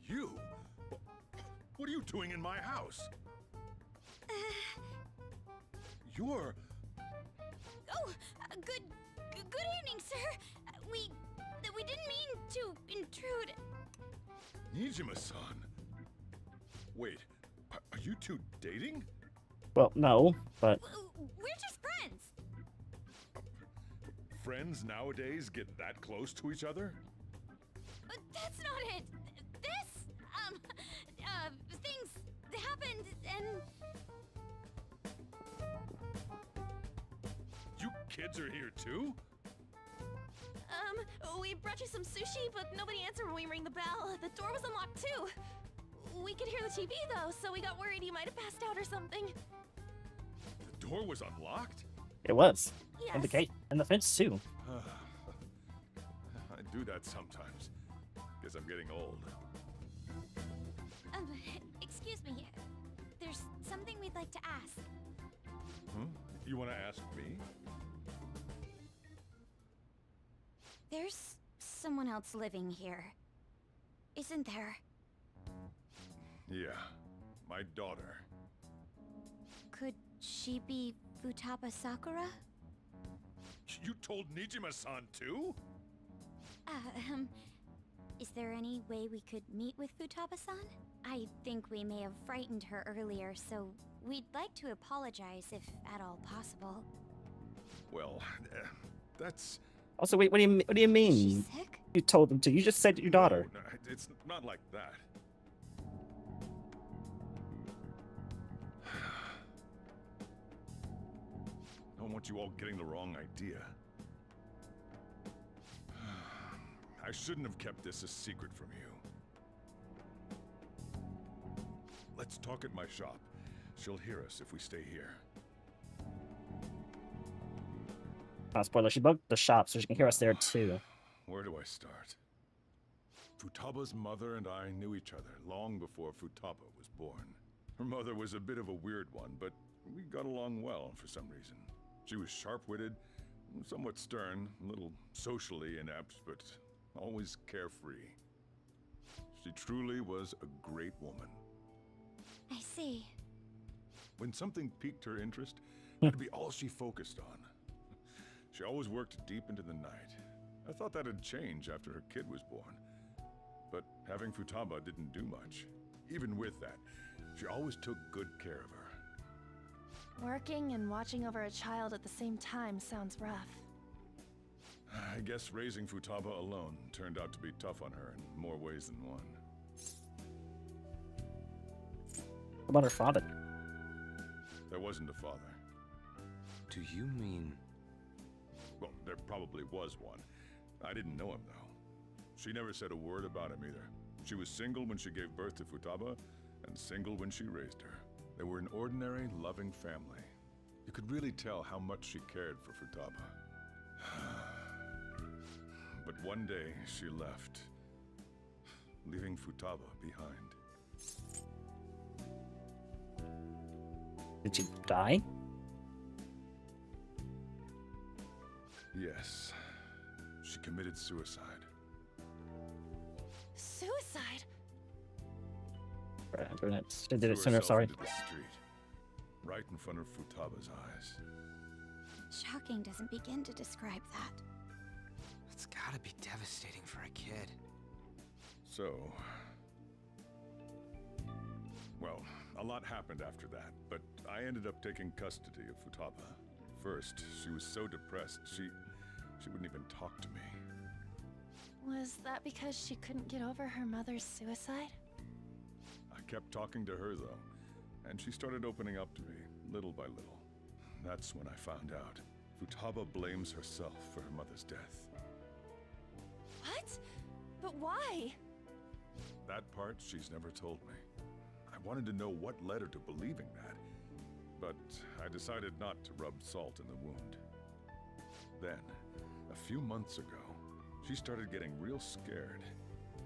You? What are you doing in my house? You're... Oh, good evening, sir. We didn't mean to intrude. Nijima-san. Wait, are you two dating? Well, no, but We're just friends. Friends nowadays get that close to each other? But that's not it. This, things happened and... You kids are here too? We brought you some sushi, but nobody answered when we rang the bell. The door was unlocked too. We could hear the TV though, so we got worried you might have passed out or something. The door was unlocked? it was. Yes. And the gate and the fence too. I do that sometimes. Guess I'm getting old. Excuse me. There's something we'd like to ask. Hmm? You want to ask me? There's someone else living here, isn't there? Yeah, my daughter. Could she be Futaba Sakura? You told Nijima-san too? Is there any way we could meet with Futaba-san? I think we may have frightened her earlier, so we'd like to apologize if at all possible. Well, that's... Also, wait, what do you mean? She's sick? You told them to. You just said your daughter. No, it's not like that. I don't want you all getting the wrong idea. I shouldn't have kept this a secret from you. Let's talk at my shop. She'll hear us if we stay here. Spoiler, she booked the shop so she can hear us there too. Where do I start? Futaba's mother and I knew each other long before Futaba was born. Her mother was a bit of a weird one, but we got along well for some reason. She was sharp-witted, somewhat stern, a little socially inept, but always carefree. She truly was a great woman. I see. When something piqued her interest, that'd be all she focused on. She always worked deep into the night. I thought that'd change after her kid was born. But having Futaba didn't do much. Even with that, she always took good care of her. Working and watching over a child at the same time sounds rough. I guess raising Futaba alone turned out to be tough on her in more ways than one. What about her father? There wasn't a father. Do you mean... Well, there probably was one. I didn't know him, though. She never said a word about him either. She was single when she gave birth to Futaba, and single when she raised her. They were an ordinary, loving family. You could really tell how much she cared for Futaba. But one day, she left, leaving Futaba behind. Did she die? Yes. She committed suicide. Suicide? Right, doing it. She did it Threw sooner, herself sorry. into the street, right in front of Futaba's eyes. Shocking doesn't begin to describe that. It's gotta be devastating for a kid. So... Well, a lot happened after that, but I ended up taking custody of Futaba. First, she was so depressed, she wouldn't even talk to me. Was that because she couldn't get over her mother's suicide? I kept talking to her, though, and she started opening up to me, little by little. That's when I found out. Futaba blames herself for her mother's death. What? But why? That part she's never told me. I wanted to know what led her to believing that, but I decided not to rub salt in the wound. Then, a few months ago, she started getting real scared.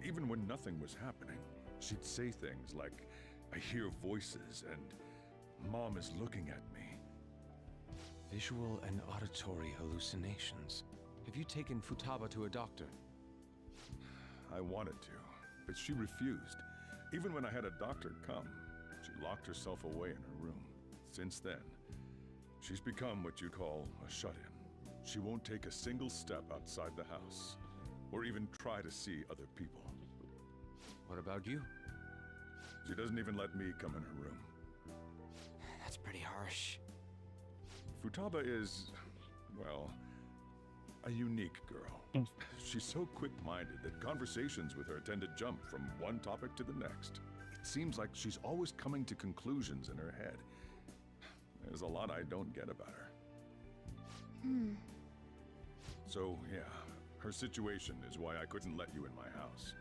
Even when nothing was happening, she'd say things like, "I hear voices," and "Mom is looking at me." Visual and auditory hallucinations. Have you taken Futaba to a doctor? I wanted to, but she refused. Even when I had a doctor come, she locked herself away in her room. Since then, she's become what you call a shut-in. She won't take a single step outside the house, or even try to see other people. What about you? She doesn't even let me come in her room. That's pretty harsh. Futaba is, well, a unique girl. She's so quick-minded that conversations with her tend to jump from one topic to the next. It seems like she's always coming to conclusions in her head. There's a lot I don't get about her. So, yeah, her situation is why I couldn't let you in my house.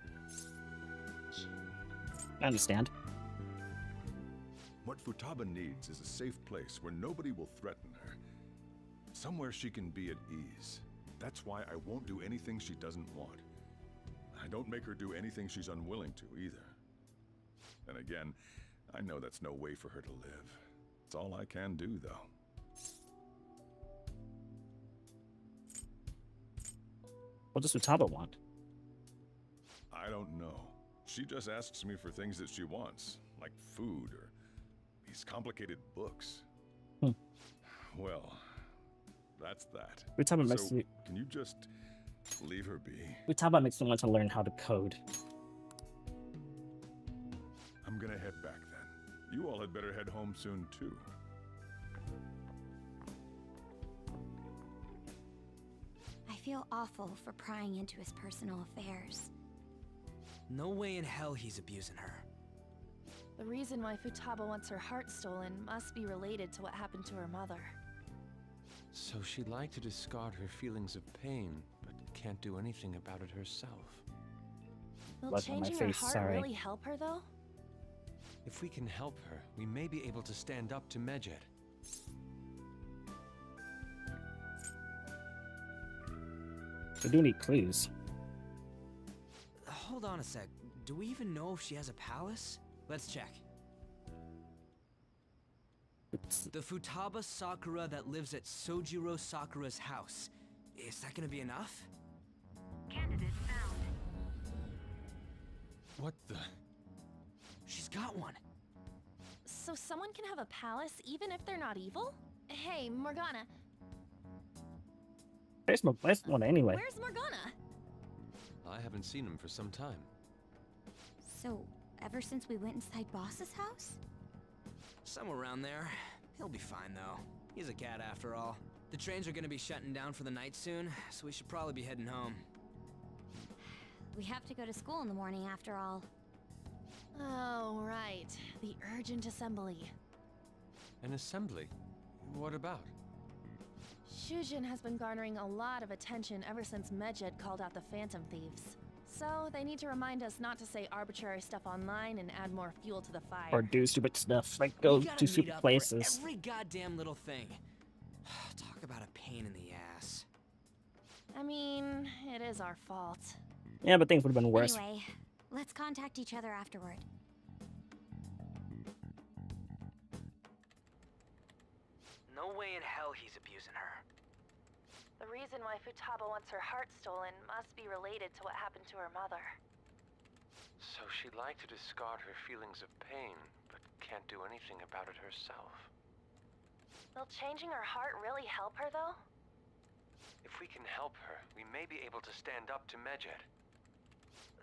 I understand. What Futaba needs is a safe place where nobody will threaten her. Somewhere she can be at ease. That's why I won't do anything she doesn't want. I don't make her do anything she's unwilling to, either. And again, I know that's no way for her to live. It's all I can do, though. What does Futaba want? I don't know. She just asks me for things that she wants, like food or these complicated books. Well, that's that. Futaba makes So, me. can you just leave her be? Futaba makes me want to learn how to code. I'm gonna head back then. You all had better head home soon, too. I feel awful for prying into his personal affairs. No way in hell he's abusing her. The reason why Futaba wants her heart stolen must be related to what happened to her mother. So she'd like to discard her feelings of pain, but can't do anything about it herself. Will Blood on my changing her face, heart sorry. really help her, though? If we can help her, we may be able to stand up to Medjed. We do need clues. Hold on a sec. Do we even know if she has a palace? Let's check. The Futaba Sakura that lives at Sojiro Sakura's house. Is that gonna be enough? Candidate found. What the? She's got one. So someone can have a palace even if they're not evil? Hey, Morgana. Where's one anyway? Where's Morgana? I haven't seen him for some time. So, ever since we went inside Boss's house? Somewhere around there. He'll be fine though. He's a cat after all. The trains are gonna be shutting down for the night soon, so we should probably be heading home. We have to go to school in the morning after all. Oh, right. The urgent assembly. An assembly? What about? Shujin has been garnering a lot of attention ever since Medjed called out the Phantom Thieves. So, they need to remind us not to say arbitrary stuff online and add more fuel to the fire. Or do stupid stuff, like go We gotta to meet stupid up for places. every goddamn little thing. Talk about a pain in the ass. I mean, it is our fault. Yeah, but things would have been worse. Anyway, let's contact each other afterward. No way in hell he's abusing her. The reason why Futaba wants her heart stolen must be related to what happened to her mother. So she'd like to discard her feelings of pain, but can't do anything about it herself. Will changing her heart really help her, though? If we can help her, we may be able to stand up to Medjed.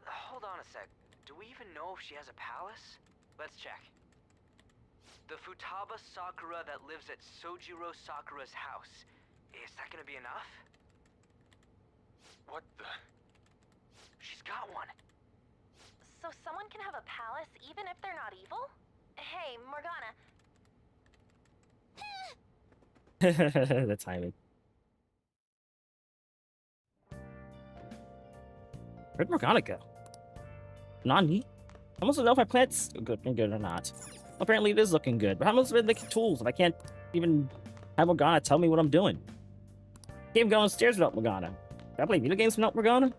Hold on a sec. Do we even know if she has a palace? Let's check. The Futaba Sakura that lives at Sojiro Sakura's house. Is that gonna be enough? What the? She's got one. So someone can have a palace even if they're not evil? Hey, Morgana. The timing. Where'd Morgana go? Nani? I almost don't know if my plant's looking good or not. Apparently it is looking good, but how much been making tools if I can't even have Morgana tell me what I'm doing? Can't go downstairs without Morgana. Can I play video games without Morgana?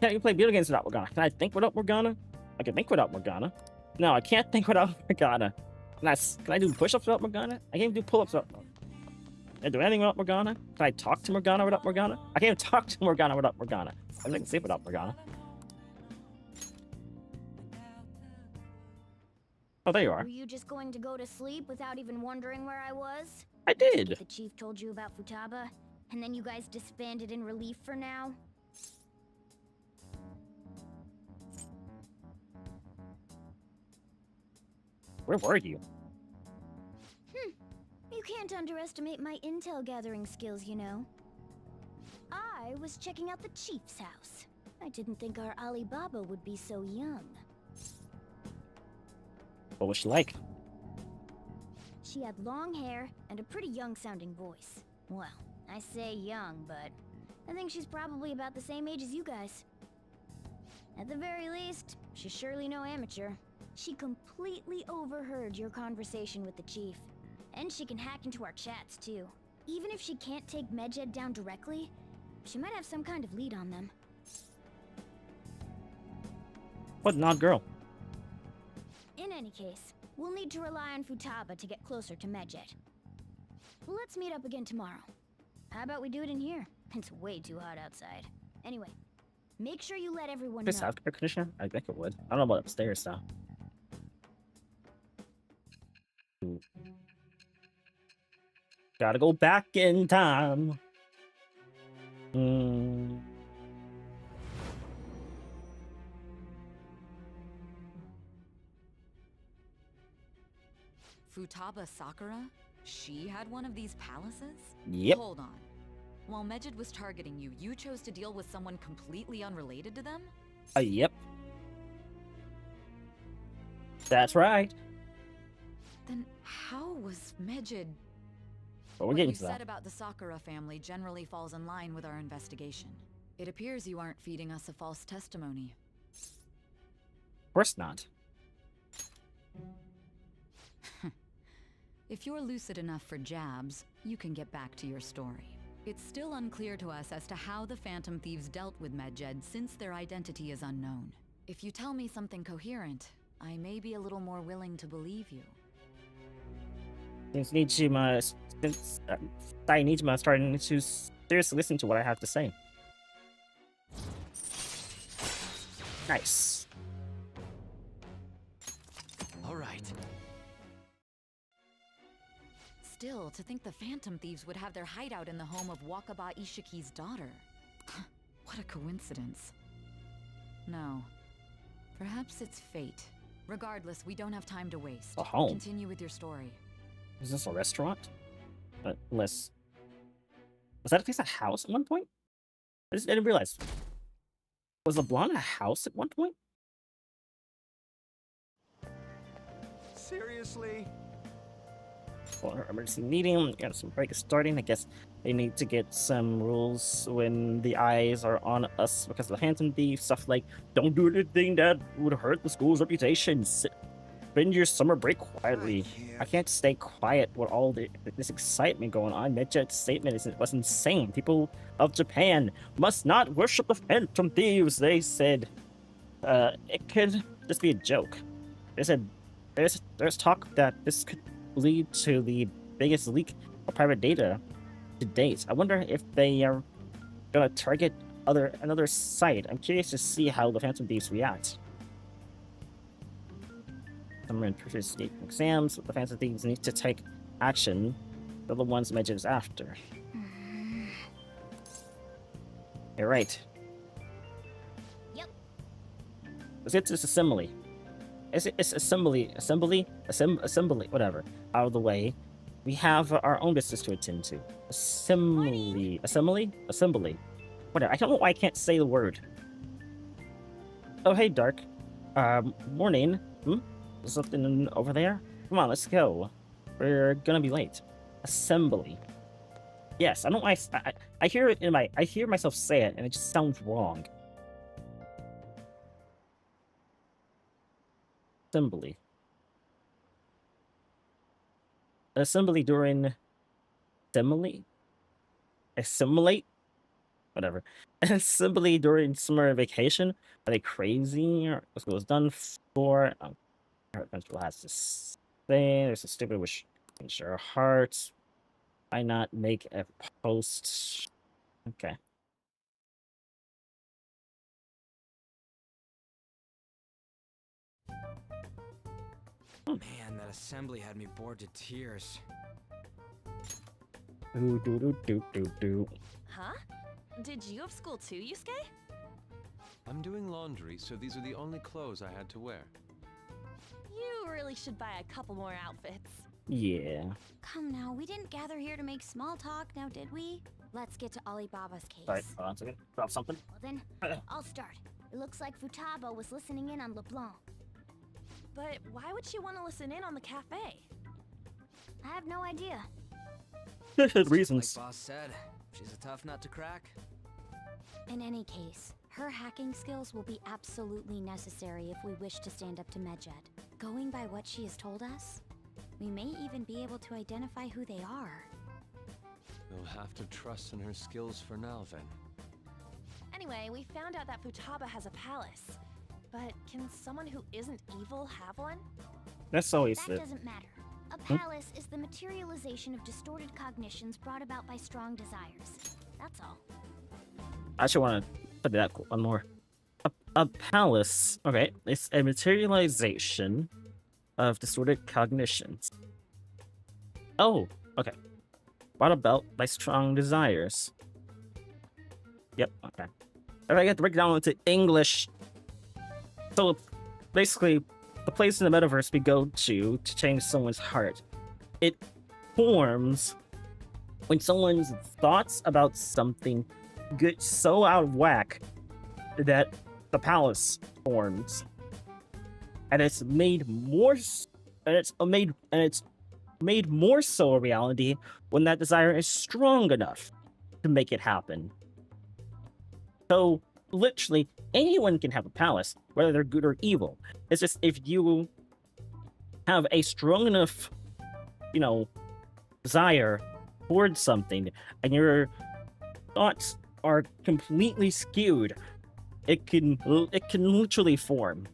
Can't even play video games without Morgana. Can I think without Morgana? I can think without Morgana. No, I can't think without Morgana. Can I do push-ups without Morgana? I can't even do pull-ups without Morgana. Can I do anything without Morgana? Can I talk to Morgana without Morgana? I can't even talk to Morgana without Morgana. I can sleep without Morgana. Oh, there you are. Were you just going to go to sleep without even wondering where I was? I did. The chief told you about Futaba, and then you guys disbanded in relief for now? Where were you? You can't underestimate my intel gathering skills, you know. I was checking out the chief's house. I didn't think our Alibaba would be so young. What was she like? She had long hair and a pretty young-sounding voice. Well, I say young, but I think she's probably about the same age as you guys. At the very least, she's surely no amateur. She completely overheard your conversation with the chief. And she can hack into our chats, too. Even if she can't take Medjed down directly, she might have some kind of lead on them. What an odd girl. In any case, we'll need to rely on Futaba to get closer to Medjed. Let's meet up again tomorrow. How about we do it in here? It's way too hot outside. Anyway, make sure you let everyone Does this know. have air conditioner? I think it would. I don't know about upstairs though. Ooh. Gotta go back in time. Futaba Sakura? She had one of these palaces? Yep. Hold on. While Medjed was targeting you, you chose to deal with someone completely unrelated to them? Yep. That's right. Then how was Medjed... But we're What getting you to that. said about the Sakura family generally falls in line with our investigation. It appears you aren't feeding us a false testimony. Of course not. If you're lucid enough for jabs, you can get back to your story. It's still unclear to us as to how the Phantom Thieves dealt with Medjed since their identity is unknown. If you tell me something coherent, I may be a little more willing to believe you. Since Nijima, Sai Nijima is starting to seriously listen to what I have to say. Nice. All right. Still, to think the Phantom Thieves would have their hideout in the home of Wakaba Ishiki's daughter. What a coincidence. No. Perhaps it's fate. Regardless, we don't have time to waste. A home. Continue with your story. Is this a restaurant? Unless... Was that at least a house at one point? I didn't realize. Was LeBlanc a house at one point? Seriously? Well, our emergency meeting, got some break starting. I guess they need to get some rules when the eyes are on us because of the Phantom Thief. Stuff like, don't do anything that would hurt the school's reputation. Spend your summer break quietly. I can't stay quiet with all this excitement going on. Medjed's statement was insane. People of Japan must not worship the Phantom Thieves, they said. It could just be a joke. They said there's talk that this could lead to the biggest leak of private data to date. I wonder if they are gonna target another site. I'm curious to see how the Phantom Thieves react. Summer and previous exams, the Phantom Thieves need to take action. They're the ones Medjed is after. You're right. Yep. Let's get to this assembly. It's assembly, whatever. Out of the way. We have our own business to attend to. Assembly. Whatever. I don't know why I can't say the word. Oh, hey, Dark. Morning. There's something over there? Come on, let's go. We're gonna be late. Assembly. Yes, I don't know why I hear it in I hear myself say it, and it just sounds wrong. Assembly. Assembly during... Assimilate? Whatever. Assembly during summer vacation? Are they crazy? What school is done for? Our principal has to say there's a stupid wish in your hearts. Why not make a post? Okay. Man, that assembly had me bored to tears. Huh? Did you have school too, Yusuke? I'm doing laundry, so these are the only clothes I had to wear. You really should buy a couple more outfits. Yeah. Come now, we didn't gather here to make small talk, now did we? Let's get to Alibaba's case. Sorry, hold on a second. Drop something. Well then, I'll start. It looks like Futaba was listening in on LeBlanc. But why would she want to listen in on the cafe? I have no idea. Reasons. Like Boss said, she's a tough nut to crack. In any case, her hacking skills will be absolutely necessary if we wish to stand up to Medjed. Going by what she has told us, we may even be able to identify who they are. We'll have to trust in her skills for now, then. Anyway, we found out that Futaba has a palace. But can someone who isn't evil have one? That's always That it. doesn't matter. A palace is the materialization of distorted cognitions brought about by strong desires. That's all. I actually want to put that one more. A palace. Okay, it's a materialization of distorted cognitions. Oh, okay. Brought about by strong desires. Yep, okay. If I get to break it down into English. So, basically, the place in the metaverse we go to change someone's heart. It forms when someone's thoughts about something get so out of whack that the palace forms, and it's made more so a reality when that desire is strong enough to make it happen. So literally anyone can have a palace, whether they're good or evil. It's just if you have a strong enough, desire towards something, and you're thoughts are completely skewed, it can literally form.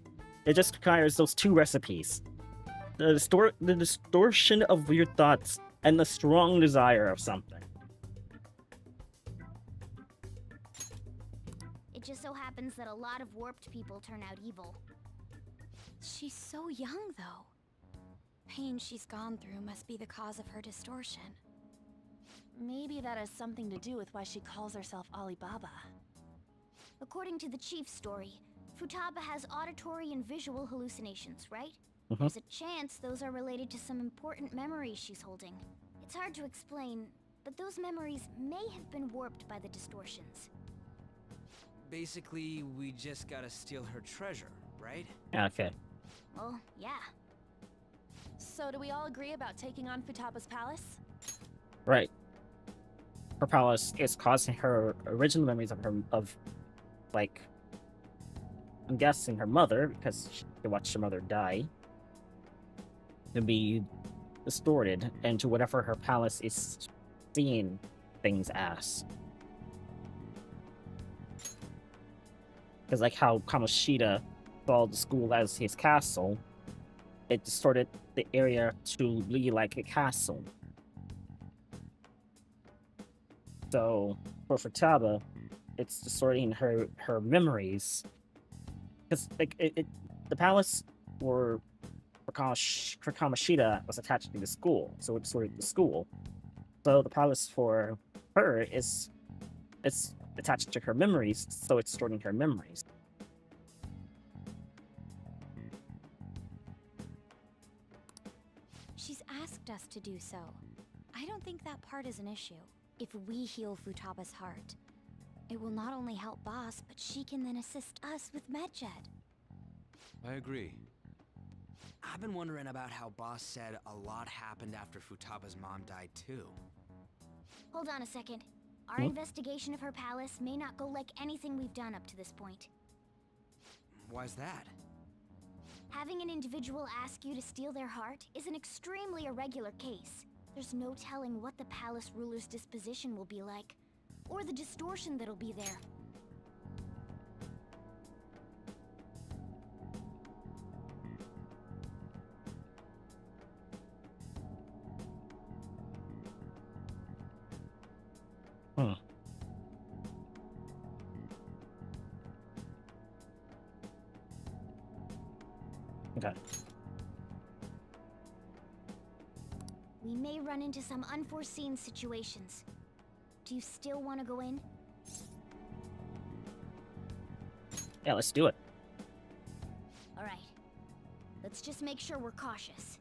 It just requires those two recipes: the distortion of your thoughts and the strong desire of something. It just so happens that a lot of warped people turn out evil. She's so young, though. Pain she's gone through must be the cause of her distortion. Maybe that has something to do with why she calls herself Alibaba. According to the chief's story, Futaba has auditory and visual hallucinations, right? Mhm. There's a chance those are related to some important memories she's holding. It's hard to explain, but those memories may have been warped by the distortions. Basically, we just gotta steal her treasure, right? Okay. Well, yeah. So do we all agree about taking on Futaba's palace? Right. Her palace is causing her original memories of like, I'm guessing her mother, because she watched her mother die, to be distorted into whatever her palace is seeing things as. Because like how Kamoshida saw the school as his castle, it distorted the area to be like a castle. So for Futaba, it's distorting her memories, because like the palace for Kamoshida was attached to the school, so it distorted the school. So the palace for her it's attached to her memories, so it's distorting her memories. She's asked us to do so. I don't think that part is an issue. If we heal Futaba's heart, it will not only help Boss, but she can then assist us with Medjed. I agree. I've been wondering about how Boss said a lot happened after Futaba's mom died too. Hold on a second. Our Hmm? investigation of her palace may not go like anything we've done up to this point. Why's that? Having an individual ask you to steal their heart is an extremely irregular case. There's no telling what the palace ruler's disposition will be like, or the distortion that'll be there. Hmm. Okay. We may run into some unforeseen situations. Do you still want to go in? Yeah, let's do it. Alright. Let's just make sure we're cautious.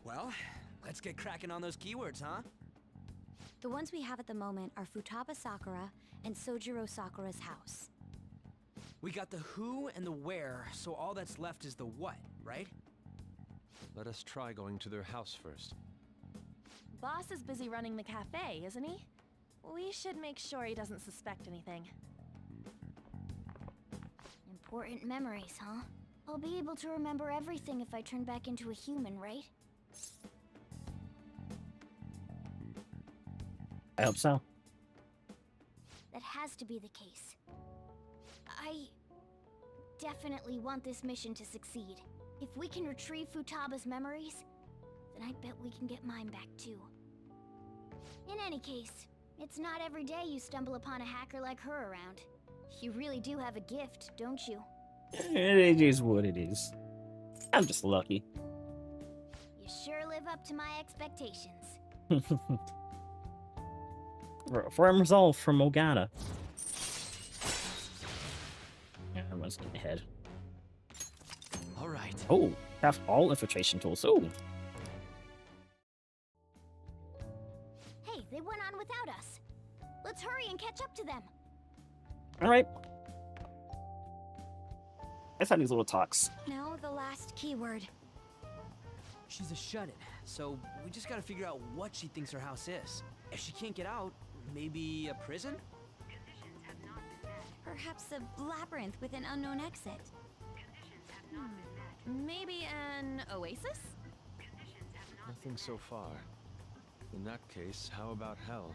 Well, let's get cracking on those keywords, huh? The ones we have at the moment are Futaba Sakura and Sojiro Sakura's house. We got the who and the where, so all that's left is the what, right? Let us try going to their house first. Boss is busy running the cafe, isn't he? We should make sure he doesn't suspect anything. Important memories, huh? I'll be able to remember everything if I turn back into a human, right? I hope so. That has to be the case. I definitely want this mission to succeed. If we can retrieve Futaba's memories, then I bet we can get mine back too. In any case, it's not every day you stumble upon a hacker like her around. You really do have a gift, don't you? It is what it is. I'm just lucky. You sure live up to my expectations. Firm resolve from Ogata. Yeah, everyone's getting ahead. All right. Oh, have all infiltration tools. Oh, Hey, they went on without us. Let's hurry and catch up to them. all right. Let's have these little talks. Now the last keyword. She's a shut-in, so we just gotta figure out what she thinks her house is. If she can't get out, maybe a prison? Perhaps a labyrinth with an unknown exit. Maybe an oasis? Nothing so far. In that case, how about hell?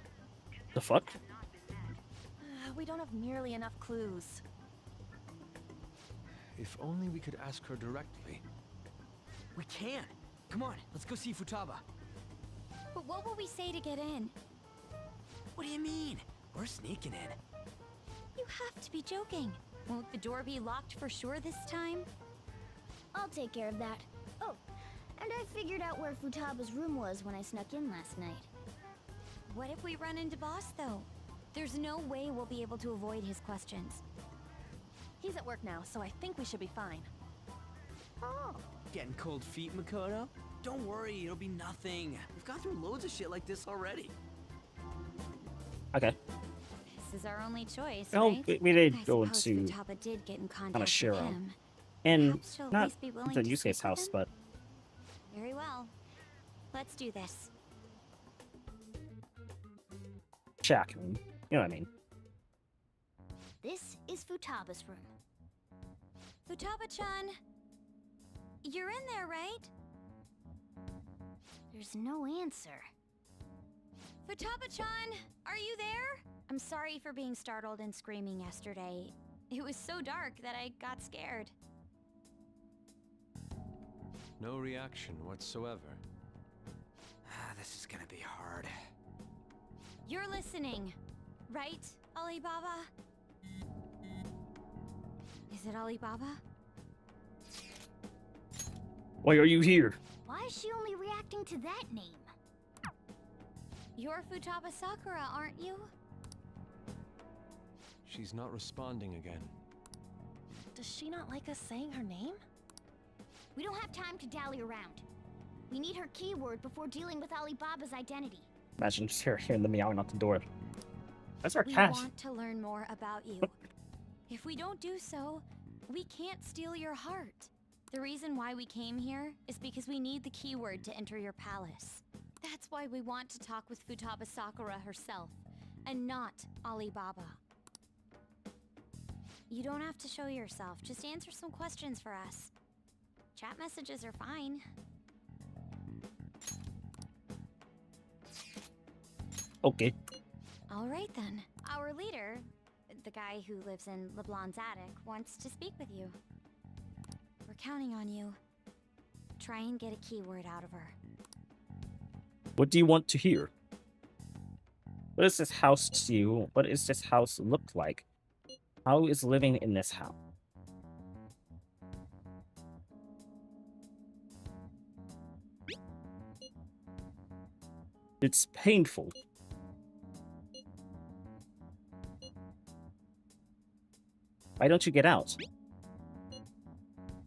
The fuck? We don't have nearly enough clues. If only we could ask her directly. We can. Come on, let's go see Futaba. But what will we say to get in? What do you mean? We're sneaking in. You have to be joking. Won't the door be locked for sure this time? I'll take care of that. Oh, and I figured out where Futaba's room was when I snuck in last night. What if we run into Boss, though? There's no way we'll be able to avoid his questions. He's at work now, so I think we should be fine. Oh. Getting cold feet, Makoto? Don't worry, it'll be nothing. We've gone through loads of shit like this already. Okay. This is our only choice, Well, right? we did I go suppose into Futaba did get in contact with Kanashiro. him. And Perhaps she'll at not least be willing the to Yusuke's speak with house, him? but Very well. Let's do this. check. You know what I mean. This is Futaba's room. Futaba-chan, you're in there, right? There's no answer. Futaba-chan, are you there? I'm sorry for being startled and screaming yesterday. It was so dark that I got scared. No reaction whatsoever. This is gonna be hard. You're listening, right, Alibaba? Is it Alibaba? Why are you here? Why is she only reacting to that name? You're Futaba Sakura, aren't you? She's not responding again. Does she not like us saying her name? We don't have time to dally around. We need her keyword before dealing with Alibaba's identity. Imagine just hearing the meowing out the door. That's our We cat. want to learn more about you. If we don't do so, we can't steal your heart. The reason why we came here is because we need the keyword to enter your palace. That's why we want to talk with Futaba Sakura herself, and not Alibaba. You don't have to show yourself, just answer some questions for us. Chat messages are fine. Okay. All right then. Our leader, the guy who lives in LeBlanc's attic, wants to speak with you. We're counting on you. Try and get a keyword out of her. What do you want to hear? What is this house to you? What does this house look like? How is living in this house? It's painful. Why don't you get out?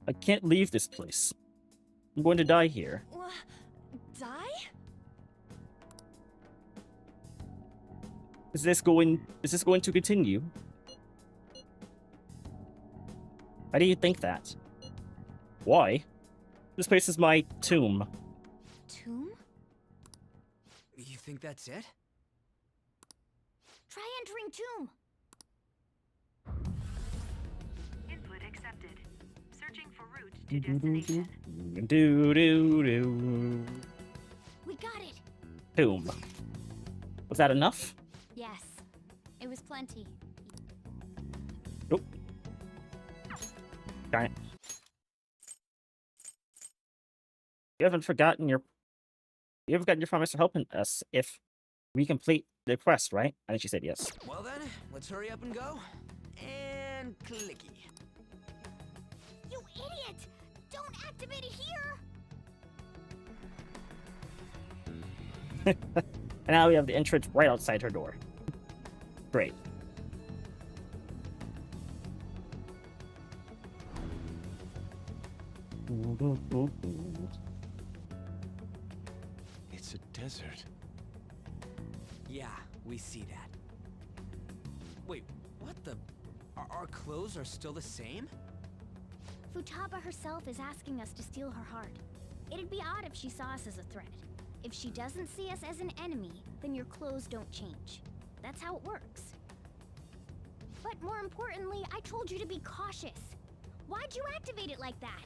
I can't leave this place. I'm going to die here. Die? Is this going to continue? Why do you think that? Why? This place is my tomb. Tomb? You think that's it? Try entering tomb. Input accepted. Searching for route to destination. Do. We got it. Tomb. Was that enough? Yes. It was plenty. Nope. Darn it. You haven't forgotten your promise to helping us if we complete the quest, right? I think she said yes. Well then, let's hurry up and go. And clicky. You idiot! Don't activate it here! And now we have the entrance right outside her door. Great. It's a desert. Yeah, we see that. Wait, what the? Our clothes are still the same? Futaba herself is asking us to steal her heart. It'd be odd if she saw us as a threat. If she doesn't see us as an enemy, then your clothes don't change. That's how it works. But more importantly, I told you to be cautious. Why'd you activate it like that?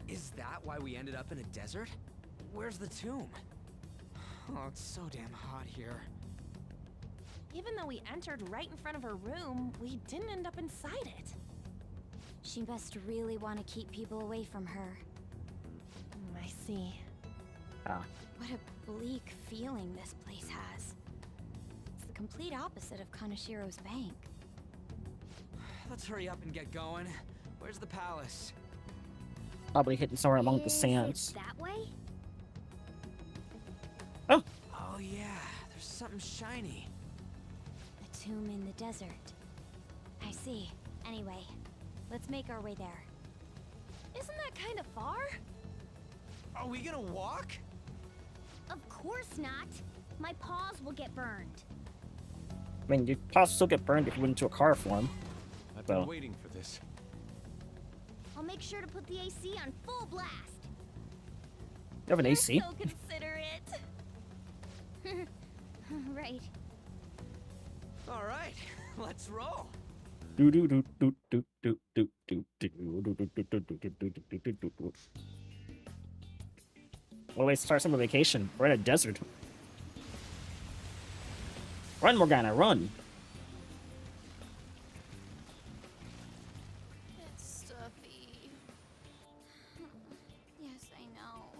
Is that why we ended up in a desert? Where's the tomb? Oh, it's so damn hot here. Even though we entered right in front of her room, we didn't end up inside it. She must really want to keep people away from her. I see. Ah. What a bleak feeling this place has. It's the complete opposite of Kanashiro's bank. Let's hurry up and get going. Where's the palace? Probably hidden somewhere among the Is it sands. that way? Oh! Oh yeah, there's something shiny. A tomb in the desert. I see. Anyway, let's make our way there. Isn't that kind of far? Are we gonna walk? Of course not. My paws will get burned. I mean, you'd possibly still get burned if you went into a car form. I've been So. waiting for this. I'll make sure to put the AC on full blast. You have an AC? So considerate. Right. All right, let's roll. Do do do do do do do do do do do do do do do do do do. What a way to start summer vacation. We're in a desert. Run, Morgana, run! It's stuffy. Yes, I know.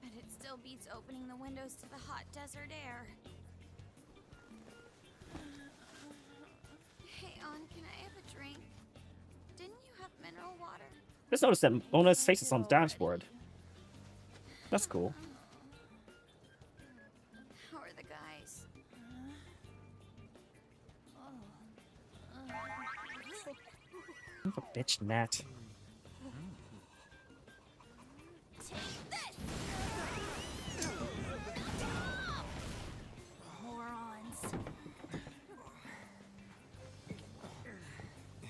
But it still beats opening the windows to the hot desert air. Hey, On, can I have a drink? Didn't you have mineral water? Just noticed that Mona's face is on the dashboard. That's cool. How are the guys? What a bitch, Nat. Morons.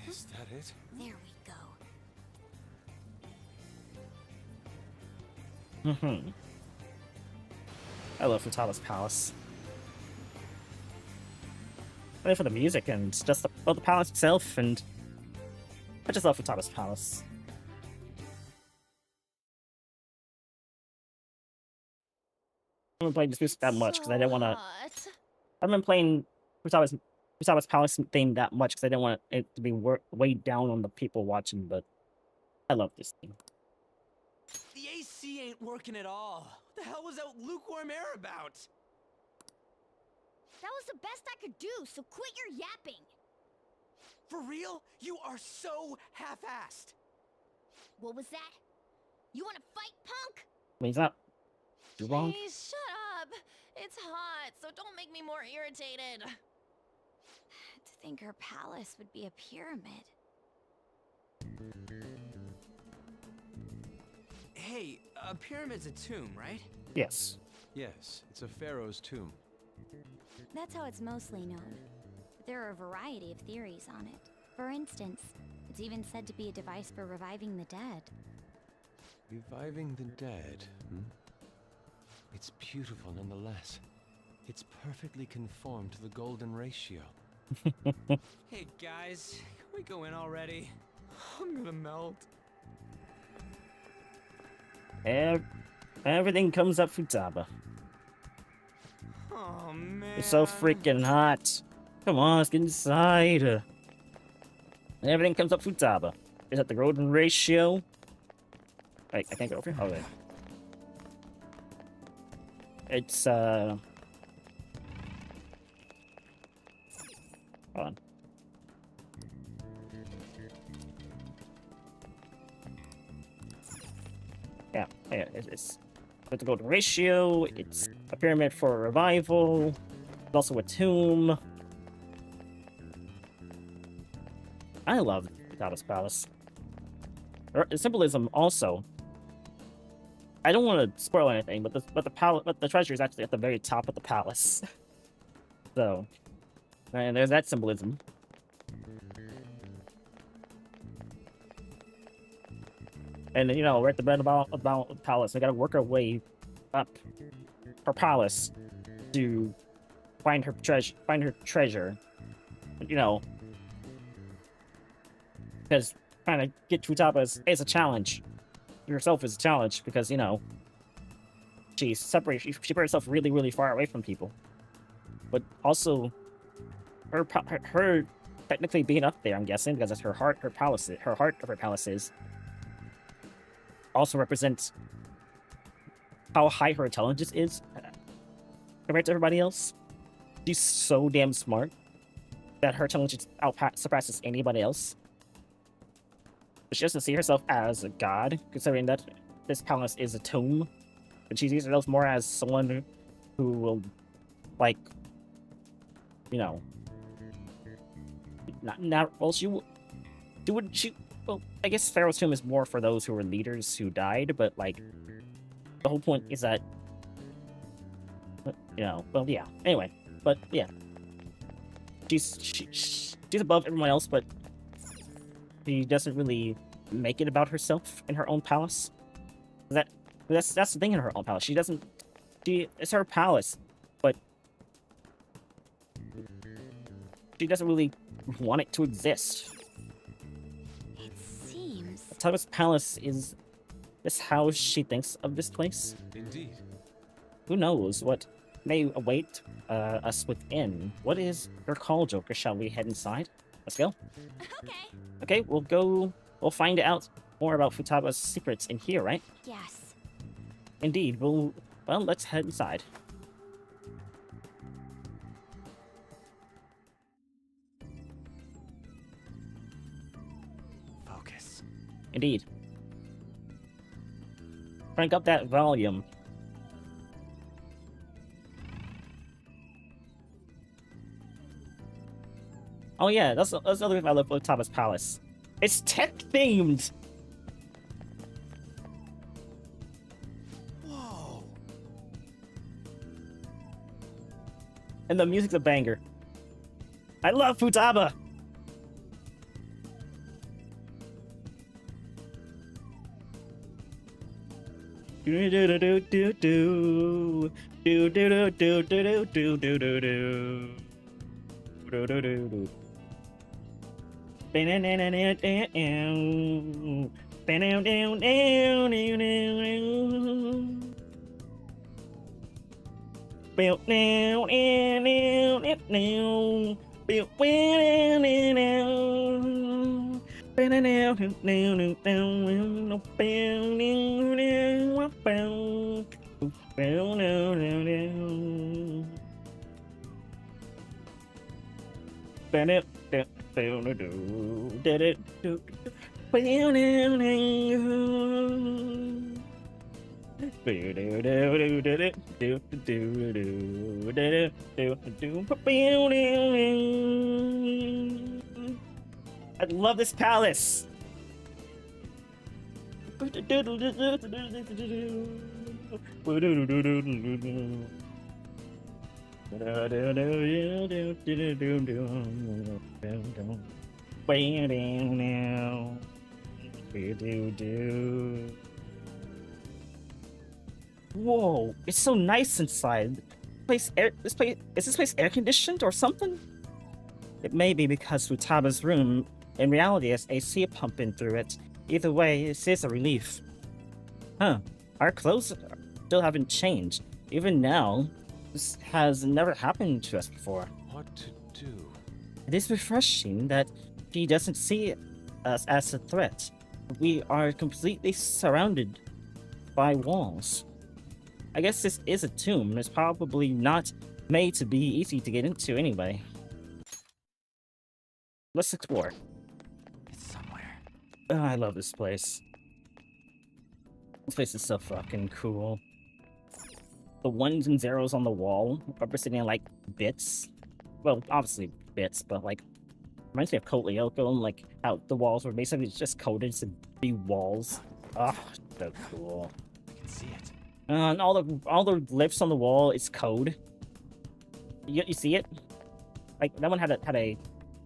Is that it? There we go. Mm-hmm. I love Futaba's Palace. Only for the music and just the palace itself, and I just love Futaba's Palace. I haven't played this music that much because I didn't want to. I've been playing Futaba's Palace theme that much because I didn't want it to be weighed down on the people watching, but I love this theme. The AC ain't working at all. What the hell was that lukewarm air about? That was the best I could do, so quit your yapping. For real? You are so half-assed. What was that? You want to fight, punk? I mean, he's not too wrong. Please shut up. It's hot, so don't make me more irritated. To think her palace would be a pyramid. Hey, a pyramid's a tomb, right? Yes. Yes, it's a pharaoh's tomb. That's how it's mostly known. But there are a variety of theories on it. For instance, it's even said to be a device for reviving the dead. Reviving the dead, hmm? It's beautiful nonetheless. It's perfectly conformed to the golden ratio. Hey guys, can we go in already? I'm gonna melt. Everything comes up Futaba. Oh man. It's so freaking hot. Come on, let's get inside. Everything comes up Futaba. Is that the golden ratio? Wait, I can't go over here? Oh, wait. It's, hold on. Yeah, it's with the golden ratio, it's a pyramid for revival, it's also a tomb. I love Futaba's Palace. The symbolism also. I don't want to spoil anything, but the treasure is actually at the very top of the palace. So, and there's that symbolism. And you know, we're at the bed about the palace. We gotta work our way up her palace to find her treasure. You know, because trying to get to Futaba is a challenge. Yourself is a challenge because you know she put herself really far away from people. But also, her technically being up there, I'm guessing, because it's her heart of her palaces, also represents how high her intelligence is compared to everybody else. She's so damn smart that her intelligence surpasses anybody else. But she doesn't see herself as a god, considering that this palace is a tomb. But she sees herself more as someone who will, like, you know, well, I guess Pharaoh's tomb is more for those who were leaders who died, but like, the whole point is that, you know, well, yeah. Anyway, but yeah, she's above everyone else, but she doesn't really make it about herself in her own palace. That's the thing in her own palace. It's her palace, but she doesn't really want it to exist. It seems... Futada's palace is how she thinks of this place. Indeed. Who knows what may await us within. What is your call, Joker? Shall we head inside? Let's go. Okay. Okay, we'll find out more about Futaba's secrets in here, right? Yes. Indeed. Well, let's head inside. Focus. Indeed. Crank up that volume. Oh yeah, that's the other thing I love about Futaba's palace. It's tech themed. Whoa. And the music's a banger. I love Futaba. Do do do do do do do do do do do do do do do do do. I love this palace. Whoa, it's so nice inside. Is this place air conditioned or something? It may be because Futaba's room in reality has AC pumping through it. Either way, it is a relief. Huh, our clothes still haven't changed. Even now, this has never happened to us before. What to do? It is refreshing that she doesn't see us as a threat. We are completely surrounded by walls. I guess this is a tomb. It's probably not made to be easy to get into anyway. Let's explore. It's somewhere. Oh, I love this place. This place is so fucking cool. The ones and zeros on the wall representing like bits. Well, obviously bits, but like reminds me of Code Lyoko and like how the walls were basically just coded to be walls. Oh, so cool. I can see it. And all the glyphs on the wall is code. You see it? Like that one had a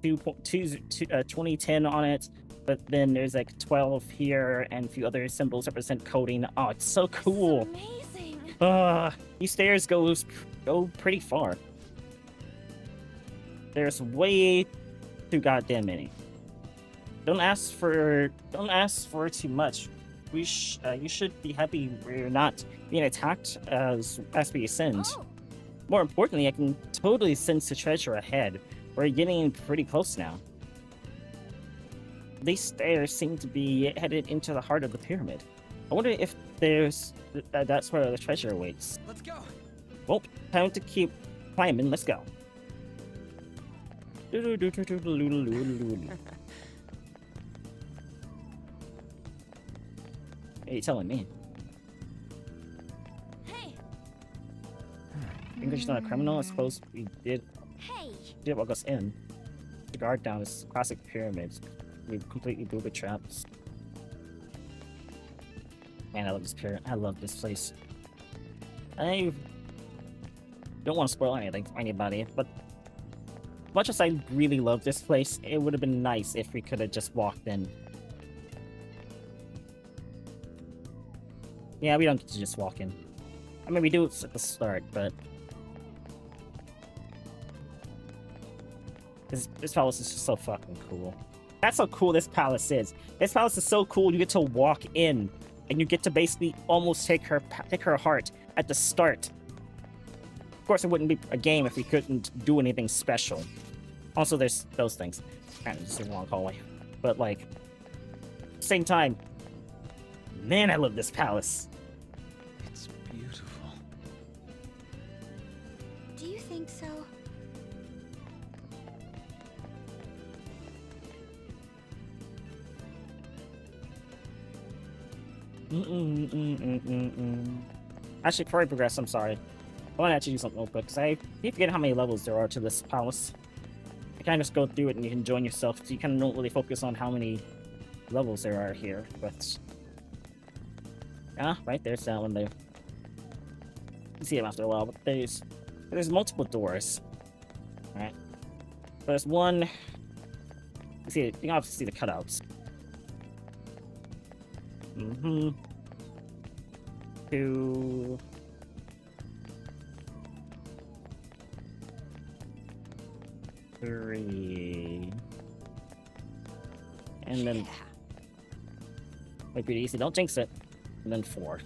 2010 on it, but then there's like 12 here and a few other symbols represent coding. Oh, it's so cool. It's amazing. These stairs go pretty far. There's way too goddamn many. Don't ask for too much. You should be happy we're not being attacked as we ascend. Oh. More importantly, I can totally sense the treasure ahead. We're getting pretty close now. These stairs seem to be headed into the heart of the pyramid. I wonder if that's where the treasure awaits. Let's go. Well, time to keep climbing. Let's go. Hey, you telling me? Hey. English not a criminal. I suppose we did what us in. The guard down is classic pyramids. We completely booby traps. Man, I love this pyramid. I love this place. I don't want to spoil anything for anybody, but as much as I really love this place, it would have been nice if we could have just walked in. Yeah, we don't get to just walk in. I mean, we do at the start, but this palace is just so fucking cool. That's how cool this palace is. This palace is so cool. You get to walk in, and you get to basically almost take her heart at the start. Of course, it wouldn't be a game if we couldn't do anything special. Also, there's those things. Kind of just a long hallway, but like, at the same time, man, I love this palace. It's beautiful. Do you think so? Actually, before I progress, I'm sorry. I want to actually do something real quick, because I keep forgetting how many levels there are to this palace. You kind of just go through it and you can join yourself, so you kind of don't really focus on how many levels there are here, but... right, there's that one there. You see them after a while, but there's multiple doors. Alright. There's one... You see, you can obviously see the cutouts. Mm-hmm. 2... 3... And then... Might be easy, don't jinx it. And then 4.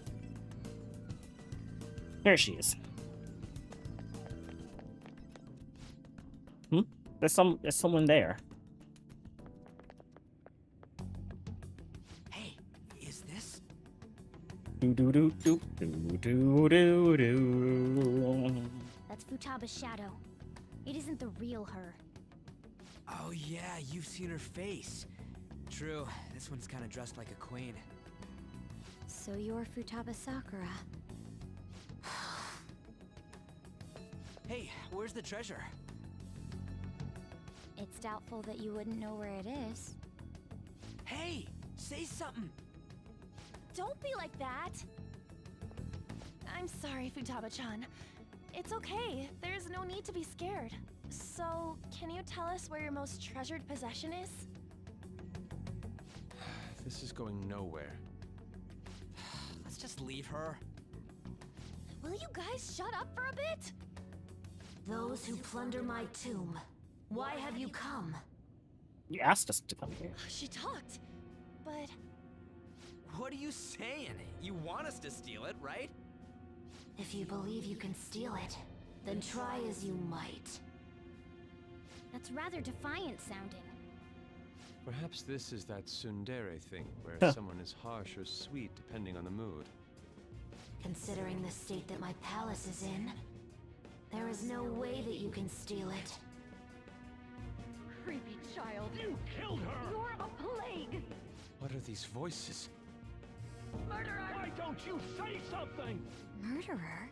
There she is. There's someone there. Hey, is this? Do do do do do do do do. That's Futaba's shadow. It isn't the real her. Oh yeah, you've seen her face. True, this one's kind of dressed like a queen. So you're Futaba Sakura. Hey, where's the treasure? It's doubtful that you wouldn't know where it is. Hey, say something. Don't be like that. I'm sorry, Futaba-chan. It's okay. There's no need to be scared. So, can you tell us where your most treasured possession is? This is going nowhere. Let's just leave her. Will you guys shut up for a bit? Those who plunder my tomb, why have you come? You asked us to come here. She talked, but... What are you saying? You want us to steal it, right? If you believe you can steal it, then try as you might. That's rather defiant sounding. Perhaps this is that tsundere thing, where someone is harsh or sweet depending on the mood. Considering the state that my palace is in, there is no way that you can steal it. Creepy child. You killed her! You're a plague! What are these voices? Murderer! Why don't you say something? Murderer?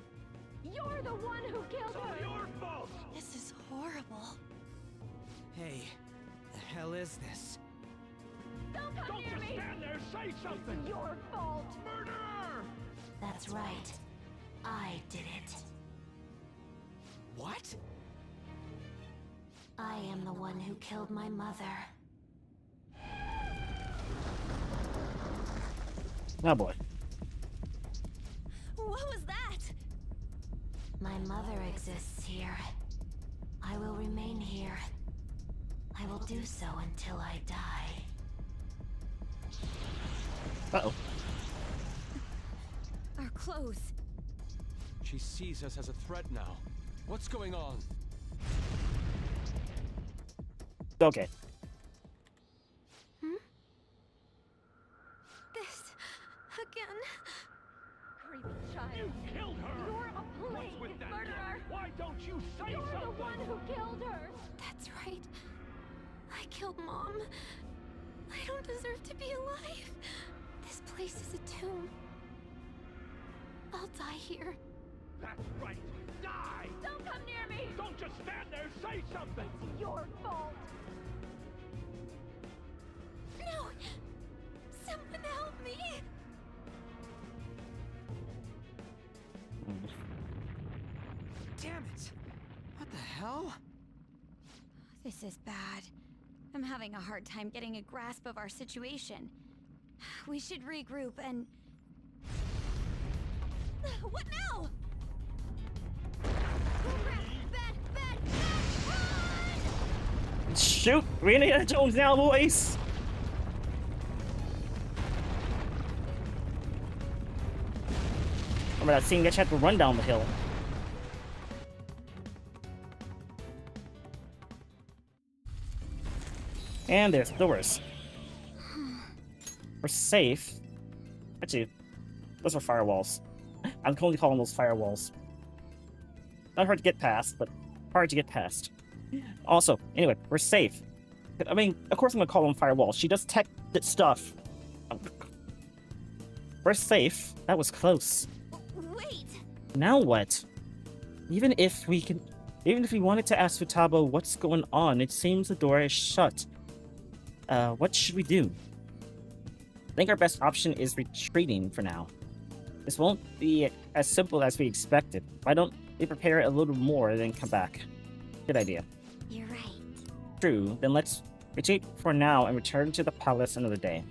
You're the one who killed her! It's all your fault! This is horrible. Hey, the hell is this? Don't come near me! Stand there, say something! It's your fault! Murderer! That's right. I did it. What? I am the one who killed my mother. Oh boy. What was that? My mother exists here. I will remain here. I will do so until I die. Uh-oh. Our clothes. She sees us as a threat now. What's going on? Okay. This again. Creepy child. You killed her! You're a plague murderer! Why don't you say something? You're the one who killed her! That's right. I killed Mom. I don't deserve to be alive. This place is a tomb. I'll die here. That's right. Die! Don't come near me! Don't just stand there, say something! It's your fault! No! Someone help me! Damn it! What the hell? This is bad. I'm having a hard time getting a grasp of our situation. We should regroup and... What now? Shoot! We Indiana Jones now, boys! Remember that scene that you had to run down the hill. And there's doors. We're safe. Actually, those are firewalls. I'm only calling those firewalls. Not hard to get past, but hard to get past. Also, anyway, we're safe. I mean, of course I'm gonna call them firewalls. She does tech stuff. We're safe. That was close. Wait! Now what? Even if we wanted to ask Futaba what's going on, it seems the door is shut. What should we do? I think our best option is retreating for now. This won't be as simple as we expected. Why don't we prepare a little more, then come back? Good idea. You're right. True, then let's retreat for now and return to the palace another day.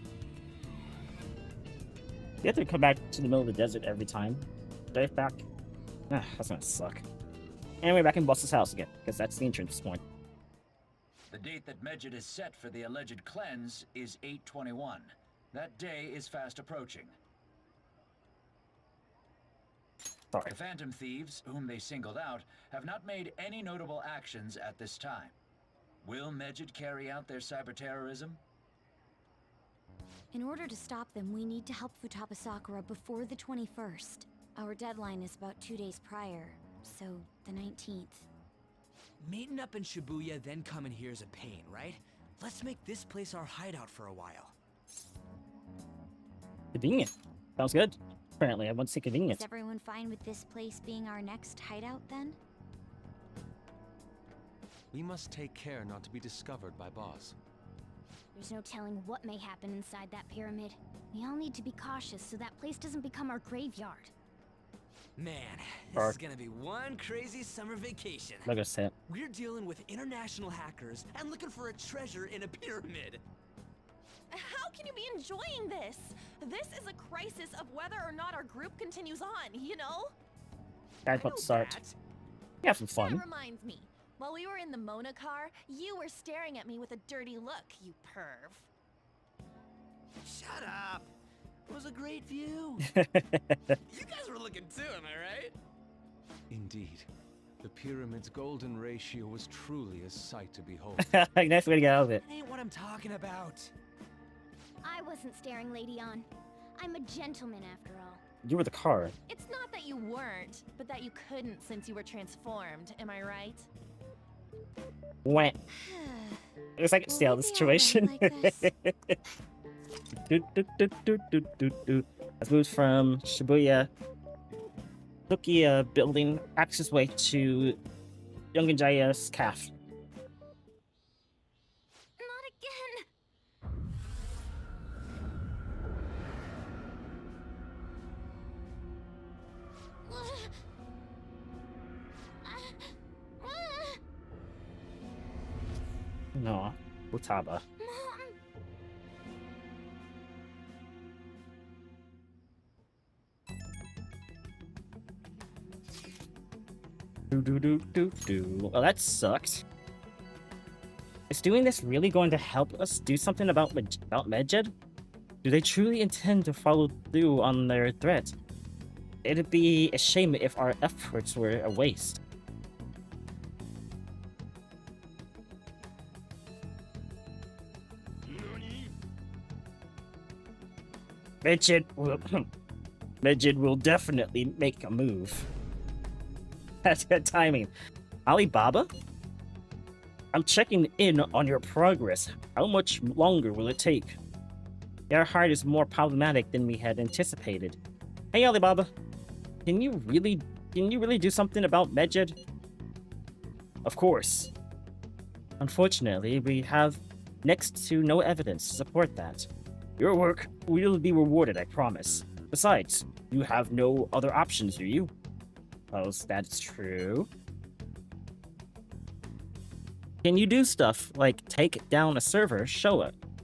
You have to come back to the middle of the desert every time. Dive back. That's gonna suck. Anyway, back in Boss's house again, because that's the entrance point. The date that Medjed is set for the alleged cleanse is 8/21. That day is fast approaching. Sorry. The Phantom Thieves, whom they singled out, have not made any notable actions at this time. Will Medjed carry out their cyber-terrorism? In order to stop them, we need to help Futaba Sakura before the 21st. Our deadline is about 2 days prior, so the 19th. Meeting up in Shibuya, then coming here is a pain, right? Let's make this place our hideout for a while. Convenient. Sounds good. Apparently, I want to say convenient. Is everyone fine with this place being our next hideout then? We must take care not to be discovered by Boss. There's no telling what may happen inside that pyramid. We all need to be cautious so that place doesn't become our graveyard. Man, this is gonna be one crazy summer vacation. Like I said. We're dealing with international hackers and looking for a treasure in a pyramid. How can you be enjoying this? This is a crisis of whether or not our group continues on, you know? I'd put start. Yeah, some fun. That reminds me. While we were in the Mona car, you were staring at me with a dirty look, you perv. Shut up. It was a great view. You guys were looking too, am I right? Indeed. The pyramid's golden ratio was truly a sight to behold. Nice way to get out of it. That ain't what I'm talking about. I wasn't staring Lady on. I'm a gentleman after all. You were the car. It's not that you weren't, but that you couldn't since you were transformed, am I right? Went. It was like a stale situation. Let's move from Shibuya Tokiya building access way to Yongenjaya's calf. Not again! No, Futaba. Well, that sucked. Is doing this really going to help us do something about Medjed? Do they truly intend to follow through on their threat? It'd be a shame if our efforts were a waste. Medjed will definitely make a move. That's good timing. Alibaba? I'm checking in on your progress. How much longer will it take? Your heart is more problematic than we had anticipated. Hey Alibaba, can you really do something about Medjed? Of course. Unfortunately, we have next to no evidence to support that. Your work will be rewarded, I promise. Besides, you have no other options, do you? Well, that's true. Can you do stuff like take down a server? Show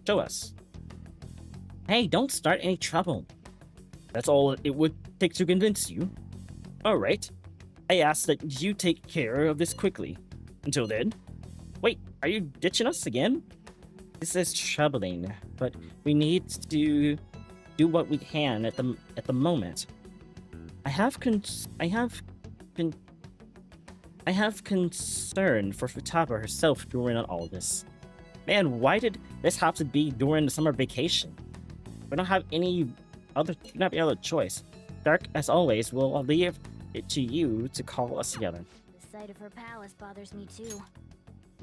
us. Hey, don't start any trouble. That's all it would take to convince you. Alright. I ask that you take care of this quickly. Until then. Wait, are you ditching us again? This is troubling, but we need to do what we can at the moment. I have concern for Futaba herself during all this. Man, why did this have to be during the summer vacation? We don't have any other choice. Dark, as always, will leave it to you to call us together. The sight of her palace bothers me too.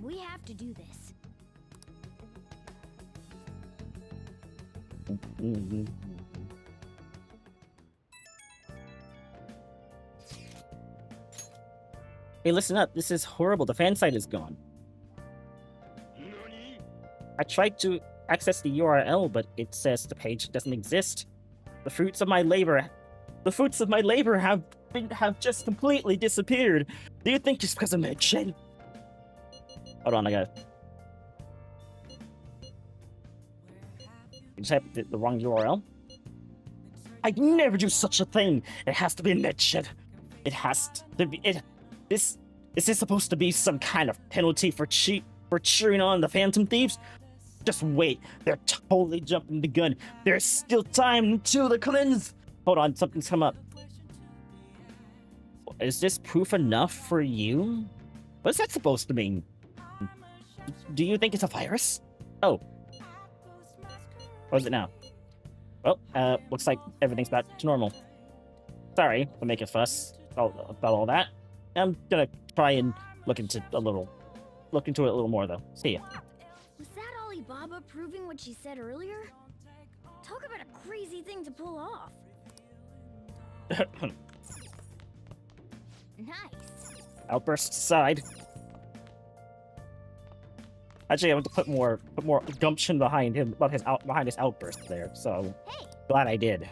We have to do this. Hey, listen up. This is horrible. The fan site is gone. I tried to access the URL, but it says the page doesn't exist. The fruits of my labor have just completely disappeared. Do you think it's because of Medjed? Hold on, I got it. You just typed the wrong URL? I'd never do such a thing. It has to be Medjed. It has to be it. Is this supposed to be some kind of penalty for cheering on the Phantom Thieves? Just wait. They're totally jumping the gun. There's still time until the cleanse. Hold on, something's come up. Is this proof enough for you? What's that supposed to mean? Do you think it's a virus? Oh. What is it now? Well, looks like everything's back to normal. Sorry for making a fuss about all that. I'm gonna try and look into it a little more though. See ya. Was that Alibaba proving what she said earlier? Talk about a crazy thing to pull off. Nice. Outburst aside. Actually, I want to put more gumption behind him, behind his outburst there. So glad I did.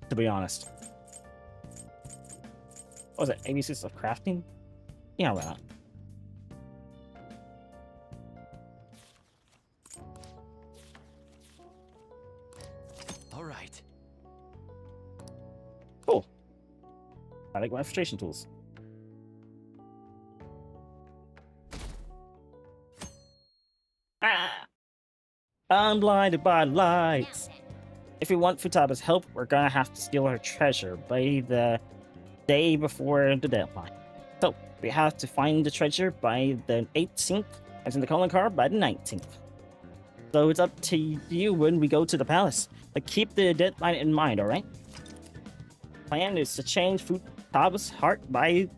To be honest. What was it? ABCs of crafting? Yeah, why not? All right. Cool. I like my frustration tools. Ah! I'm blinded by lights. If we want Futaba's help, we're gonna have to steal her treasure by the day before the deadline. So, we have to find the treasure by the 18th, as in the calling card by the 19th. So it's up to you when we go to the palace. But keep the deadline in mind, alright? Plan is to change Futaba's heart by...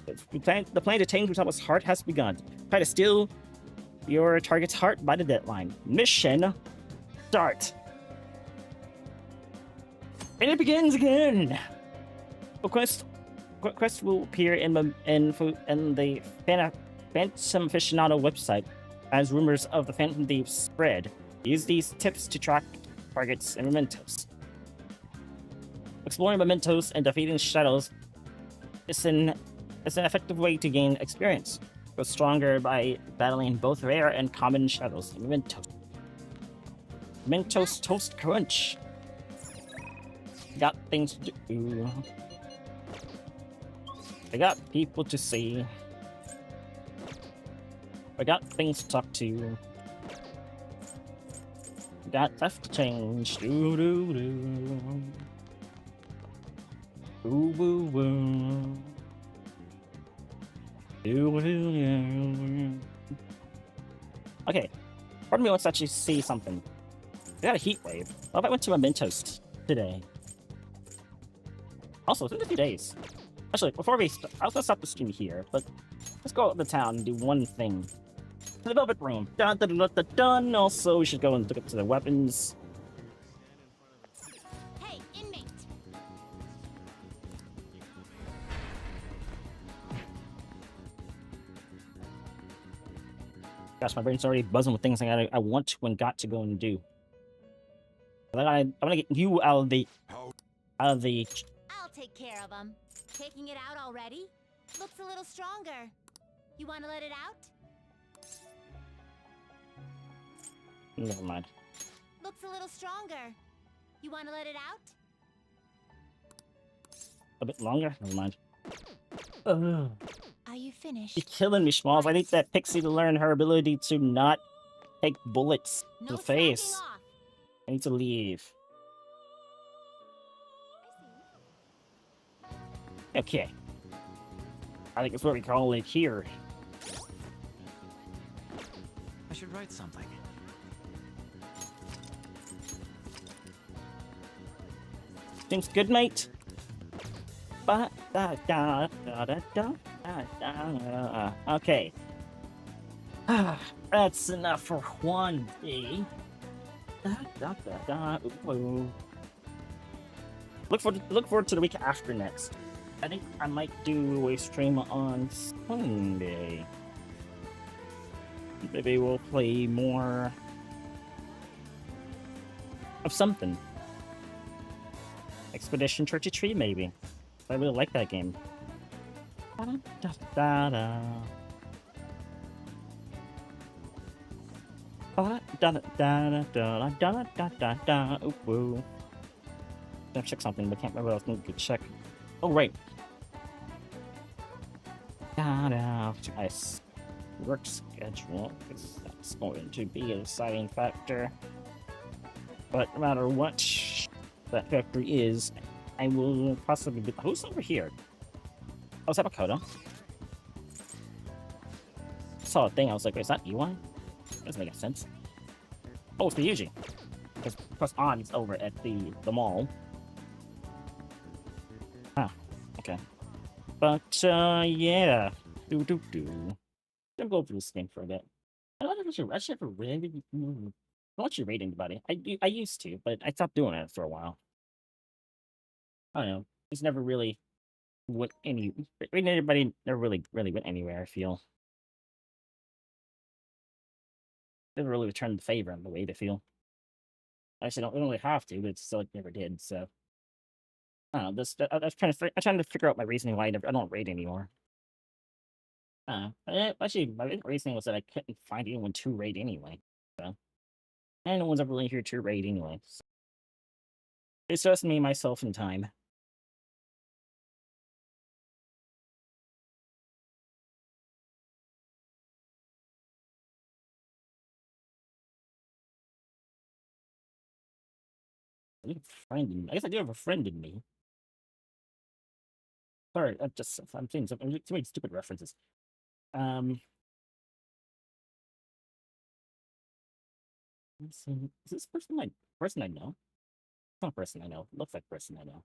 The plan to change Futaba's heart has begun. Try to steal your target's heart by the deadline. Mission start. And it begins again! Quest will appear in the Phantom Aficionado website as rumors of the Phantom Thieves spread. Use these tips to track targets and mementos. Exploring mementos and defeating shadows is an effective way to gain experience. Grow stronger by battling both rare and common shadows and mementos. Mentos Toast Crunch. Got things to do. I got people to see. I got things to talk to. Got stuff to change. Doo doo doo. Ooh woo woo. Doo doo doo. Okay. Part of me wants to actually see something. I got a heat wave. What if I went to Mementos today? Also, it's been a few days. Actually, before we I was gonna stop the stream here, but let's go out to the town and do one thing. To the Velvet Room. Dun dun dun dun dun. Also, we should go and look up to the weapons. Hey, inmate! Gosh, my brain's already buzzing with things I want to and got to go and do. I want to get you out of the I'll take care of him. Taking it out already? Looks a little stronger. You want to let it out? Never mind. Looks a little stronger. You want to let it out? A bit longer? Never mind. Ugh. Are you finished? You're killing me, Schmalls. I need that pixie to learn her ability to not take bullets to the face. I need to leave. Okay. I think that's what we call it here. I should write something. Seems good, mate. Ba da da da da da da da. Okay. That's enough for one day. Da da da da. Ooh. Look forward to the week after next. I think I might do a stream on Sunday. Maybe we'll play more of something. Expedition Churchy Tree, maybe. I really like that game. Da da da da. Da da da da da da da da da. Ooh. Gonna check something, but can't remember what I was going to check. Oh right. Da da. Nice. Work schedule, because that's going to be a deciding factor. But no matter what that factor is, I will possibly be. Who's over here? Oh, is that Makoto? I saw a thing, I was like, wait, is that Iwan? Doesn't make sense. Oh, it's the Yuji. Because On's over at the mall. Ah, okay. But, yeah. Don't go through this game for a bit. I don't know if I should ever really watch you rate anybody. I used to, but I stopped doing it for a while. I don't know. It's never really went rating anybody never really went anywhere, I feel. Never really returned the favor in the way to feel. Actually, I don't really have to, but it's still like never did, so. I don't know, I'm trying to figure out my reasoning why I don't rate anymore. Actually, my reasoning was that I couldn't find anyone to raid anyway. So, and no one's ever really here to raid anyway. So. It's just me, myself, and time. I guess I do have a friend in me. Sorry, I'm saying too many stupid references. Let's see. Is this person I know? It's not a person I know. It looks like a person I know.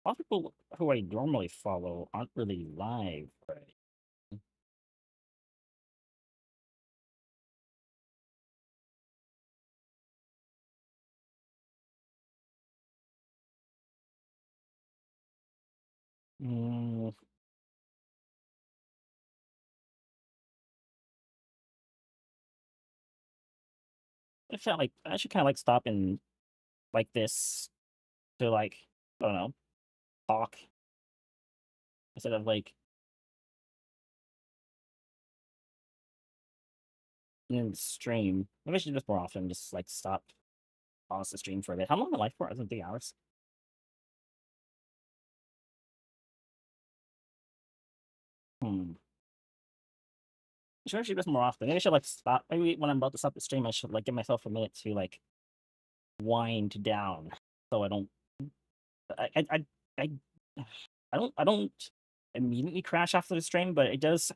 A lot of people who I normally follow aren't really live, right? I should kind of like stop and like this to like I don't know talk instead of like in the stream. Maybe I should just more often just like stop, pause the stream for a bit. How long am I live for? I think 3 hours. I should just more often. Maybe I should like stop. Maybe when I'm about to stop the stream, I should like give myself a minute to like wind down so I don't. I don't immediately crash after the stream, but it does.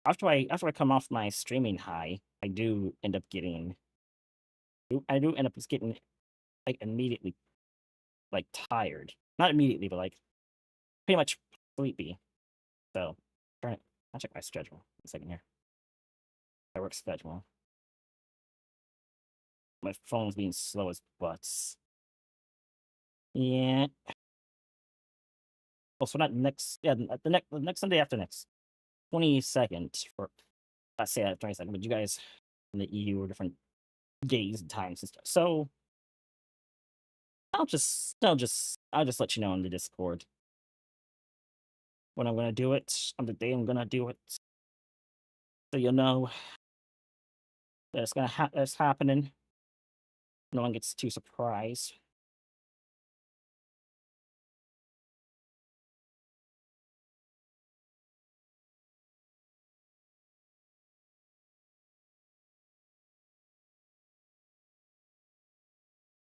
After I come off my streaming high, I do end up getting I do end up just getting like immediately like tired. Not immediately, but like pretty much sleepy. So I'll check my schedule. A second here. My work schedule. My phone's being slow as butts. Yeah. Oh, so not next. Yeah, the next Sunday after next, 22nd for. I say that 22nd, but you guys in the EU are different days and times and stuff. So I'll just let you know on the Discord when I'm gonna do it, on the day I'm gonna do it, so you'll know that it's happening. No one gets too surprised.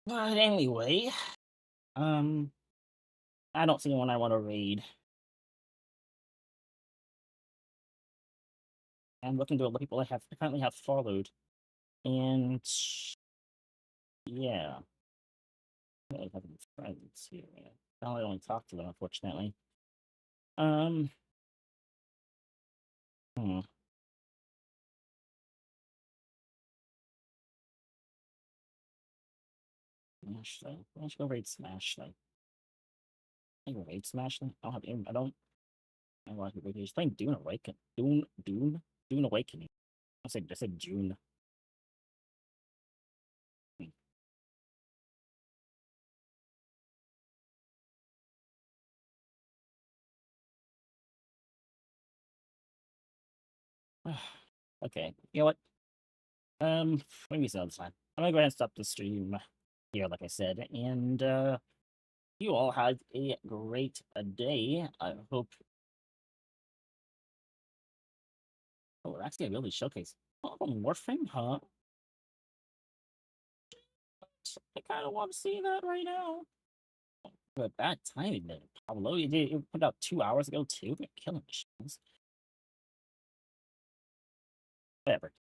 But anyway, I don't see one I want to raid. I'm looking to the people I currently have followed, and yeah, I don't have any friends here. I only talk to them, unfortunately. Hmm. Smash though. Why don't you go raid Smash though? I can raid Smash though. I don't have I don't. I want to raid. He's playing Dune Awakening. Dune Awakening. I said June. Okay. You know what? Maybe some other time. I'm gonna go ahead and stop the stream here, like I said, and you all had a great day. I hope. Oh, we're actually really showcase. Oh, Warframe, huh? I kind of want to see that right now. But bad timing there, Pablo. You put out 2 hours ago too. They're killing machines. Whatever.